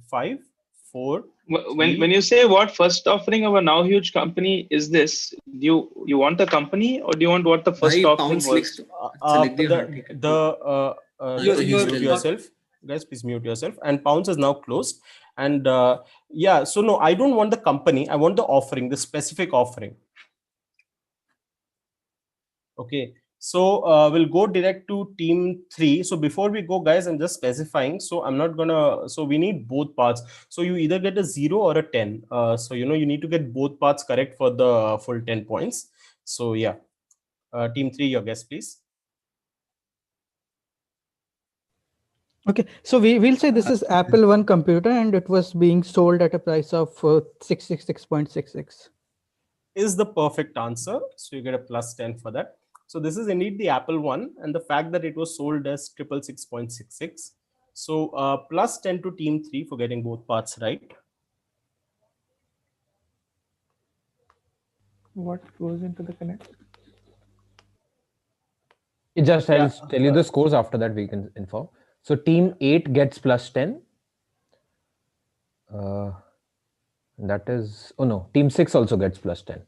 5, 4, When 3. you say what first offering of a now huge company is this, do you want the company or do you want what the first offering was? Please mute yourself, guys. Please mute yourself. And pounds is now closed. And yeah, so no, I don't want the company. I want the offering, the specific offering. Okay. So we'll go direct to team 3. So before we go, guys, I'm just specifying. So I'm not gonna. So we need both parts. So you either get a 0 or a 10. So you need to get both parts correct for the full 10 points. So yeah, team 3, your guess, please. Okay, so we'll say this is Apple One computer and it was being sold at a price of 666.66. Is the perfect answer. So you get a plus 10 for that. So this is indeed the Apple One, and the fact that it was sold as 666.66. So plus 10 to team 3 for getting both parts right. What goes into the connect? It just tells tell you the scores. After that we can inform. So team 8 gets plus 10. That is, oh no, team 6 also gets plus 10.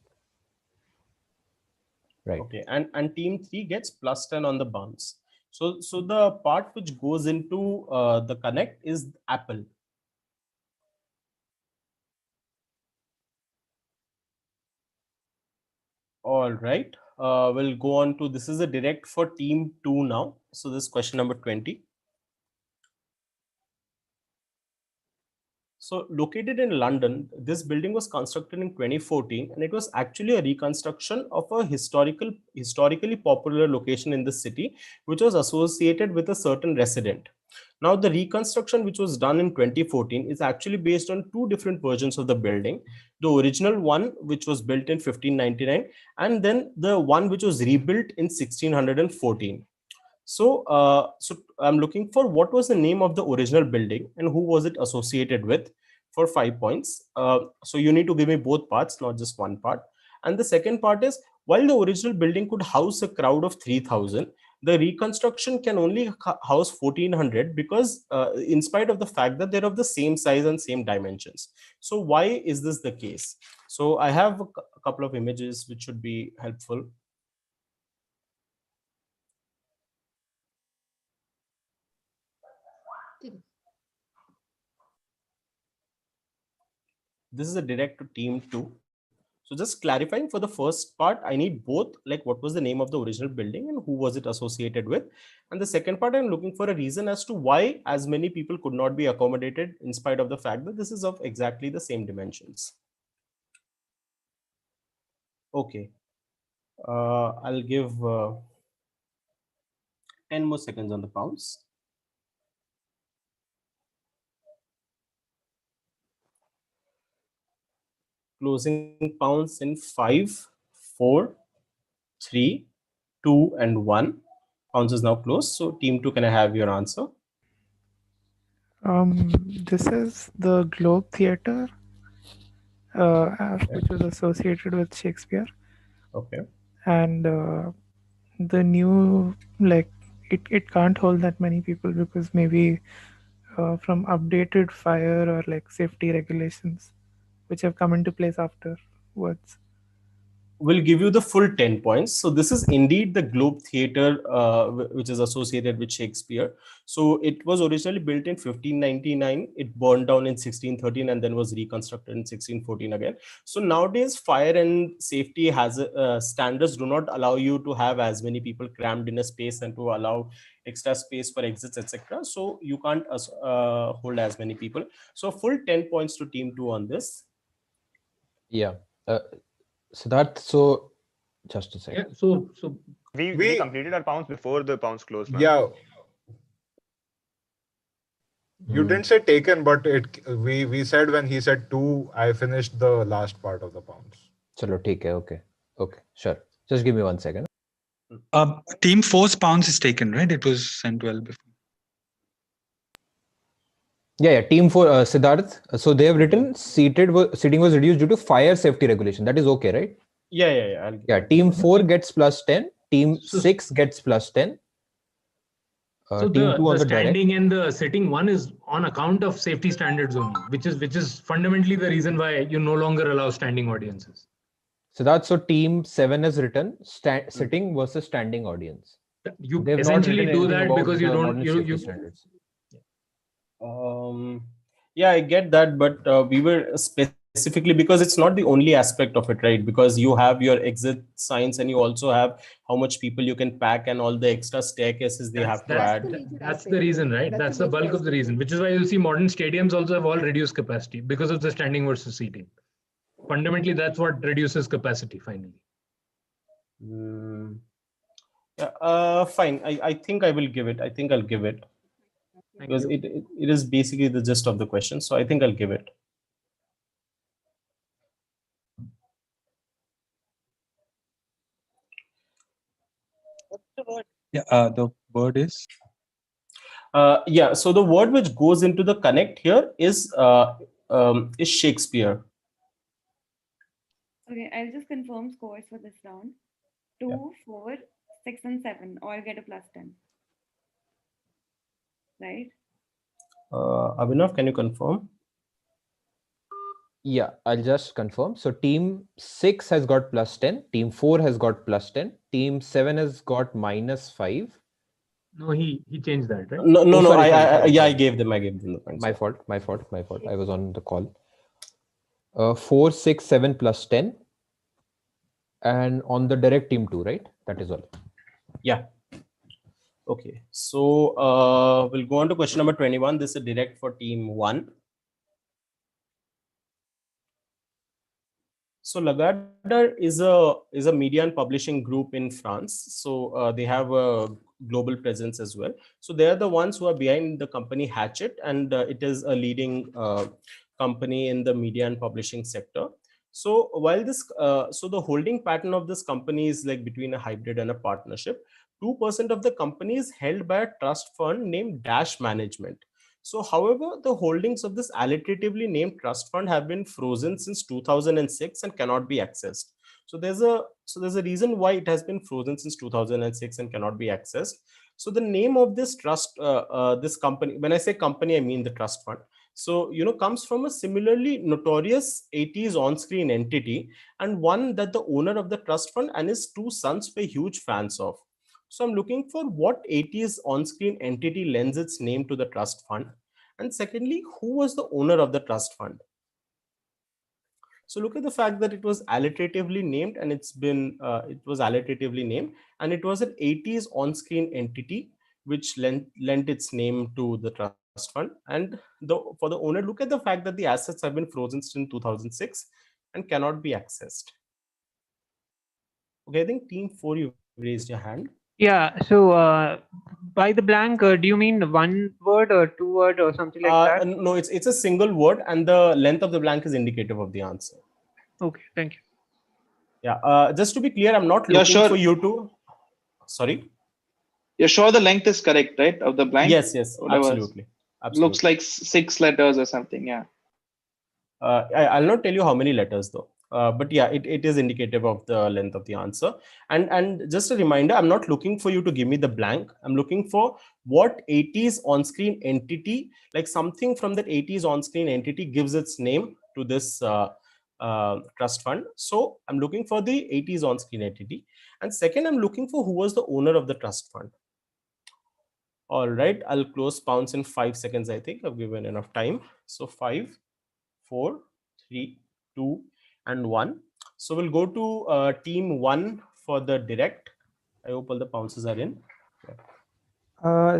Right. Okay, and team 3 gets plus 10 on the bounce. So the part which goes into the connect is Apple. All right. We'll go on to, this is a direct for team 2 now. So this is question number 20. So located in London, this building was constructed in 2014, and it was actually a reconstruction of a historically popular location in the city, which was associated with a certain resident. Now, the reconstruction which was done in 2014 is actually based on two different versions of the building. The original one, which was built in 1599, and then the one which was rebuilt in 1614. So I'm looking for what was the name of the original building and who was it associated with, for 5 points. So you need to give me both parts, not just one part. And the second part is, while the original building could house a crowd of 3,000, the reconstruction can only house 1,400 because in spite of the fact that they're of the same size and same dimensions. So why is this the case? So I have a couple of images which should be helpful. This is a direct to team 2. So just clarifying, for the first part, I need both, like what was the name of the original building and who was it associated with. And the second part, I'm looking for a reason as to why as many people could not be accommodated in spite of the fact that this is of exactly the same dimensions. Okay. I'll give 10 more seconds on the pounds. Closing pounds in 5, 4, 3, 2, and 1. Pounds is now closed. So team 2, can I have your answer? This is the Globe Theatre, which was associated with Shakespeare. Okay. And the new, like, it can't hold that many people because maybe from updated fire or like safety regulations, which have come into place afterwards. Will give you the full 10 points. So this is indeed the Globe Theatre, which is associated with Shakespeare. So it was originally built in 1599. It burned down in 1613 and then was reconstructed in 1614 again. So nowadays, fire and safety standards do not allow you to have as many people crammed in a space and to allow extra space for exits, etc. So you can't hold as many people. So full 10 points to team 2 on this. Yeah. Siddharth, so just a second. Yeah, so We completed our pounds before the pounds closed, man. Yeah. You didn't say taken, but we said when he said 2, I finished the last part of the pounds. Chalo, theek hai, okay. Okay, sure. Just give me 1 second. Team 4's pounds is taken, right? It was sent well before. Yeah, Team 4, Siddharth. So they have written seating was reduced due to fire safety regulation. That is okay, right? Yeah. Team 4 gets plus 10. Team 6 gets plus 10. So Team 2 the on the direct. standing and the sitting one is on account of safety standards only, which is fundamentally the reason why you no longer allow standing audiences. So that's so Team 7 has written sitting versus standing audience. You They've essentially not do written that anything because you about the don't modern safety standards. Yeah, I get that, but we were specifically because it's not the only aspect of it, right? Because you have your exit signs and you also have how much people you can pack and all the extra staircases they have to add. That's the reason, right? That's the bulk of the reason, which is why you'll see modern stadiums also have all reduced capacity because of the standing versus seating. Fundamentally, that's what reduces capacity finally. Fine. I think I will give it. I think I'll give it. Because it is basically the gist of the question. So I think I'll give it. Yeah, the word is? Yeah, so the word which goes into the connect here is Shakespeare. Okay, I'll just confirm scores for this round. 2, 4, 6, and 7 all get a plus 10. Right? Abhinav, can you confirm? Yeah, I'll just confirm. So Team 6 has got plus 10. Team 4 has got plus 10. Team 7 has got minus 5. No, he changed that, right? No, Sorry, I gave them the points. My fault. I was on the call. 4, 6, 7 plus 10. And on the direct Team 2, right? That is all. Yeah. Okay. So we'll go on to question number 21. This is direct for Team 1. So Lagardère is a media and publishing group in France. So they have a global presence as well. So they are the ones who are behind the company Hachette, and it is a leading company in the media and publishing sector. So while this, so the holding pattern of this company is like between a hybrid and a partnership. 2% of the company is held by a trust fund named Dash Management. So, however, the holdings of this alliteratively named trust fund have been frozen since 2006 and cannot be accessed. So there's a reason why it has been frozen since 2006 and cannot be accessed. So the name of this trust, this company, when I say company, I mean the trust fund. So, comes from a similarly notorious 80s on-screen entity, and one that the owner of the trust fund and his two sons were huge fans of. So I'm looking for what 80s on-screen entity lends its name to the trust fund. And secondly, who was the owner of the trust fund? So look at the fact that it was alliteratively named, and it was alliteratively named, and it was an 80s on-screen entity which lent its name to the trust fund. And for the owner, look at the fact that the assets have been frozen since 2006 and cannot be accessed. Okay, I think Team 4, you've raised your hand. Yeah, so by the blank, do you mean one word or two word or something like that? No, it's a single word, and the length of the blank is indicative of the answer. Okay, thank you. Yeah, just to be clear, I'm not looking for you to. Sorry. You're sure the length is correct, right? Of the blank? Yes, absolutely. Looks like 6 letters or something. Yeah. I'll not tell you how many letters though. But yeah, it is indicative of the length of the answer. And just a reminder, I'm not looking for you to give me the blank. I'm looking for what 80s on-screen entity, like something from that 80s on-screen entity gives its name to this trust fund. So I'm looking for the 80s on-screen entity. And second, I'm looking for who was the owner of the trust fund. All right, I'll close pounds in 5 seconds. I think I've given enough time. So 5, 4, 3, 2, and 1. So we'll go to Team 1 for the direct. I hope all the pounces are in.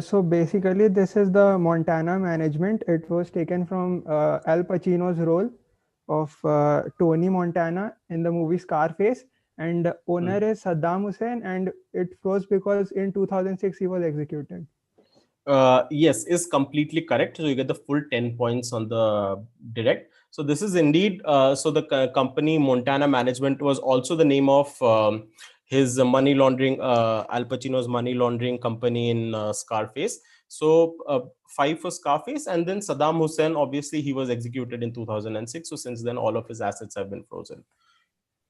So basically, this is the Montana management. It was taken from Al Pacino's role of Tony Montana in the movie Scarface, and the owner is Saddam Hussein, and it froze because in 2006 he was executed. Yes, is completely correct. So you get the full 10 points on the direct. So this is indeed, so the company Montana Management was also the name of his money laundering, Al Pacino's money laundering company in Scarface. So 5 for Scarface, and then Saddam Hussein, obviously he was executed in 2006. So since then all of his assets have been frozen.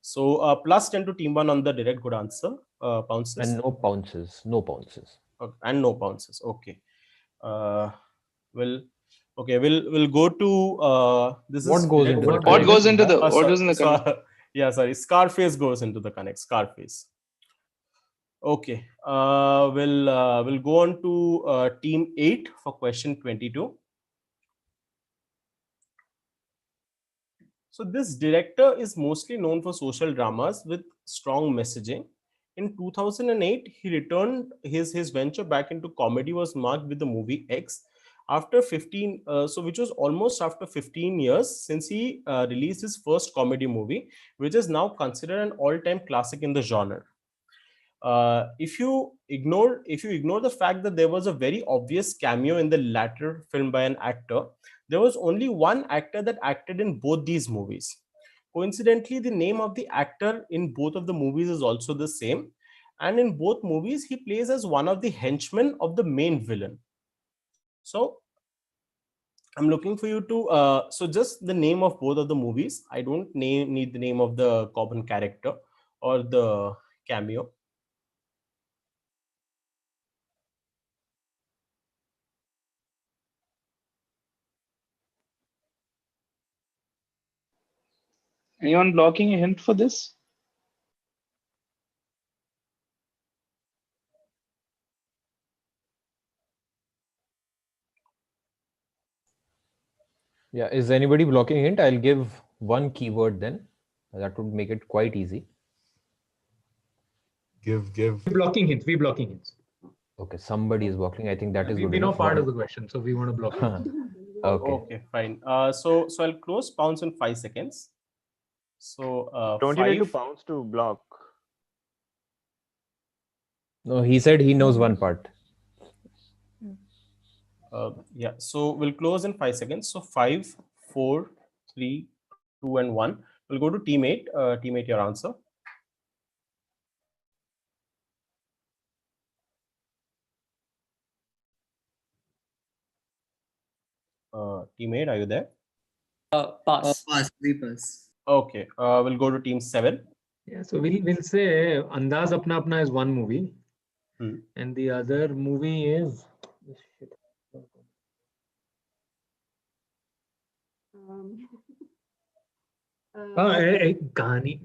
So plus 10 to team 1 on the direct. Good answer. Pounces. And no pounces. No pounces. Okay, and no pounces. Okay. We'll go to this What is goes direct. into the What connect? goes into the what goes in the connect? Yeah, sorry. Scarface goes into the connect. Scarface. Okay. We'll go on to team 8 for question 22. So this director is mostly known for social dramas with strong messaging. In 2008, he returned his venture back into comedy was marked with the movie X. After 15, which was almost after 15 years since he released his first comedy movie, which is now considered an all-time classic in the genre. If you ignore the fact that there was a very obvious cameo in the latter film by an actor, there was only one actor that acted in both these movies. Coincidentally, the name of the actor in both of the movies is also the same, and in both movies he plays as one of the henchmen of the main villain. So I'm looking for you to so just the name of both of the movies. I don't need the name of the common character or the cameo. Anyone blocking a hint for this? Yeah, is anybody blocking hint? I'll give one keyword then. That would make it quite easy. Give. We're blocking hints. Okay, somebody is blocking. I think that is good We know enough. part of the question, so we want to block it. Okay, fine. So I'll close pounce in 5 seconds. So Don't 5. you need to pounce to block? No, he said he knows one part. Yeah, so we'll close in 5 seconds. So 5, 4, 3, 2, and 1. We'll go to team 8. Team 8, your answer. Team 8, are you there? Pass. We pass. Okay, we'll go to team 7. Yeah, so we'll say Andaz Apna Apna is one movie, and the other movie is कहानी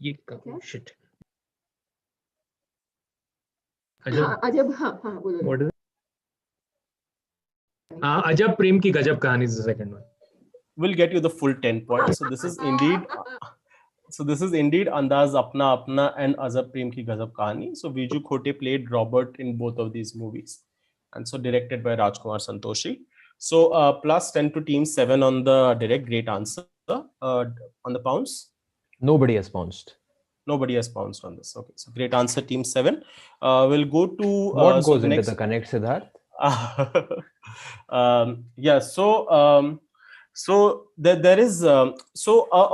ये shit. अजब हाँ बोलो. What is it? Ajab Prem Ki Gajab Kahani is the second one. We'll get you the full 10 points. So this is indeed Andaz Apna Apna and Ajab Prem Ki Gajab Kahani. So Viju Khote played Robert in both of these movies, and so directed by Rajkumar Santoshi. So plus 10 to team 7 on the direct. Great answer. On the pounce, nobody has pounced. Nobody has pounced on this. Okay, so great answer, team 7. We'll go to what goes into the connect, Siddharth? Yeah, so there is a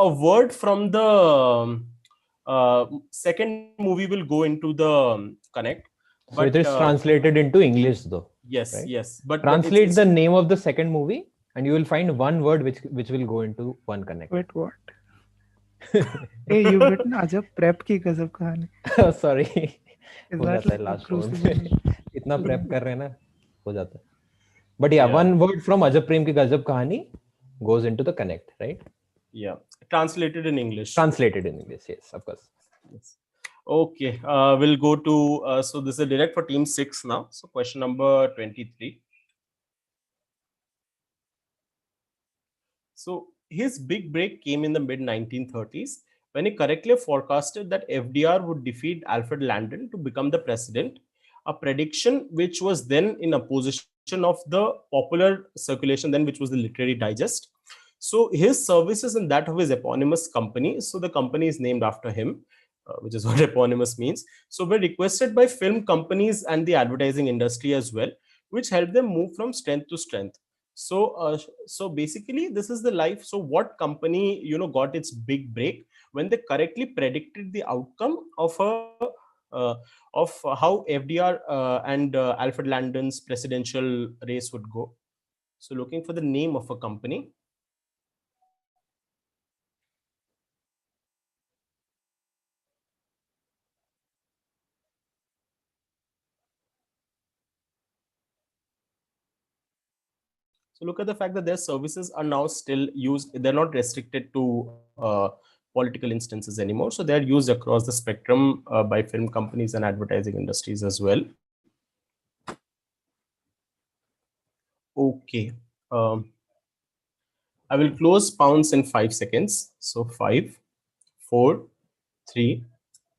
word from the second movie will go into the connect. So it is translated into English though. Yes, right? yes. But translate the name of the second movie and you will find one word which will go into one connect. Wait, what? Hey, you've written Ajab Prep Ki Gazab Kahani. Sorry. Is हो that जाता है like last round में इतना prep कर रहे हैं ना हो जाता है. But yeah, one word from Ajab Prem Ki Gajab Kahani goes into the connect, right? Yeah, translated in English. Translated in English, yes, of course. Yes. Okay, we'll go to so this is direct for team 6 now. So question number 23. So his big break came in the mid 1930s when he correctly forecasted that FDR would defeat Alfred Landon to become the president, a prediction which was then in opposition of the popular circulation then, which was the Literary Digest. So his services and that of his eponymous company, so the company is named after him, which is what eponymous means. So were requested by film companies and the advertising industry as well, which helped them move from strength to strength. So basically this is the life. So what company got its big break when they correctly predicted the outcome of how FDR and Alfred Landon's presidential race would go. So looking for the name of a company. So look at the fact that their services are now still used. They're not restricted to political instances anymore. So they're used across the spectrum by film companies and advertising industries as well. Okay. I will close pounds in 5 seconds. So 5, 4, 3,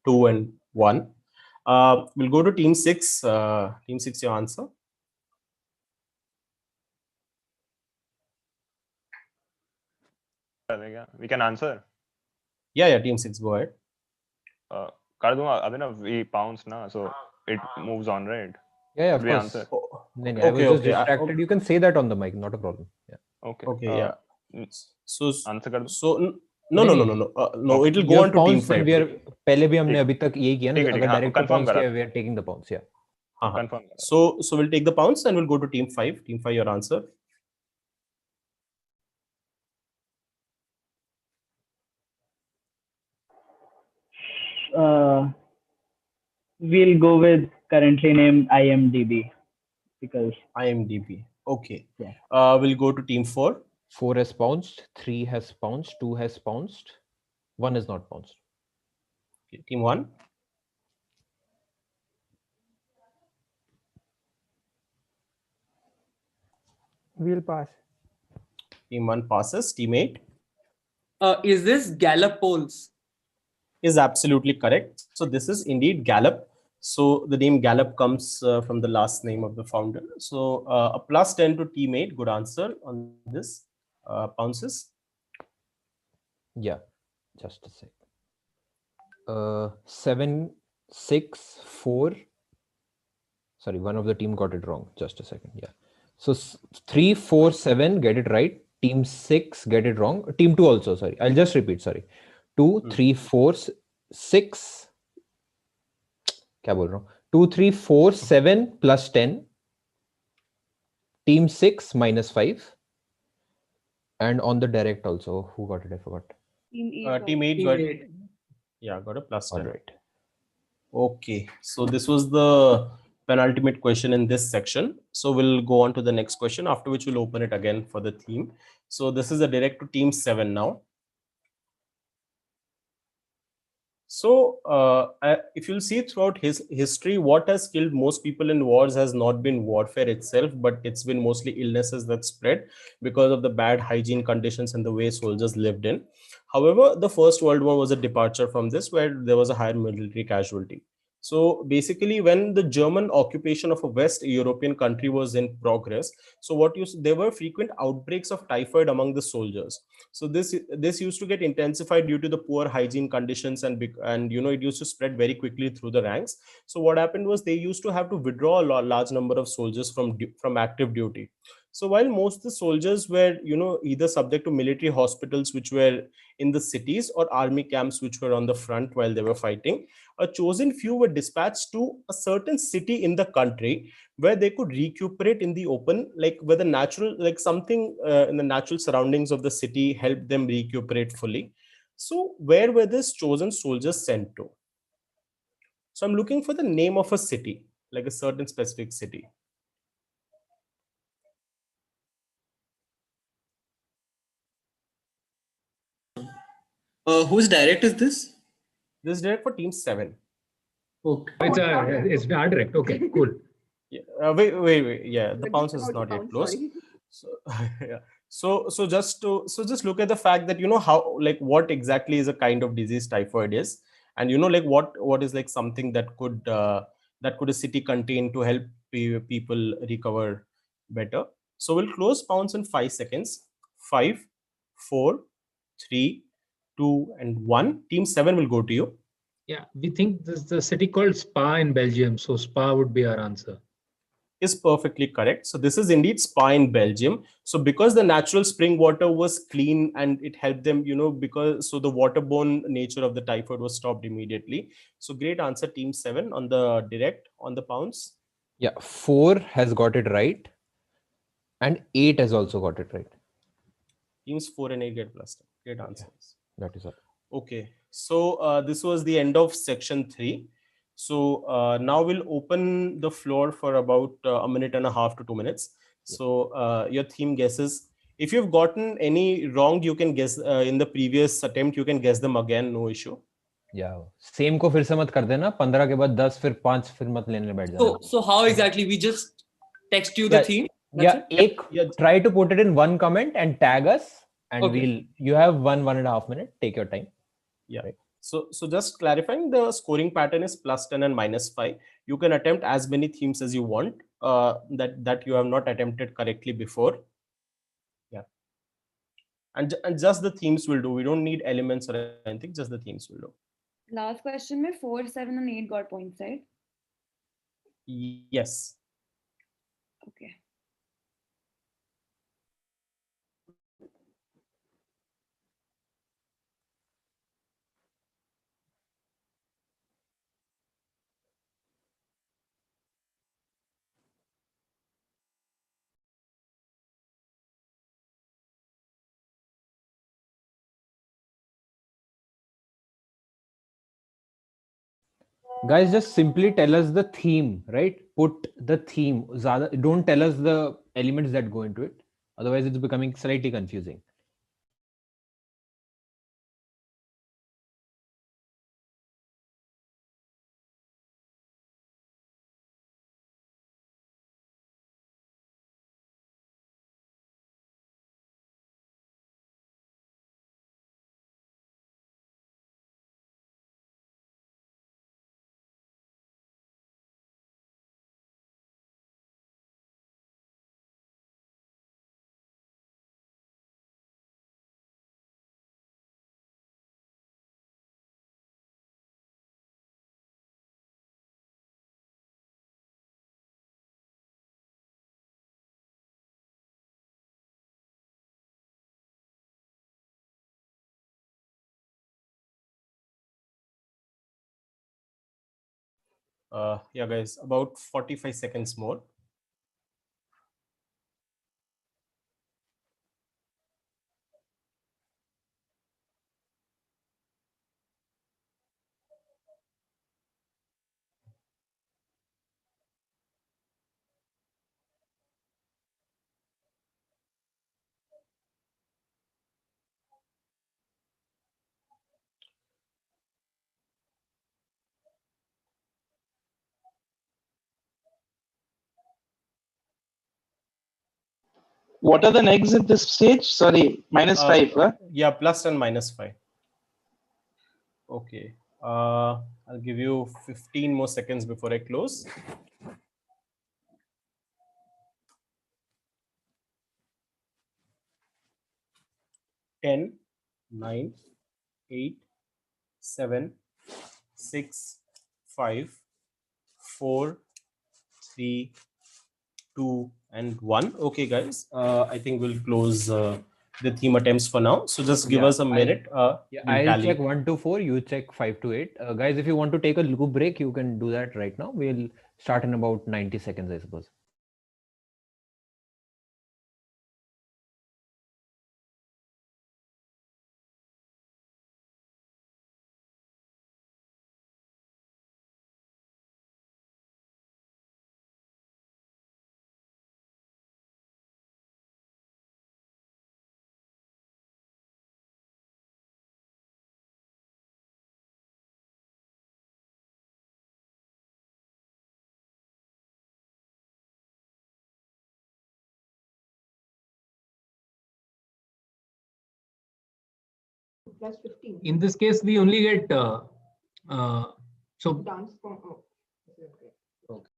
2, and 1. We'll go to team 6. Team 6, your answer. We can answer. Yeah, team 6, go ahead. कर दूंगा अभिनव, we pounce ना, so it moves on, right? Yeah, of we course. answer? I was just distracted. You can say that on the mic, not a problem. Yeah. Okay, yeah. So answer कर दूं? So no, it will go on to team 5. We are पहले भी हमने अभी तक यही किया ना, अगर direct confirm pounce करा. किया, we are taking the pounce. Yeah. Confirm. So we'll take the pounce and we'll go to team 5. Team 5, your answer. We'll go with currently named IMDb because IMDb. Okay. Yeah. We'll go to team 4. 4 has pounced, 3 has pounced, 2 has pounced, 1 is not pounced. Okay, team 1. We'll pass. Team 1 passes. Team 8. Is this Gallup polls? Is absolutely correct. So this is indeed Gallup. So the name Gallup comes from the last name of the founder. So a plus 10 to team 8. Good answer on this. Pounces. Yeah, just a sec. 7, 6, 4. Sorry, one of the team got it wrong. Just a second. Yeah. So 3, 4, 7 get it right. Team 6 get it wrong. Team 2 also. Sorry, I'll just repeat. Sorry. 2, 3, 4, 6. क्या बोल रहा हूँ? 2, 3, 4, 7 plus 10. Team 6 minus 5. And on the direct also, who got it? I forgot. Team 8 got it. Yeah, got a plus 10. All right. Okay, so this was the penultimate question in this section. So we'll go on to the next question, after which we'll open it again for the theme. So this is a direct to team 7 now. So if you'll see throughout his history, what has killed most people in wars has not been warfare itself, but it's been mostly illnesses that spread because of the bad hygiene conditions and the way soldiers lived in. However, the First World War was a departure from this, where there was a higher military casualty. So basically, when the German occupation of a West European country was in progress, so there were frequent outbreaks of typhoid among the soldiers. So this used to get intensified due to the poor hygiene conditions, and it used to spread very quickly through the ranks. So what happened was they used to have to withdraw a large number of soldiers from active duty. So while most of the soldiers were either subject to military hospitals which were in the cities, or army camps which were on the front while they were fighting, a chosen few were dispatched to a certain city in the country where they could recuperate in the open, like where the natural, like something in the natural surroundings of the city helped them recuperate fully. So where were these chosen soldiers sent to? So I'm looking for the name of a city, like a certain specific city. Whose direct is this? This is direct for team 7. Okay. It's not direct. Okay, cool. Yeah, wait. Yeah, the pounce is not yet closed. So, yeah. So just look at the fact that how, like, what exactly is a kind of disease typhoid is, and like what is like something that could a city contain to help people recover better. So we'll close pounce in 5 seconds. 5, 4, 3, 2, and 1. Team 7 will go to you. Yeah, we think this is a city called Spa in Belgium, so Spa would be our answer. Is perfectly correct. So this is indeed Spa in Belgium. So because the natural spring water was clean and it helped them, because so the waterborne nature of the typhoid was stopped immediately. So great answer, team 7 on the direct on the pounds. Yeah, 4 has got it right, and 8 has also got it right. Teams 4 and 8 get plus 10. Great answers. That is all. Okay, so this was the end of section 3. So now we'll open the floor for about a minute and a half to 2 minutes. So your theme guesses. If you've gotten any wrong, you can guess in the previous attempt. You can guess them again, no issue. Yeah, same को फिर से मत कर देना. 15 के बाद 10 फिर 5 फिर मत लेने बैठ जाना. So how exactly we just text you the theme? Try to put it in one comment and tag us, and Okay. you have 1.5 minutes. Take your time. Yeah. Right. So just clarifying, the scoring pattern is +10 and -5. You can attempt as many themes as you want that you have not attempted correctly before. Yeah. And just the themes will do. We don't need elements or anything. Just the themes will do. Last question में 4, 7 and 8 got points, right? Yes. Okay. Guys, just simply tell us the theme, right? Put the theme. Don't tell us the elements that go into it. Otherwise, it's becoming slightly confusing. Yeah, guys, about 45 seconds more. What are the negs at this stage? Sorry, -5. Huh? Yeah, +10 and -5. Okay. I'll give you 15 more seconds before I close. 10, 9, 8, 7, 6, 5, 4, 3, 2, and 1. Okay, guys. I think we'll close the theme attempts for now. So just give us a minute. I'll tally. check 1 to 4. You check 5 to 8. Guys, if you want to take a little break, you can do that right now. We'll start in about 90 seconds, I suppose. +15. In this case, we only get so. Dance form. Okay.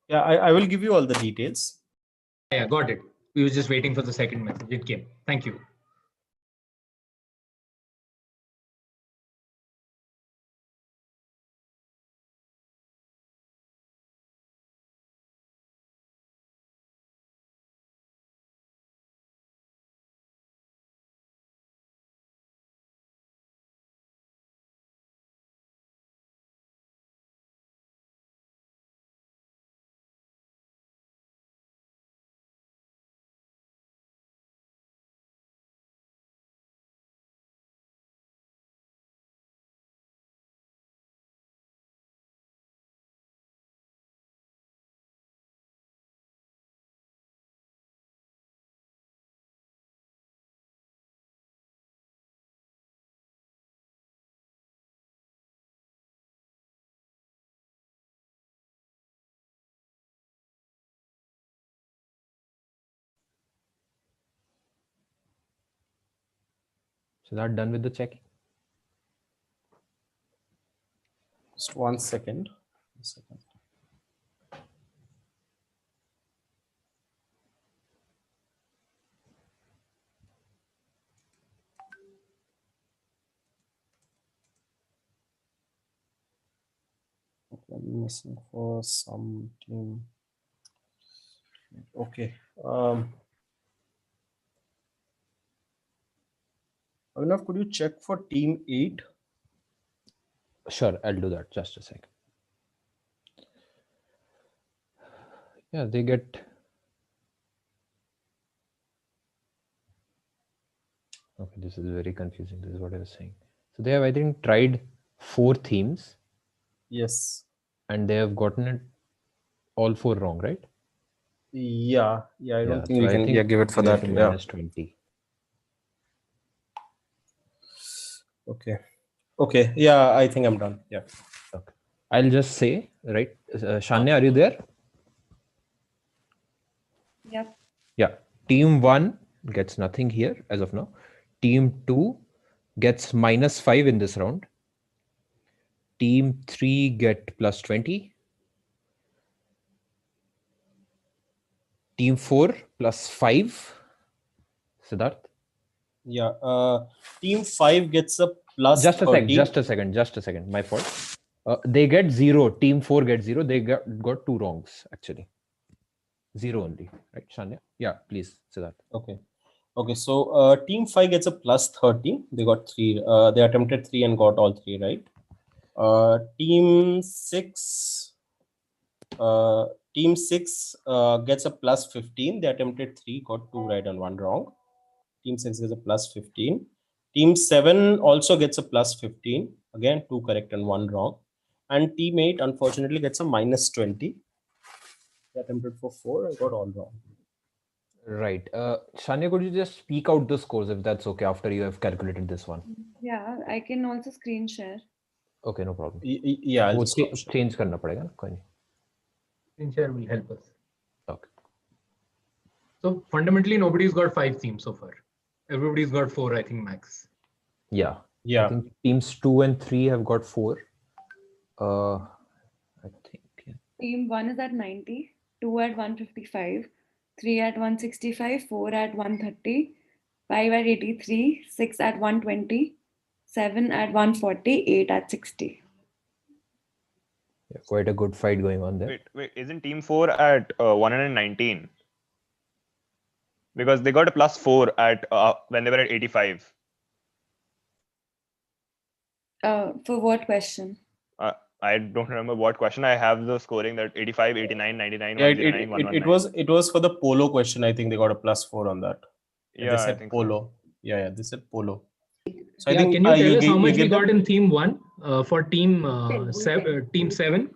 Yeah, I will give you all the details. Yeah, got it. We were just waiting for the second message. It came. Thank you. So that done with the checking. Just 1 second. Okay, I'm missing for some team. Okay. Abhinav, could you check for team 8? Sure, I'll do that. Just a second. Yeah, they get. Okay, this is very confusing. This is what I was saying. So they have, I think, tried 4 themes. Yes. And they have gotten it all 4 wrong, right? Yeah. I don't think so we I can think give it for they that. get Yeah. minus 20. Okay. Yeah, I think I'm done. Yeah. Okay. I'll just say, right? Shanya, are you there? Yep. Yeah. Team 1 gets nothing here as of now. Team 2 gets minus 5 in this round. Team 3 get plus 20. Team 4 plus 5. Siddharth? Yeah. Team 5 gets a plus Just a 30. second. My fault. They get 0. Team 4 gets 0. They got 2 wrongs, actually. 0 only. Right, Shanya? Yeah, please, Siddharth. Okay. So team 5 gets a plus 30. They got 3. They attempted 3 and got all 3 right. Team 6 gets a plus 15. They attempted 3, got 2 right and 1 wrong. Team 6 gets a plus 15. Team 7 also gets a plus 15. Again, 2 correct and 1 wrong. And team 8 unfortunately gets a minus 20. They attempted for 4 and got all wrong. Right. Shanya, could you just speak out the scores if that's okay after you have calculated this one? Yeah, I can also screen share. Okay, no problem. Yeah, I'll वो just stop share. change करना पड़ेगा ना, कोई नहीं. Screen share will help us. Okay. So fundamentally, nobody's got 5 themes so far. Everybody's got 4, I think, max. Yeah. I think teams 2 and 3 have got 4. I think. Yeah. Team 1 is at 90, 2 at 155, 3 at 165, 4 at 130, 5 at 83, 6 at 120, 7 at 140, 8 at 60. Yeah, quite a good fight going on there. Wait, isn't team 4 at 119? Because they got a plus 4 at when they were at 85. For what question? I don't remember what question. I have the scoring that 85, 89, 99, Yeah, 109, 119. it was for the polo question. I think they got a plus 4 on that. Yeah, they I said think polo. so. Yeah, they said polo. So Yeah, I think can you tell us how much we give got them? in team 1 for team 7?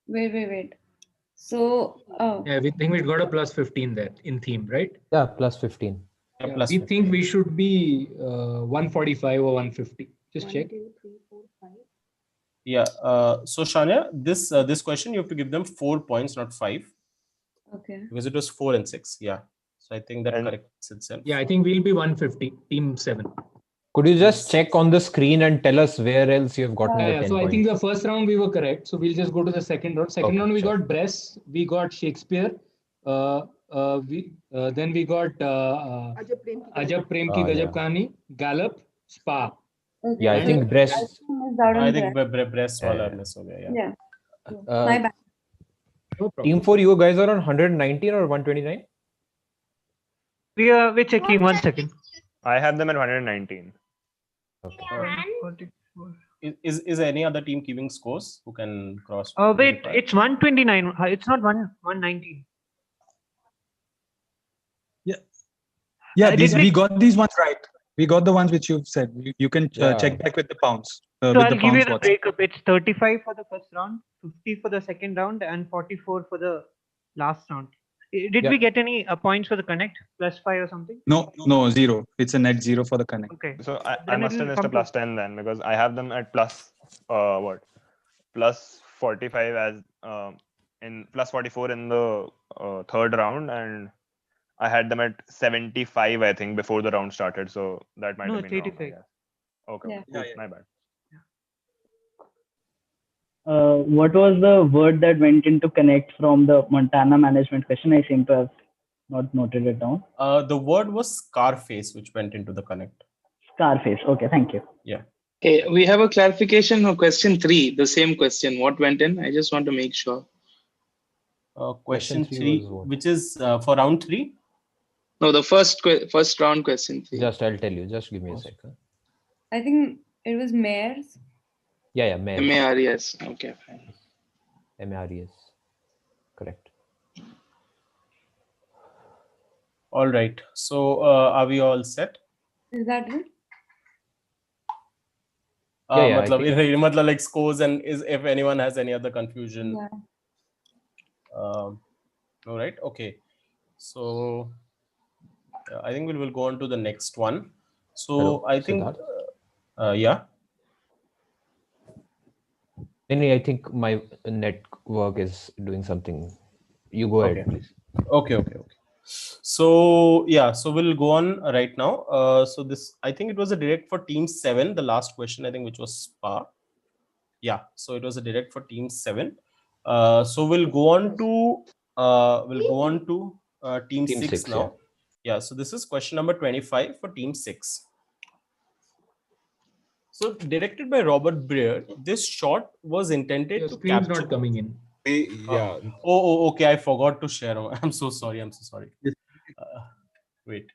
Wait. So, Yeah, we think we got a plus 15 there in theme, right? Yeah, plus 15. Yeah, Yeah, plus we 15. think we should be 145 or 150. Just check. 1, 2, 3, 4, 5. Yeah. So Shania, this question you have to give them 4 points, not 5. Okay. Because it was 4 and 6. Yeah. So I think that corrects itself. Yeah, I think we'll be 150. Team 7. Could you just check on the screen and tell us where else you have gotten the 10 So points? I think the first round we were correct. So we'll just go to the second round. Second round we got Bress, we got Shakespeare. Then we got Ajab Prem Ki Gajab Kahani, Gallop, Spa. Okay, Yeah, I so think Brest. missed out on I think Brest. Brest wala miss ho gaya. Yeah. My bad. No problem. Team 4, you guys are on 119 or 129? We're checking 1 second. I have them at 119. Okay. Is any other team keeping scores who can cross? Wait, it's 129. It's not 119. Yeah, we got these ones right. We got the ones which you've said. You can check back with the pounds. So with I'll the give you pounds the what's breakup. It's 35 for the first round, 50 for the second round, and 44 for the last round. Did we get any points for the connect? +5 or something? No, 0. It's a net 0 for the connect. Okay. So I Then must have it'll missed a come plus to- 10 then, because I have them at plus plus 45 as in plus 44 in the third round, and I had them at 75, I think, before the round started. So that might No, have it's been wrong, I 85. guess. Okay, Yeah. cool. My bad. What was the word that went into connect from the Montana management question? I seem to have not noted it down. The word was Scarface, which went into the connect. Scarface. Okay, thank you. Yeah. Okay, we have a clarification of question 3, the same question. What went in? I just want to make sure. Question three three, was what? which is for round 3. No, the first round question 3. Just I'll tell you. Just give me a second. I think it was mares. Yeah, Mares. MARES. Okay, fine. MARES. Correct. All right. So are we all set? Is that it? Yeah, I matlab like scores, and is if anyone has any other confusion. Yeah. All right. Okay. So I think we will go on to the next one. So Hello, I think Siddharth? yeah. I think my network is doing something. You go ahead, please. Okay. So yeah, so we'll go on right now. So this, I think it was a direct for team 7, the last question, I think, which was Spa. Yeah, so it was a direct for team 7. So we'll go on to team 6 now. Yeah, so this is question number 25 for team 6. So directed by Robert Breer, this shot was intended Your to screen's capture. not coming in. Yeah. Okay, I forgot to share. I'm so sorry. Wait.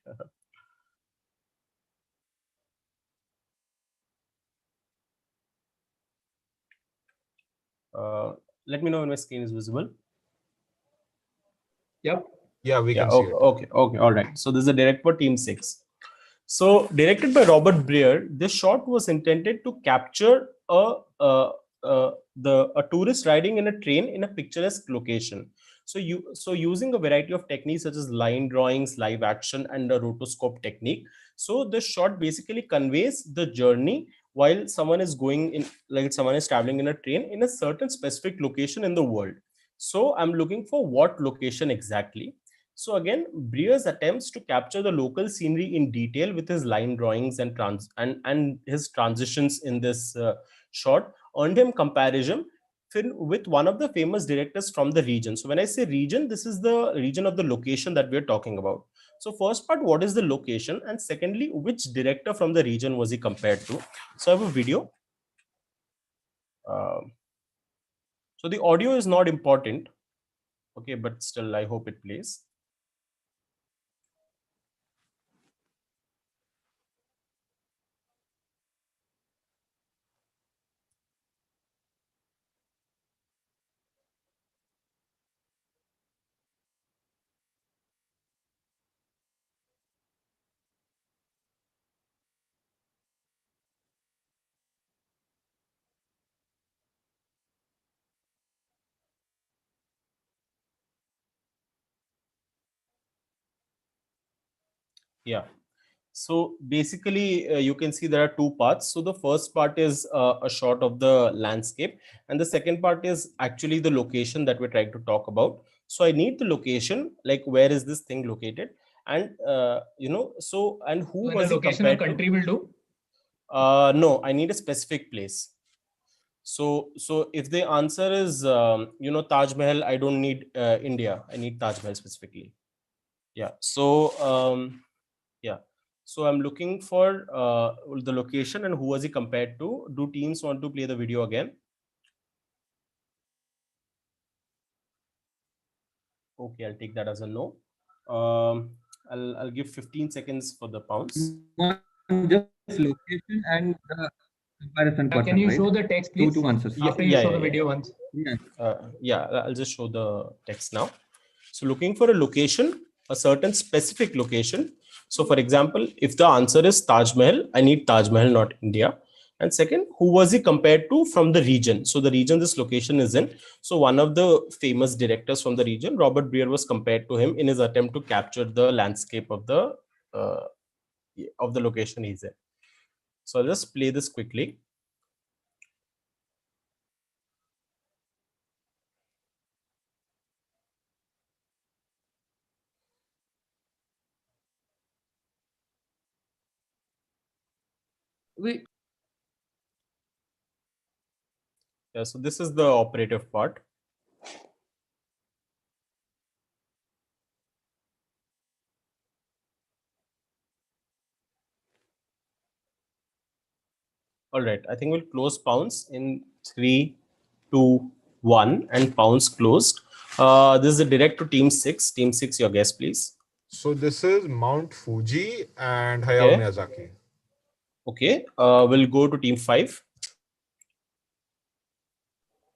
Let me know when my screen is visible. Yep. Yeah, we can see it. Okay. All right. So this is a direct for team 6. So directed by Robert Breer, this shot was intended to capture a tourist riding in a train in a picturesque location. So using a variety of techniques such as line drawings, live action, and a rotoscope technique. So the shot basically conveys the journey while someone is traveling in a train in a certain specific location in the world. So I'm looking for what location exactly. So again, Breer's attempts to capture the local scenery in detail with his line drawings and his transitions in this shot earned him comparison with one of the famous directors from the region. So when I say region, this is the region of the location that we're talking about. So first part, what is the location? And secondly, which director from the region was he compared to? So I have a video. So the audio is not important. Okay, but still, I hope it plays. Yeah. So basically, you can see there are two parts. So the first part is a shot of the landscape, and the second part is actually the location that we're trying to talk about. So I need the location, like where is this thing located, and and who So in was a he location a compared country to? will do? No, I need a specific place. So if the answer is Taj Mahal, I don't need India. I need Taj Mahal specifically. Yeah. So I'm looking for the location and who was he compared to. Do teams want to play the video again? Okay, I'll take that as a no. I'll give 15 seconds for the pounds. Just location and the comparison question, Can you right? show the text, please? Two answers. After you show the video once. I'll just show the text now. So looking for a location, a certain specific location. So for example, if the answer is Taj Mahal, I need Taj Mahal, not India. And second, who was he compared to from the region? So the region this location is in. So one of the famous directors from the region, Robert Breer, was compared to him in his attempt to capture the landscape of the location he's in. So I'll just play this quickly. We Yeah, so this is the operative part. All right, I think we'll close pounds in 3, 2, 1, and pounds closed. This is a direct to team 6. Team 6, your guess, please. So this is Mount Fuji and Hayao Miyazaki. Okay, we'll go to team 5.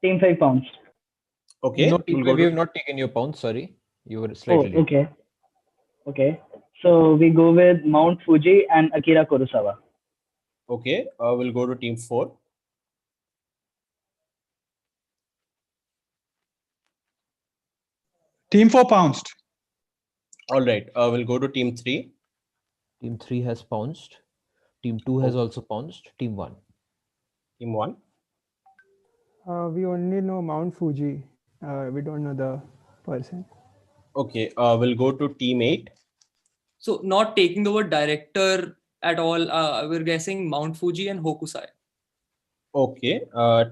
Team 5 pounds. Okay, No, team we'll 5, go we to have not taken your pounds. Sorry, you were Oh, slightly late. okay. Okay. So we go with Mount Fuji and Akira Kurosawa. Okay, we'll go to team 4. Team 4 pounced. All right, we'll go to team 3. Team 3 has pounced. Team 2 has also pounced. Team 1. Team 1. We only know Mount Fuji. We don't know the person. Okay, we'll go to team 8. so not taking the word director at all. We're guessing Mount Fuji and Hokusai. Okay,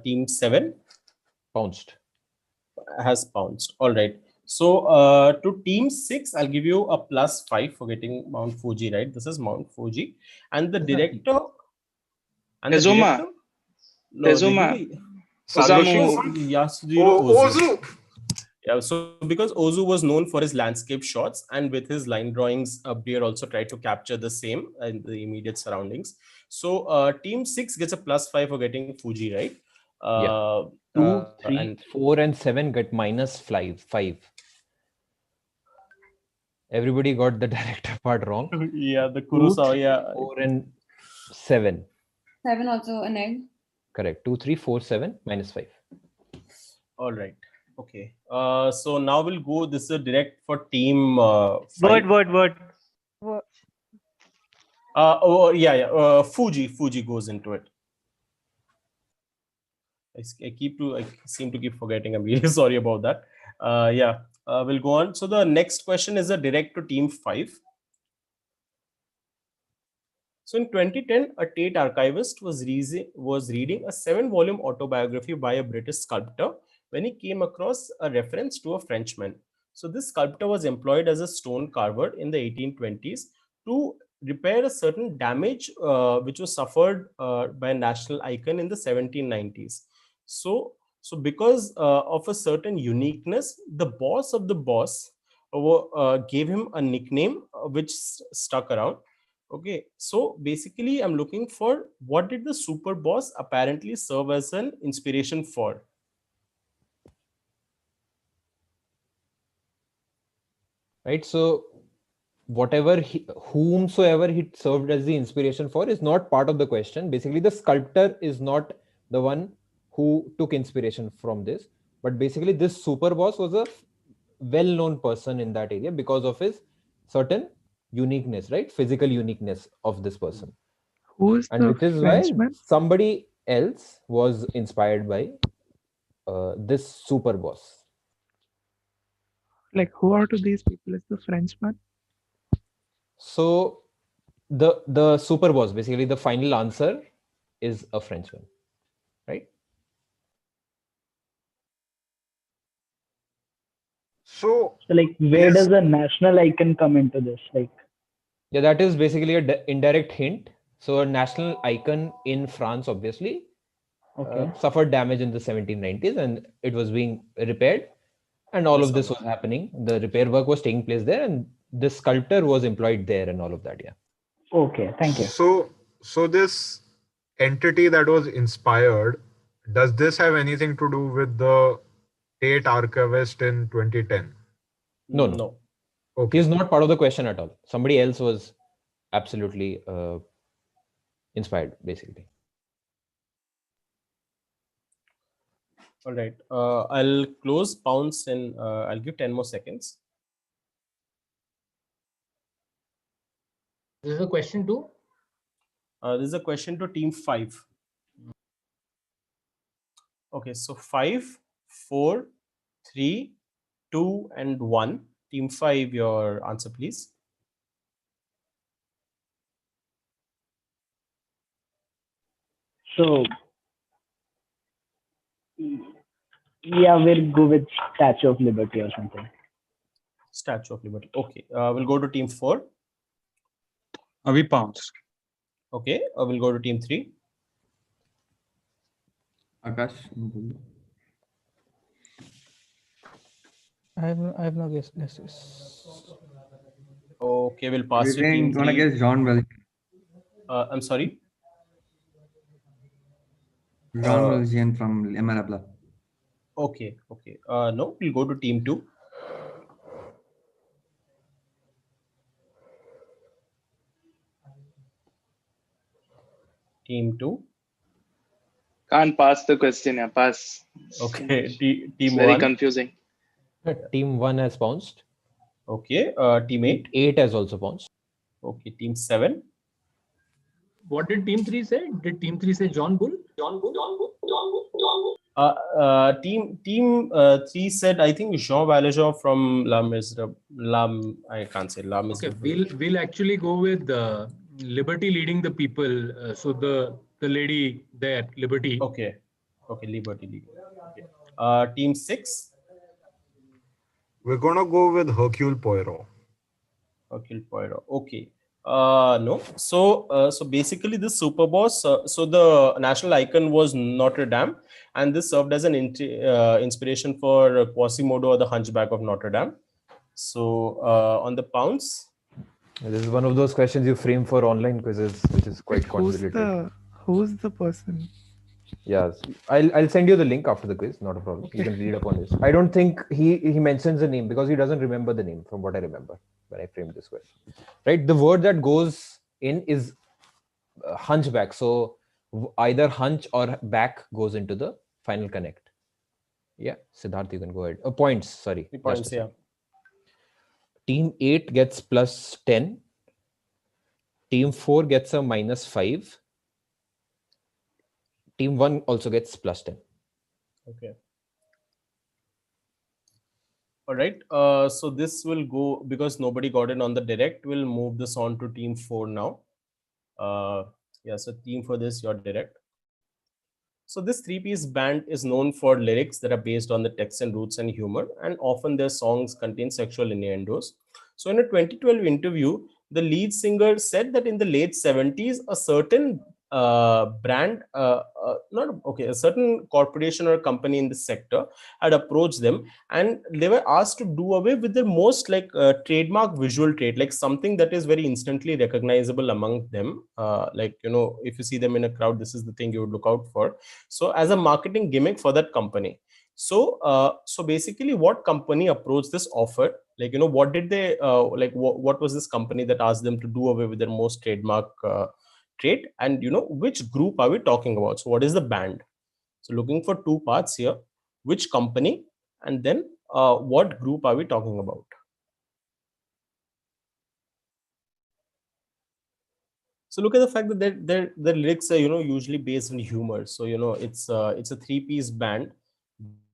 team 7 pounced. Has pounced. All right. So to team 6, I'll give you a +5 for getting Mount Fuji right. This is Mount Fuji, and the director. And the Tezuma. director. No, Tezuma. they give Osamu. Yasujiro Ozu. Ozu. Yeah, so because Ozu was known for his landscape shots, and with his line drawings, Beer also tried to capture the same in the immediate surroundings. So team 6 gets a +5 for getting Fuji right. Yeah. 2, 3, And 4, and 7 get -5. Everybody got the director part wrong. Yeah, the 2, Kurosawa. 3, Yeah. 4, and 7. 7 also an egg. Correct. 2, 3, 4, 7, -5. All right. Okay. So now we'll go. This is a direct for team. Word. 5. Fuji goes into it. I seem to keep forgetting. I'm really sorry about that. We'll go on. So the next question is a direct to team 5. So in 2010, a Tate archivist was reading a 7-volume autobiography by a British sculptor when he came across a reference to a Frenchman. So this sculptor was employed as a stone carver in the 1820s to repair a certain damage which was suffered by a national icon in the 1790s. So because of a certain uniqueness, the boss of the boss gave him a nickname which stuck around. Okay, so basically I'm looking for what did the super boss apparently serve as an inspiration for? Right, so whomsoever he served as the inspiration for is not part of the question. Basically, the sculptor is not the one who took inspiration from this, but basically this super boss was a well-known person in that area because of his certain uniqueness, right? Physical uniqueness of this person. Who's And the which is why Frenchman? somebody else was inspired by this super boss. Like, who out of these people is the Frenchman? So the super boss, basically the final answer is a Frenchman, right? So like, where does the national icon come into this? Like, yeah, that is basically a indirect hint. So a national icon in France, obviously, suffered damage in the 1790s, and it was being repaired, and all of this was happening. The repair work was taking place there, and the sculptor was employed there, and all of that. Yeah. Okay, thank you. So this entity that was inspired, does this have anything to do with the Tate archivist in 2010? No. Okay. He's not part of the question at all. Somebody else was absolutely inspired, basically. All right. I'll close pounds and I'll give 10 more seconds. This is a question too? This is a question to team 5. Okay, so 5, 4, 3, 2, and 1. Team 5, your answer, please. So yeah, we'll go with Statue of Liberty or something. Statue of Liberty. Okay. We'll go to team 4. We pounced. Okay. We'll go to team 3. Akash. I have no guesses. Okay, we'll pass you team 3. Gonna guess John Valjean. I'm sorry. John Valjean from Emerabla. Okay. Okay. No, we'll go to team 2. Team 2. Can't pass the question. Yeah, pass. Okay. It's Team very 1. confusing. Team 1 has bounced. Okay. Team 8. 8 has also bounced. Okay. Team 7. What did team 3 say? Did team 3 say John Bull? Team 3 said, I think, Jean Valjean from La Miserable. I can't say La Miserable. Okay, we'll actually go with Liberty leading the people. So the lady there, Liberty. Okay. Okay, Liberty. Okay. Team 6. We're gonna go with Hercule Poirot. Hercule Poirot. Okay. No. So basically, this super boss. So the national icon was Notre Dame, and this served as an inspiration for Quasimodo or the Hunchback of Notre Dame. So on the pounds. This is one of those questions you frame for online quizzes, which is quite convoluted. Who's the person? Yes, I'll send you the link after the quiz. Not a problem. You can read up on this. I don't think he mentions the name because he doesn't remember the name, from what I remember when I framed this question. Right, the word that goes in is hunchback. So either hunch or back goes into the final connect. Yeah, Siddharth, you can go ahead. Points. Sorry. Points. Yeah. Team 8 gets plus 10. Team 4 gets a -5. Team 1 also gets plus 10. Okay. All right. So this will go, because nobody got it on the direct, we'll move this on to team 4 now. Yeah, so team for this, you're direct. So this three-piece band is known for lyrics that are based on the Texan roots and humor, and often their songs contain sexual innuendos. So in a 2012 interview, the lead singer said that in the late 70s, a certain a certain corporation or company in the sector had approached them, and they were asked to do away with their most trademark visual trait, like something that is very instantly recognizable among them. If you see them in a crowd, this is the thing you would look out for. So as a marketing gimmick for that company. So basically, what company approached this offer? What did they what was this company that asked them to do away with their most trademark trait? And which group are we talking about? So what is the band? So looking for two parts here: which company, and then what group are we talking about? So look at the fact that the lyrics are usually based on humor. So it's a three-piece band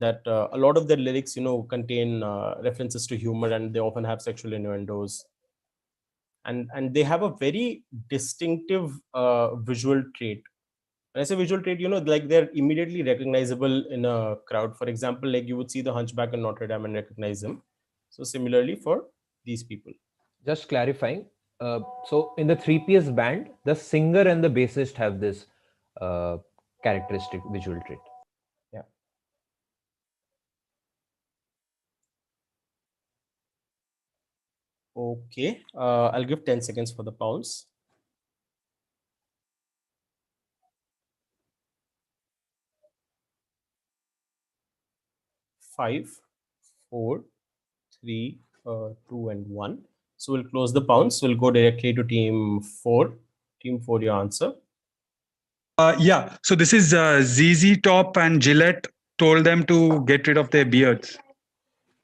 that a lot of their lyrics contain references to humor, and they often have sexual innuendos, and they have a very distinctive visual trait. When I say visual trait, they're immediately recognizable in a crowd. For example, you would see the Hunchback in Notre Dame and recognize him. So similarly for these people. Just clarifying. So in the three-piece band, the singer and the bassist have this characteristic visual trait. Yeah. Okay. I'll give 10 seconds for the pounds. Five, 4, 3, 2, and 1. So we'll close the pounds. We'll go directly to team 4. Team 4, your answer. Yeah. So this is ZZ Top and Gillette told them to get rid of their beards.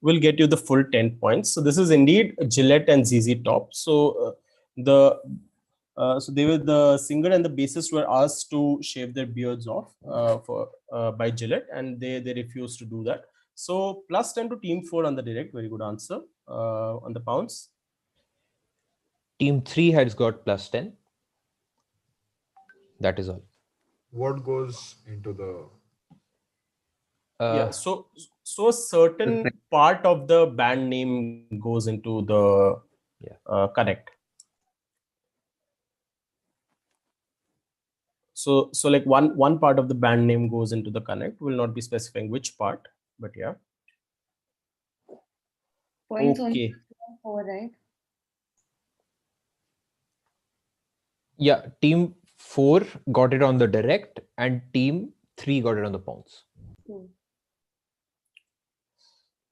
Will get you the full 10 points. So this is indeed Gillette and ZZ Top. So so they were, the singer and the bassist were asked to shave their beards off by Gillette, and they refused to do that. So plus 10 to team 4 on the direct. Very good answer. On the pounds. Team 3 has got plus 10. That is all. what goes into the Yeah, so a certain part of the band name goes into the connect. So like one part of the band name goes into the connect. Will not be specifying which part, but yeah. Points only Okay. 4, right? Yeah, team 4 got it on the direct and team 3 got it on the pounce.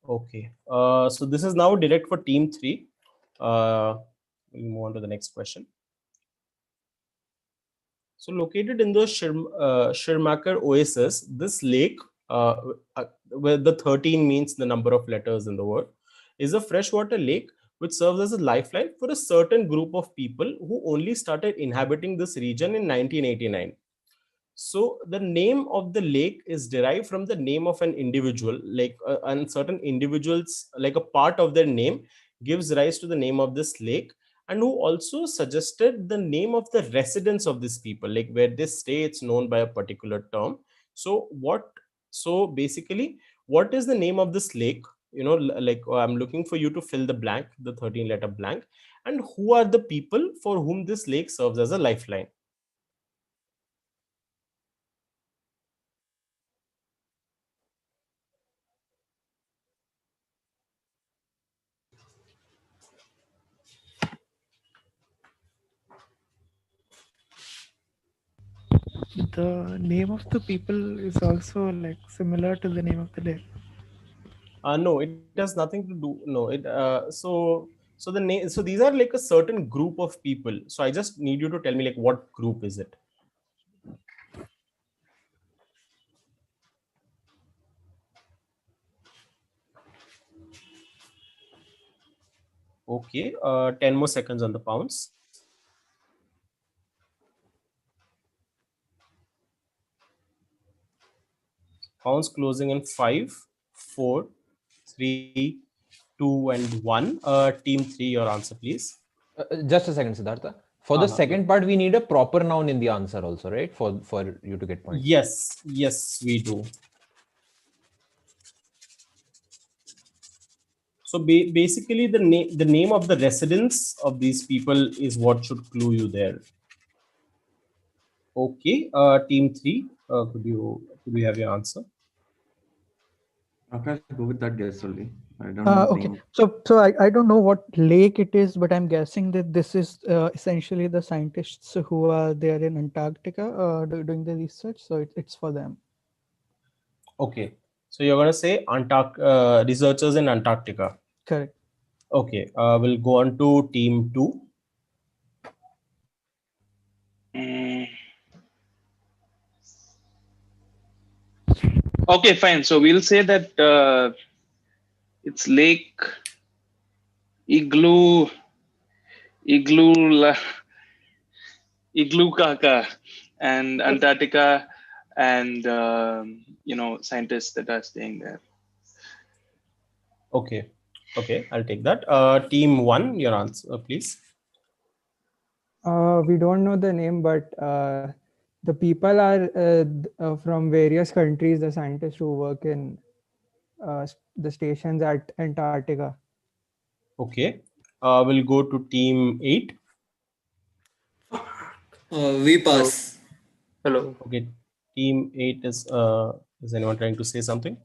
Okay. So this is now direct for team 3. We'll move on to the next question. So located in the Schirmacher Oasis, this lake, where the 13 means the number of letters in the word, is a freshwater lake which serves as a lifeline for a certain group of people who only started inhabiting this region in 1989. So the name of the lake is derived from the name of an individual, like and certain individuals, like a part of their name gives rise to the name of this lake, and who also suggested the name of the residence of these people, like where they stay, it's known by a particular term. So basically, what is the name of this lake? I'm looking for you to fill the blank, the 13-letter blank, and who are the people for whom this lake serves as a lifeline? The name of the people is also like similar to the name of the lake. No, it has nothing to do. No, so the name. So these are like a certain group of people. So I just need you to tell me like what group is it? Okay, 10 more seconds on the pounds. Pounds closing in 5, 4, 3, 2, and 1. Team 3, your answer, please. Just a second, Siddhartha. For the second part, we need a proper noun in the answer also, right? For you to get points. Yes, we do. So basically, the name of the residence of these people is what should clue you there. Okay, team 3, could we have your answer? Okay, go with that guess only. I don't know. Okay, so I don't know what lake it is, but I'm guessing that this is essentially the scientists who are there in Antarctica doing the research. So it's for them. Okay, so you're gonna say researchers in Antarctica. Correct. Okay, we'll go on to team 2. Okay, fine. So we'll say that it's Lake Igloo Kaka and Antarctica, and scientists that are staying there. Okay, I'll take that. Team 1, your answer, please. We don't know the name, but the people are from various countries, the scientists who work in the stations at Antarctica. Okay, we'll go to team 8. We pass. Hello. Okay, team 8 is anyone trying to say something?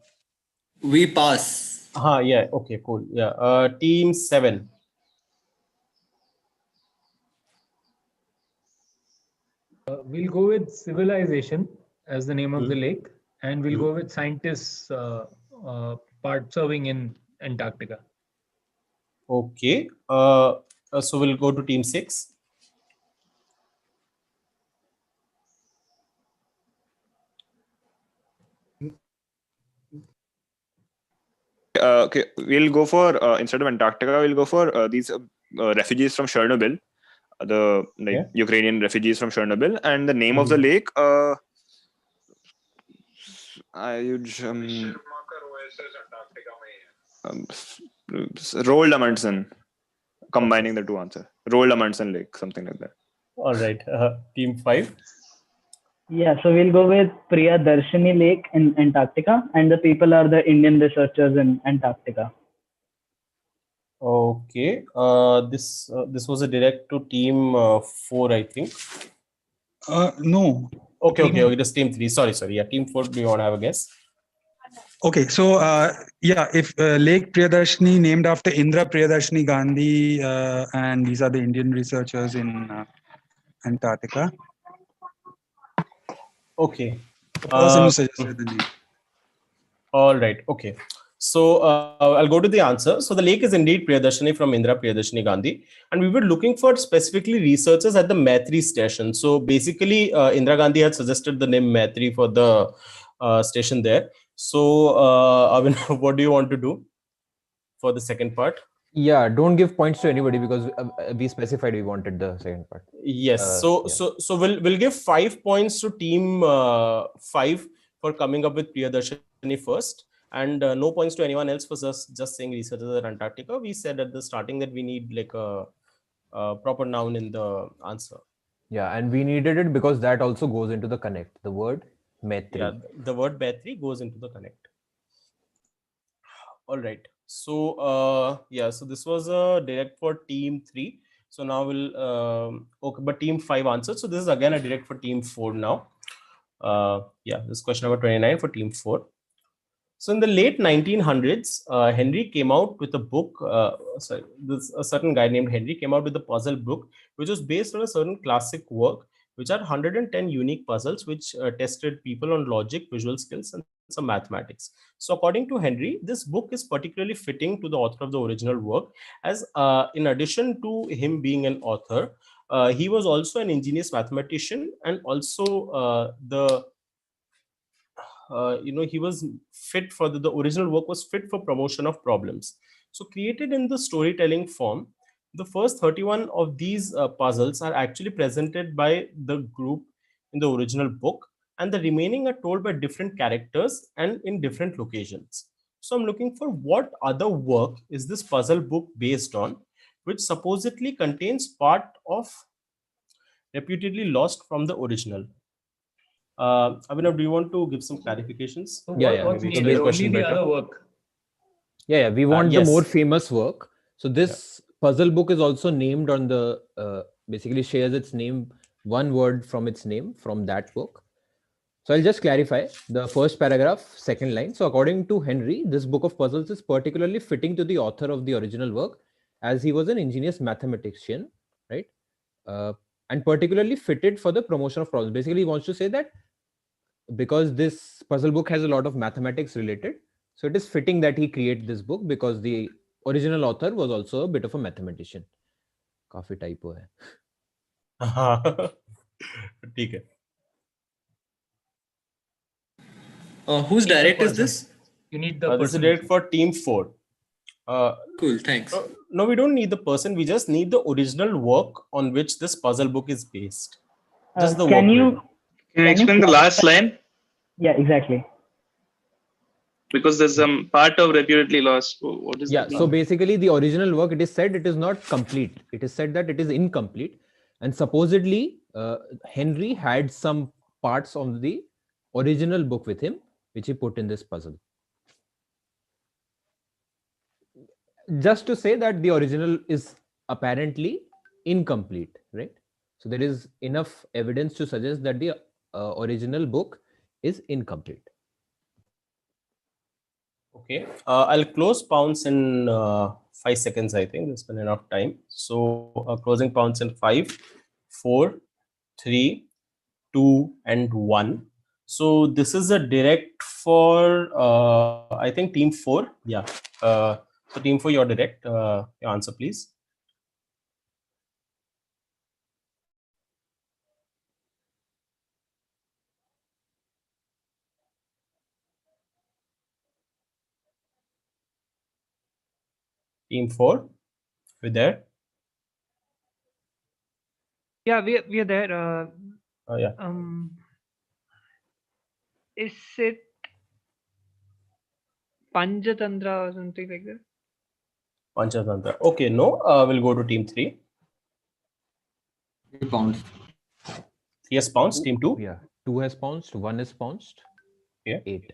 We pass. Yeah, okay, cool. Yeah, team 7. We'll go with civilization as the name of the lake, and we'll go with scientists part serving in Antarctica. Okay, so we'll go to team 6. Okay, we'll go for instead of Antarctica, we'll go for these refugees from Chernobyl, the Ukrainian refugees from Chernobyl, and the name of the lake. Roald Amundsen. Combining the two answers, Roald Amundsen Lake, something like that. All right, team 5. Yeah, so we'll go with Priyadarshini Lake in Antarctica, and the people are the Indian researchers in Antarctica. Okay. This was a direct to team 4, I think. No. Okay. Just team 3. Sorry. Yeah, team 4. Do you want to have a guess? Okay, so yeah, if Lake Priyadarshini named after Indira Priyadarshini Gandhi, and these are the Indian researchers in Antarctica. Okay. The person who suggested the name. All right. Okay. So I'll go to the answer. So the lake is indeed Priyadarshini from Indira Priyadarshini Gandhi, and we were looking for specifically researchers at the Maitri station. So basically, Indira Gandhi had suggested the name Maitri for the station there. So Avin, what do you want to do for the second part? Yeah, don't give points to anybody because we specified we wanted the second part. Yes. Yeah. So we'll give 5 points to team 5 for coming up with Priyadarshini first, and no points to anyone else for just saying researchers at Antarctica. We said at the starting that we need like a proper noun in the answer. Yeah, and we needed it because that also goes into the connect. The word Maitri. Yeah, the word Maitri goes into the connect. All right. So yeah, so this was a direct for team 3. So now we'll okay, but team 5 answered. So this is again a direct for team 4 now. Yeah, this is question number 29 for team 4. So in the late 1900s, Henry came out with a book. A certain guy named Henry came out with a puzzle book, which was based on a certain classic work, which are 110 unique puzzles, which tested people on logic, visual skills, and some mathematics. So according to Henry, this book is particularly fitting to the author of the original work, as in addition to him being an author, he was also an ingenious mathematician, and also he was fit for the original work was fit for promotion of problems. So created in the storytelling form, the first 31 of these puzzles are actually presented by the group in the original book, and the remaining are told by different characters and in different locations. So I'm looking for what other work is this puzzle book based on, which supposedly contains part of reputedly lost from the original. Abhinav, do you want to give some clarifications? What's needed? Only the other work. Yeah, we want the yes. more famous work. So this puzzle book is also named on the basically shares its name, one word from its name from that book. So I'll just clarify the first paragraph, second line. So according to Henry, this book of puzzles is particularly fitting to the author of the original work, as he was an ingenious mathematician, right? And particularly fitted for the promotion of problems. Basically, he wants to say that because this puzzle book has a lot of mathematics related, so it is fitting that he create this book because the original author was also a bit of a mathematician. काफी typo है. ठीक है. Whose direct is this? You need the This is person. direct for team 4. Cool, thanks. No, we don't need the person. We just need the original work on which this puzzle book is based. Just the work. Can you explain the last line? Yeah, exactly. Because there's some part of reputedly lost. What is that? So basically the original work, it is said it is not complete. It is said that it is incomplete. And supposedly Henry had some parts of the original book with him, which he put in this puzzle. Just to say that the original is apparently incomplete, right? So there is enough evidence to suggest that the original book is incomplete. Okay, I'll close Pounce in 5 seconds. I think there's been enough time. So closing Pounce in 5, 4, 3, 2, and 1. So this is a direct for I think team 4. Yeah. So team 4, your direct. Your answer, please. Team 4, we there? Yeah, we are there. Yeah. Is it Panchatantra or something like that? Panchatantra. Okay, no. We'll go to team 3. Pounce. Yes, Pounce. Team 2. Yeah. 2 has pounced, 1 is pounced. Yeah. 8.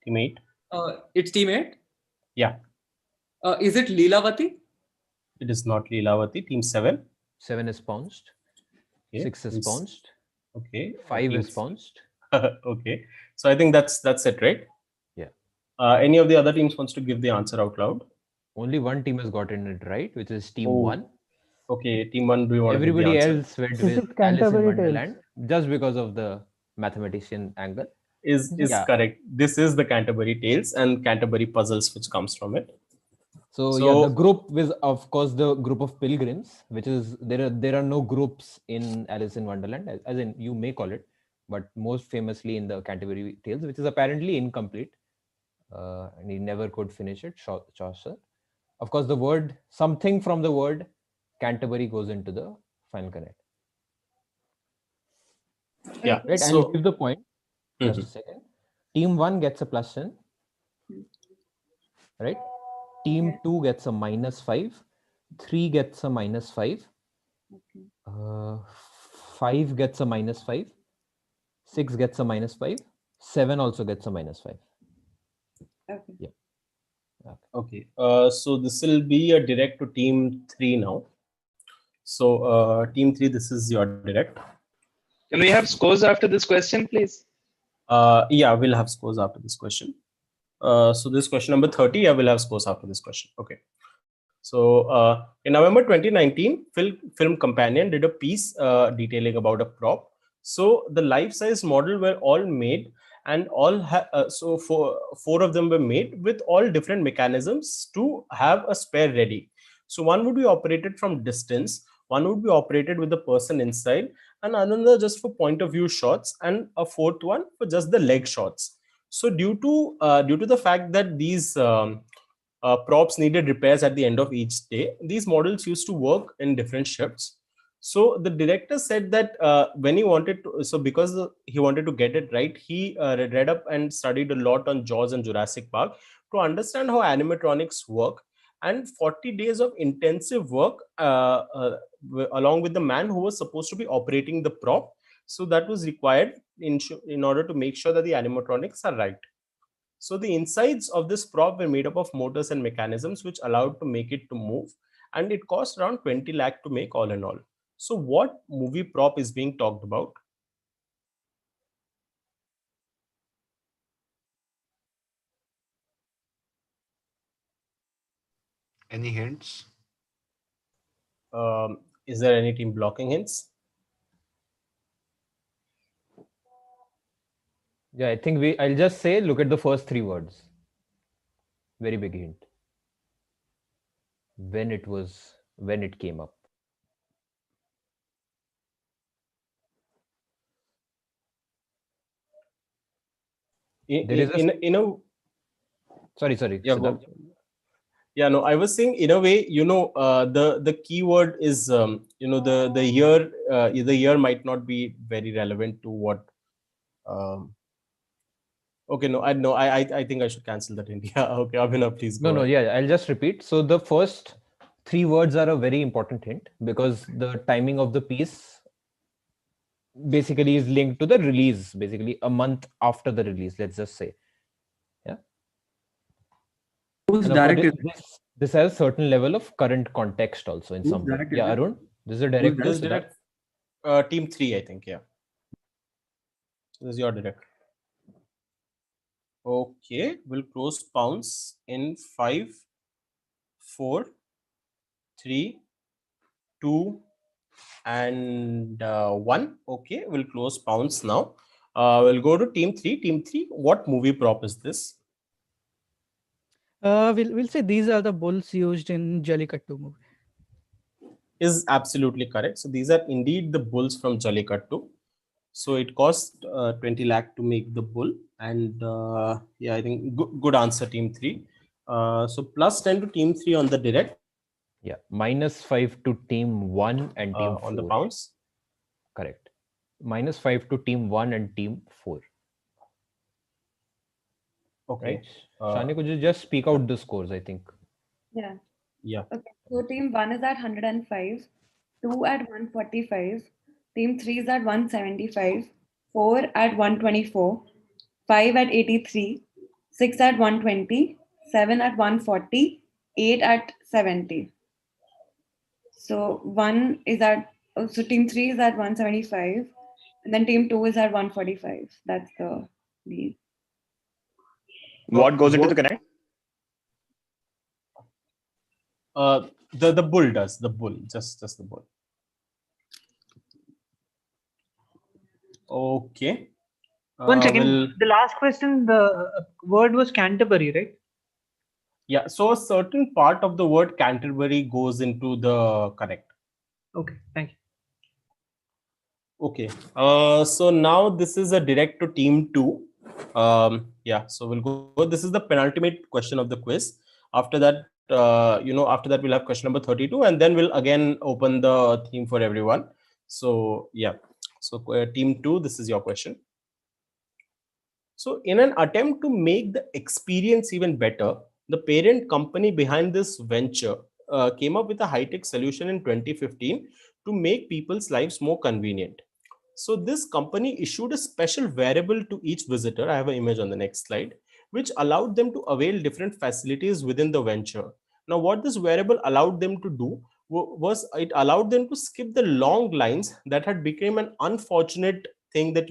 Team 8. It's team 8. Yeah. Is it Leelavati? It is not Leelavati. Team 7. 7 is pounced. Okay. 6 is pounced. Okay. 5 is pounced. Okay. So I think that's it, right? Yeah. Any of the other teams wants to give the answer out loud? Only one team has gotten it right, which is team Oh, 1. Okay, team 1, do you want to give the Everybody answer? else went Is with it Alice in Canterbury Tales? Wonderland just because of the mathematician angle. Is Yeah. correct. This is the Canterbury Tales and Canterbury Puzzles, which comes from it. So yeah, the group is of course the group of pilgrims, which is there are no groups in Alice in Wonderland, as in you may call it, but most famously in the Canterbury Tales, which is apparently incomplete, and he never could finish it. Chaucer. Of course, the word something from the word Canterbury goes into the final connect. Yeah. Right. So, I'll give the point. Just a second. Team 1 gets a +10. Right. Team 2 gets a -5. 3 gets a -5. 5 gets a -5. 6 gets a -5. 7 also gets a -5. Okay. Yeah. Okay. So this will be a direct to team 3 now. So team 3, this is your direct. Can we have scores after this question, please? Yeah, we'll have scores after this question. So this question number 30, I will have scores after this question. Okay. So in November 2019, Film Companion did a piece detailing about a prop. So the life-size model were all made, and so four of them were made with all different mechanisms to have a spare ready. So one would be operated from distance, one would be operated with the person inside, and another just for point of view shots, and a fourth one for just the leg shots. So due to the fact that these props needed repairs at the end of each day, these models used to work in different shifts. So the director said that when he wanted to, so because he wanted to get it right, he read up and studied a lot on Jaws and Jurassic Park to understand how animatronics work. And 40 days of intensive work along with the man who was supposed to be operating the prop. So that was required in order to make sure that the animatronics are right. So the insides of this prop were made up of motors and mechanisms which allowed to make it to move, and it cost around 20 lakh to make all in all. So what movie prop is being talked about? Any hints? Is there any team blocking hints? Yeah, I think I'll just say look at the first 3 words. Very big hint. When it came up. Sorry, Yeah, Siddharth. Yeah, no, I was saying in a way, the keyword is the year might not be very relevant to what. Okay, no, I think I should cancel that. Yeah, okay, Abhinav, please go ahead. Yeah, I'll just repeat. So the first 3 words are a very important hint because the timing of the piece basically is linked to the release, basically a month after the release, let's just say. Yeah. Who's directed? This has a certain level of current context also in some way. Yeah, Arun, this is a director. This direct, team 3, I think. Yeah, this is your director. Okay, we'll close pounds in 5, 4, 3, 2, and 1. Okay, we'll close pounds now. We'll go to team 3. Team 3, what movie prop is this? We'll say these are the bulls used in Jallikattu movie. Is absolutely correct. So these are indeed the bulls from Jallikattu. So it cost 20 lakh to make the bull, and yeah, I think good answer, team 3. So plus 10 to team 3 on the direct. Yeah, -5 to team 1 and team 4 on the pounds. Correct. -5 to team 1 and team 4. Okay. Right. Shani, could you just speak out the scores? I think. Yeah. Yeah. Okay. So team 1 is at 105, 2 at 145, team 3 is at 175, 4 at 124, 5 at 83, 6 at 120, 7 at 140, 8 at 70. So one is at, so team 3 is at 175, and then team 2 is at 145. That's the lead. What goes into the connect? The bull does, the bull, just the bull. Okay. One second. The last question, the word was Canterbury, right? Yeah. So a certain part of the word Canterbury goes into the connect. Okay. Thank you. Okay. So now this is a direct to team 2. Yeah. So we'll go. This is the penultimate question of the quiz. After that, after that we'll have question number 32, and then we'll again open the theme for everyone. So yeah. So team 2, this is your question. So in an attempt to make the experience even better, the parent company behind this venture came up with a high-tech solution in 2015 to make people's lives more convenient. So this company issued a special wearable to each visitor. I have an image on the next slide, which allowed them to avail different facilities within the venture. Now, what this wearable allowed them to do was it allowed them to skip the long lines that had become an unfortunate thing that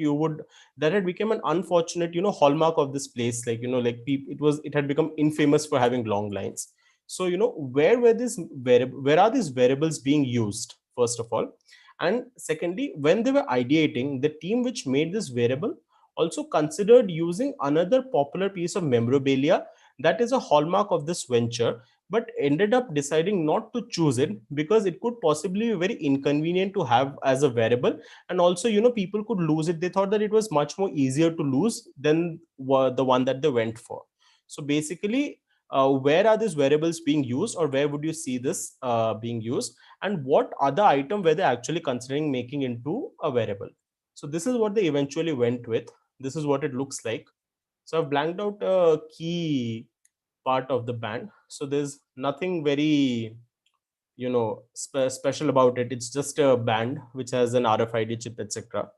had become an unfortunate hallmark of this place. Like like it had become infamous for having long lines. So where are these wearables being used, first of all? And secondly, when they were ideating, the team which made this wearable also considered using another popular piece of memorabilia that is a hallmark of this venture, but ended up deciding not to choose it because it could possibly be very inconvenient to have as a wearable, and also people could lose it. They thought that it was much more easier to lose than the one that they went for. So basically, where are these wearables being used, or where would you see this being used, and what other item were they actually considering making into a wearable? So this is what they eventually went with. This is what it looks like. So I've blanked out a key part of the band. So there's nothing very special about it. It's just a band which has an RFID chip, etc.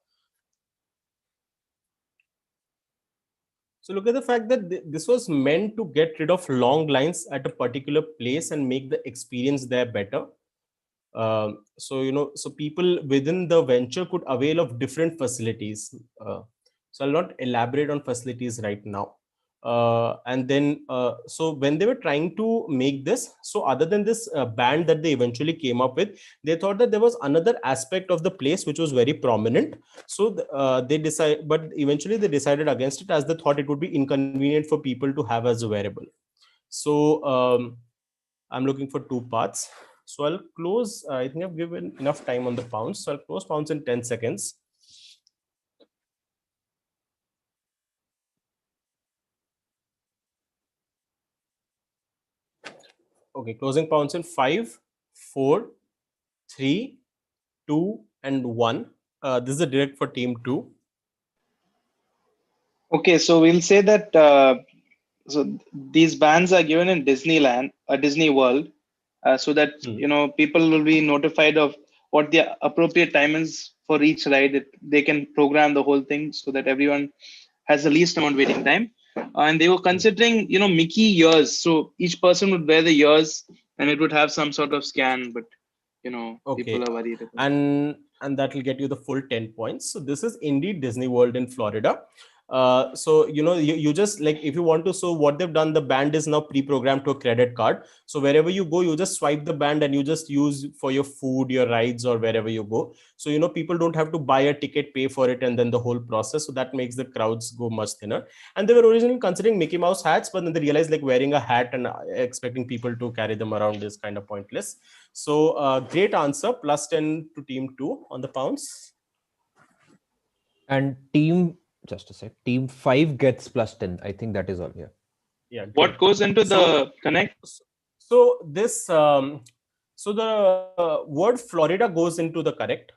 So look at the fact that this was meant to get rid of long lines at a particular place and make the experience there better. So people within the venture could avail of different facilities. So I'll not elaborate on facilities right now. And then so when they were trying to make this, so other than this band that they eventually came up with, they thought that there was another aspect of the place which was very prominent. So but eventually they decided against it, as they thought it would be inconvenient for people to have as a wearable. So I'm looking for two parts. So I'll close. I think I've given enough time on the pounds. So I'll close pounds in 10 seconds. Okay, closing pounds in 5, 4, 3, 2, and 1. This is a direct for team 2. Okay, so we'll say that so these bans are given in Disneyland, Disney World, so that people will be notified of what the appropriate time is for each ride. They can program the whole thing so that everyone has the least amount waiting time. And they were considering Mickey ears, so each person would wear the ears and it would have some sort of scan, but Okay. people are worried about and that will get you the full 10 points. So this is indeed Disney World in Florida. So you just, like, if you want to, so what they've done, the band is now pre-programmed to a credit card. So wherever you go, you just swipe the band and you just use for your food, your rides, or wherever you go. So people don't have to buy a ticket, pay for it, and then the whole process. So that makes the crowds go much thinner. And they were originally considering Mickey Mouse hats, but then they realized like wearing a hat and expecting people to carry them around is kind of pointless. So great answer, plus 10 to team 2 on the pounds. And team, just a sec, team 5 gets plus 10. I think that is all here. Yeah. What goes into the connect? So this, so the word Florida goes into the correct.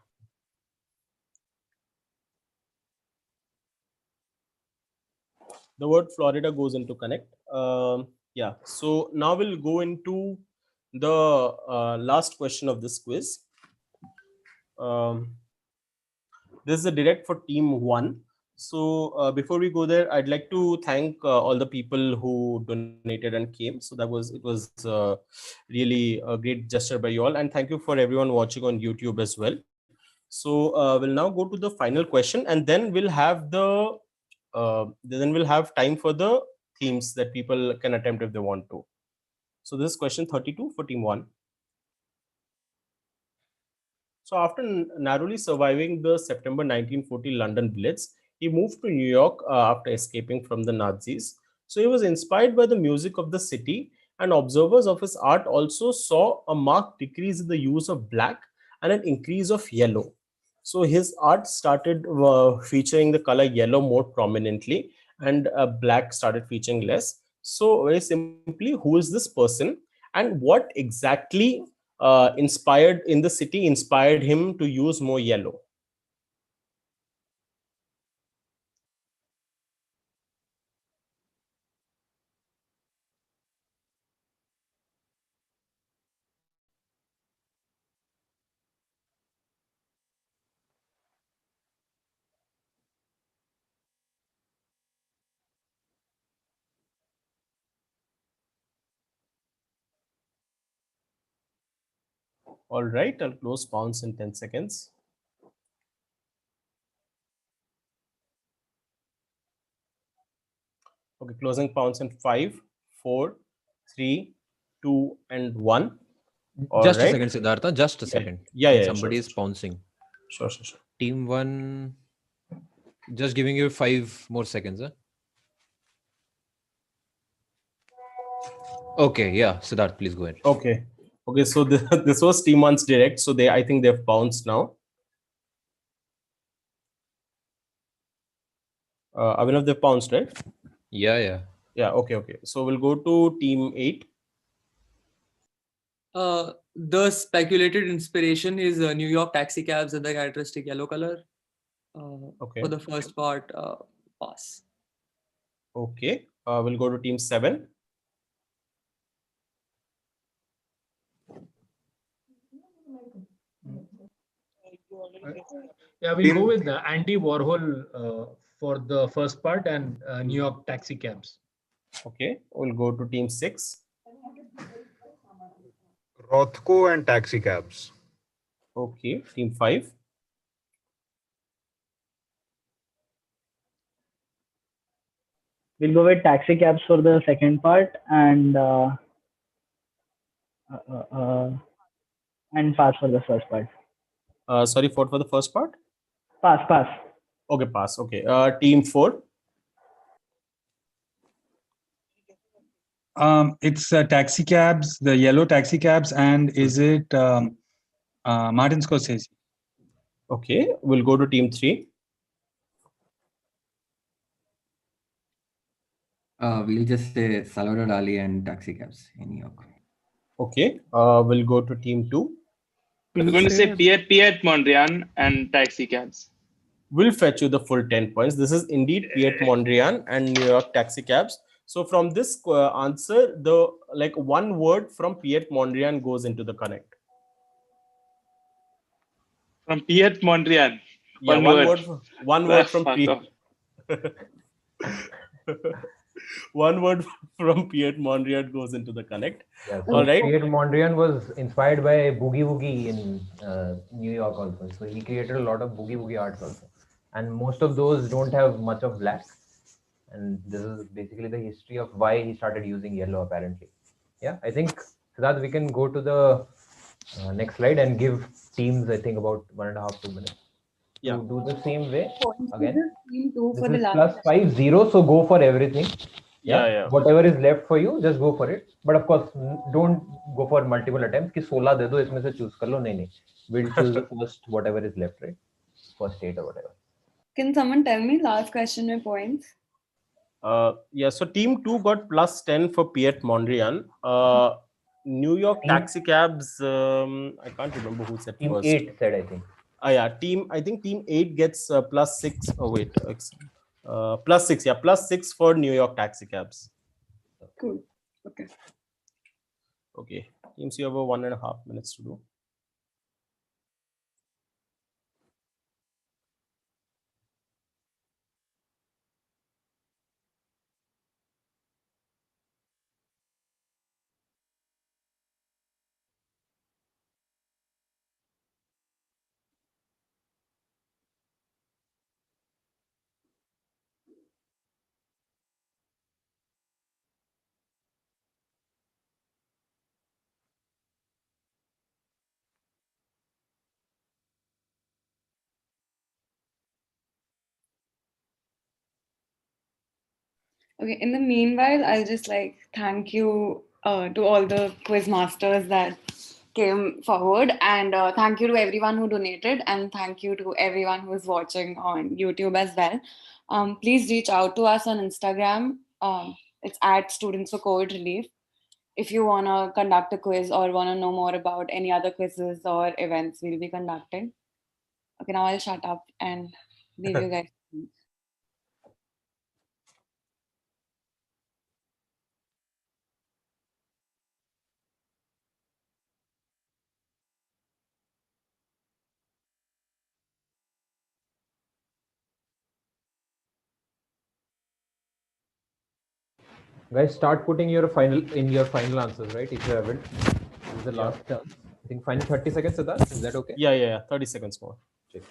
The word Florida goes into connect. Yeah. So now we'll go into the last question of this quiz. This is a direct for team 1. So before we go there, I'd like to thank all the people who donated and came. So it was really a great gesture by you all, and thank you for everyone watching on YouTube as well. So we'll now go to the final question, and then we'll have time for the themes that people can attempt if they want to. So this is question 32 for team 1. So after narrowly surviving the September 1940 London Blitz, he moved to New York after escaping from the Nazis. So he was inspired by the music of the city, and observers of his art also saw a marked decrease in the use of black and an increase of yellow. So his art started featuring the color yellow more prominently, and black started featuring less. So very simply, who is this person, and what exactly inspired in the city inspired him to use more yellow? All right, I'll close pounds in 10 seconds. Okay, closing pounds in 5, 4, 3, 2, and 1. Just a second, Siddhartha. Just a second. Yeah. Somebody is pouncing. Sure. Team 1, just giving you 5 more seconds. Huh? Okay, yeah, Siddharth, please go ahead. Okay. So this was team 1's direct. So I think they've bounced now. Abhinav, they've bounced, right? Yeah. Okay. So we'll go to team 8. The speculated inspiration is New York taxi cabs and the characteristic yellow color. Okay. For the first part, pass. Okay. We'll go to team 7. Yeah, we'll go with Andy Warhol for the first part and New York taxi cabs. Okay, we'll go to team 6. Rothko and taxi cabs. Okay, team 5. We'll go with taxi cabs for the second part and pass for the first part. Sorry, for the first part? Pass. Okay, pass. Okay. Team 4. It's taxi cabs, the yellow taxi cabs, and is it Martin Scorsese? Okay, we'll go to team 3. We'll just say Salvador Dali and taxi cabs in New York. Okay, we'll go to team 2. I'm going to say Piet Mondrian and taxi cabs. Will fetch you the full 10 points. This is indeed Piet Mondrian and New York taxi cabs. So from this answer, the one word from Piet Mondrian goes into the connect. From Piet Mondrian. Yeah, one word from Piet. One word from Piet Mondrian goes into the connect. Yeah, so all right. Piet Mondrian was inspired by Boogie Woogie in New York also. So he created a lot of Boogie Woogie arts also. And most of those don't have much of black. And this is basically the history of why he started using yellow apparently. Yeah, I think, Siddharth, we can go to the next slide and give teams, I think, about 1.5 to 2 minutes. Yeah. To do the same way again. Team 2 This for the is last +5-0, so go for everything. Yeah. Whatever is left for you, just go for it. But of course, don't go for multiple attempts. कि 16 दे दो, इसमें से choose कर लो. नहीं. We'll choose the first whatever is left, right? First 8 or whatever. Can someone tell me last question with points? Yeah, so team 2 got +10 for Piet Mondrian. New York taxi cabs, I can't remember who said team first. 8 said, I think. I think team 8 gets +6. Oh wait, +6. Yeah, +6 for New York taxi cabs. Cool. Okay. Teams, you have 1.5 minutes to do. Okay, in the meanwhile, I'll just like thank you to all the quiz masters that came forward, and thank you to everyone who donated, and thank you to everyone who's watching on YouTube as well. Please reach out to us on Instagram. It's at Students for COVID Relief. If you want to conduct a quiz or want to know more about any other quizzes or events we'll be conducting. Okay, now I'll shut up and leave you guys. Guys, start putting your final answers, right? If you haven't, this is the last chance. I think final 30 seconds, Siddharth. Is that okay? Yeah. 30 seconds more. Check.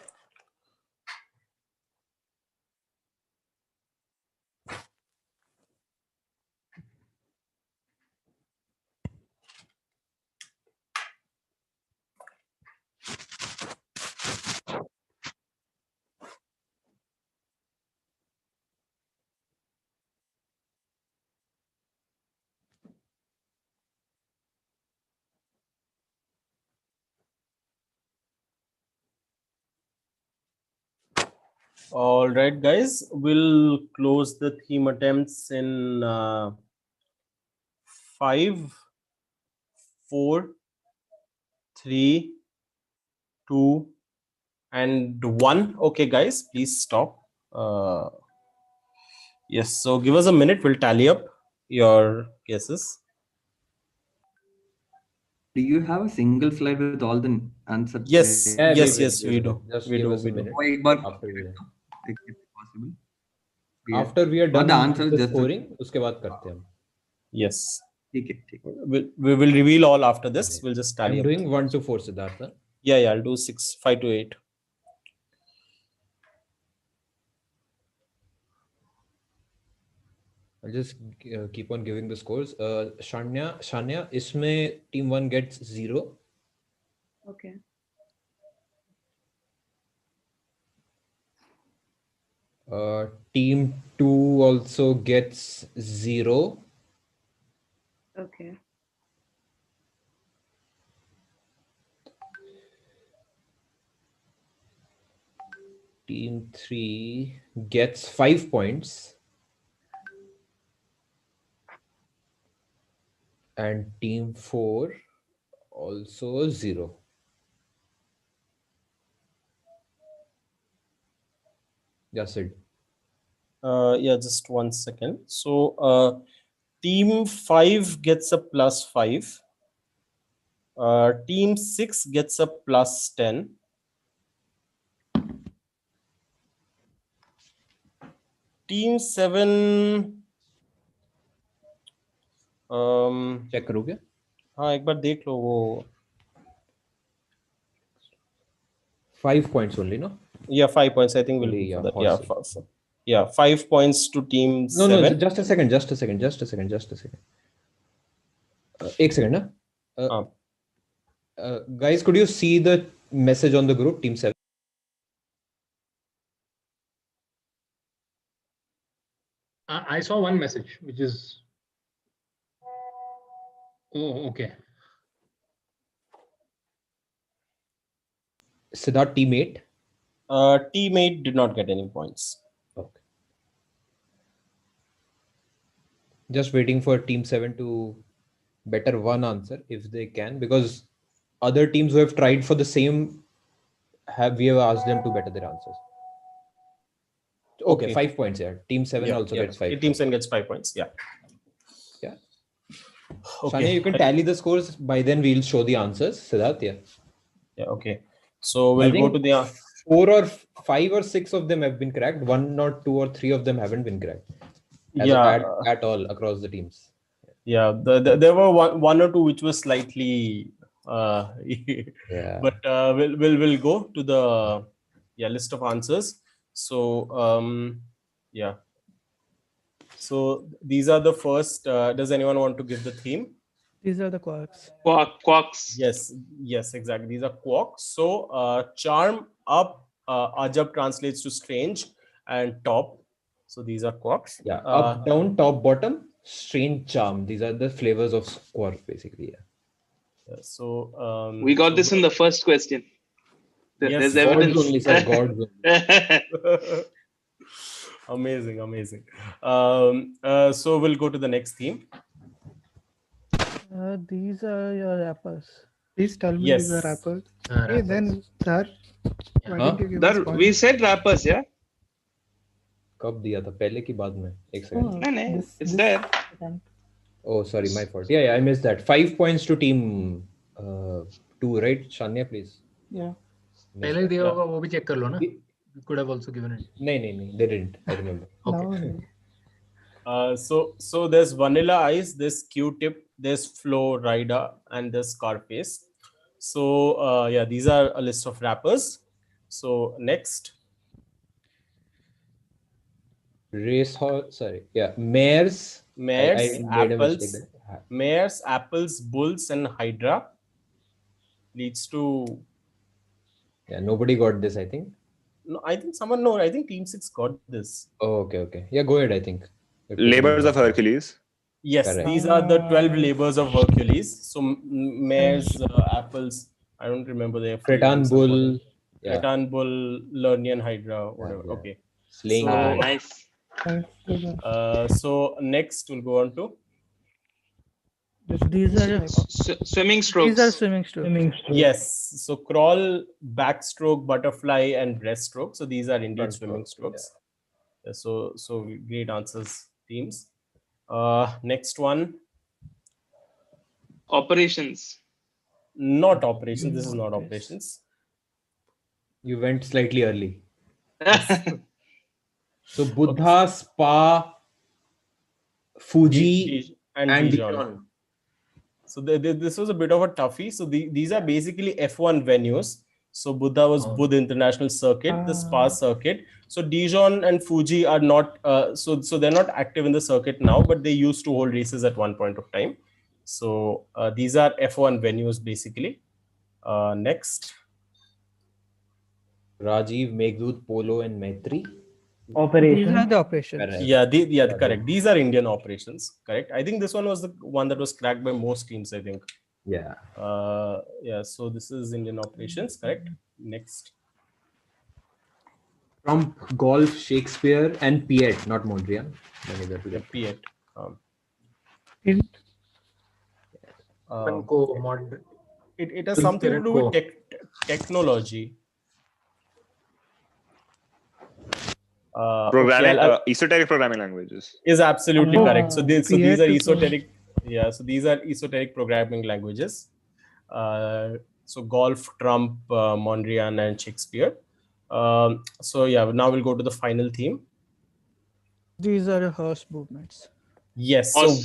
All right, guys, we'll close the theme attempts in 5, 4, 3, 2, and 1. Okay, guys, please stop. Yes, so give us a minute. We'll tally up your guesses. Do you have a single slide with all the answers? Yes, Yeah, yes, we do. Just We give do. us a minute. After we are possible. After we are done the answer with the just scoring, उसके बाद करते हैं हम. Yes. ठीक है. We will reveal all after this. We'll just tally I'm up. doing 1 to 4, Siddhartha. Yeah, I'll do 6, 5 to 8. I'll just keep on giving the scores. Shania, इसमें team 1 gets 0. Okay. Team 2 also gets 0. Okay. Team 3 gets 5 points. And team 4 also 0. That's it. Yeah, just 1 second. So team 5 gets a +5. Team 6 gets a +10. Team 7 check करोगे? हाँ, एक बार देख लो वो. 5 points only, no? Yeah, 5 points. I think we'll Only, go for that. yeah, Yeah, 5 points to team 7. No, just a second. एक second, ना? Guys, could you see the message on the group, team 7? I saw one message, which is. Oh, okay. Siddharth, team 8? Team 8 did not get any points. Okay. Just waiting for team 7 to better one answer if they can, because other teams who have tried for the same we have asked them to better their answers. Okay, 5 points here. Team 7 also gets 5 Team 7 gets 5 points. Yeah. Okay. Shania, you can tally the scores. By then we'll show the answers. Siddharth, yeah. Okay. So we'll go to the 4 or 5 or 6 of them have been cracked. 1 or 2 or 3 of them haven't been cracked. At all across the teams. Yeah, there were one or two which was slightly. Yeah. But we'll go to the list of answers. So yeah. So these are the first. Does anyone want to give the theme? These are the quarks. Quarks. Yes, exactly. These are quarks. So charm up, ajab translates to strange, and top. So these are quarks. Yeah, up, down, top, bottom, strange charm. These are the flavors of quark, basically. Yeah. So we got this in the first question. Yes, there's evidence. Gods only, sir. Gods only. Amazing. So we'll go to the next theme. These are your rappers. Please tell me these are Yes. rappers. Hey, then, sir, why didn't you give us That we said rappers, yeah. कब दिया था पहले की बाद में एक second No, it's there. Oh, sorry, my fault. Yeah, I missed that. 5 points to team 2, right? Shania, please. Yeah. पहले ही दिया होगा वो भी चेक कर लो ना. You could have also given it. नहीं, they didn't. I remember. Okay. So there's Vanilla Ice, there's Q-Tip, there's Flo Rida, and there's Scarface. So yeah, these are a list of rappers. So next. Racehorse, sorry. Yeah, mares. Mares, I made a mistake apples, there. mares, apples, bulls, and hydra. Leads to. Yeah, nobody got this, I think. No, I think someone. No, I think Team 6 got this. Oh, okay. Yeah, go ahead, I think. Labors of Hercules. Yes, Correct. these are the 12 labors of Hercules. So mares, apples. I don't remember their. Cretan bull. Yeah. Cretan bull, Lernian hydra, whatever. Yeah. Okay. Slaying. So, nice. So next we'll go on to. These are swimming strokes. These are swimming strokes. Yes. So crawl, backstroke, butterfly, and breaststroke. So these are indeed swimming strokes. Yeah. So great answers, teams. Next one. Operations. Not operations. This is not operations. You went slightly early. So Buddha, Spa, Fuji, and Dijon. So this was a bit of a toughie. So these are basically F1 venues. So Buddha was Buddha International Circuit, the Spa circuit. So Dijon and Fuji are not, so they're not active in the circuit now, but they used to hold races at one point of time. So these are F1 venues basically. Next. Rajiv, Meghdoot, Polo, and Maitri. These are the operations. Yeah, correct. These are Indian operations, correct. I think this one was the one that was cracked by most teams, I think. Yeah. Yeah, so this is Indian operations, correct. Next. Trump, Golf, Shakespeare, and Piet, not Mondrian. Yeah, Piet. It has something to do with technology. Programming, esoteric programming languages is absolutely correct. So these are esoteric. Yeah, so these are esoteric programming languages. So Golf, Trump, Mondrian, and Shakespeare. So yeah, now we'll go to the final theme. These are horse movements. Yes. So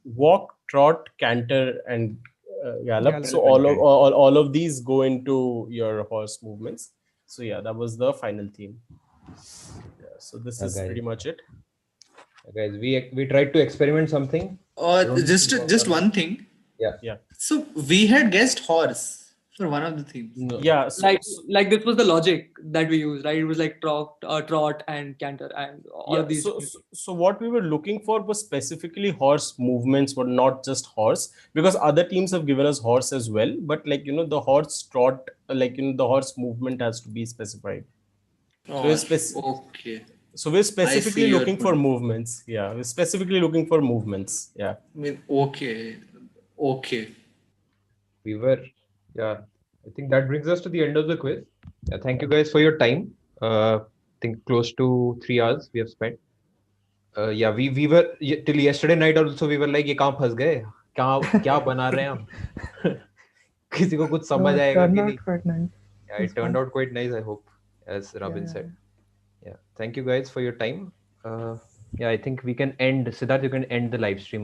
walk, trot, canter, and gallop. So all of these go into your horse movements. So yeah, that was the final theme. Yeah, so this is pretty much it. Guys, we tried to experiment something. Just one thing. Yeah. So we had guessed horse for one of the themes. No. Yeah. So, like this was the logic that we used, right? It was like trot and canter and all of these. So what we were looking for was specifically horse movements, but not just horse, because other teams have given us horse as well. But the horse trot, the horse movement has to be specified. Okay. So we're specifically looking for movements. Yeah, we're specifically looking for movements. Yeah. Okay. We were, I think that brings us to the end of the quiz. Yeah, thank you guys for your time. I think close to 3 hours we have spent. We were till yesterday night also we were like, ये कहाँ फंस गए? क्या बना रहे हैं हम? किसी को कुछ समझ आएगा कि नहीं? Yeah, it turned out quite nice, I hope, as Robin said. Yeah, thank you guys for your time. I think we can end. Siddharth, you can end the live stream.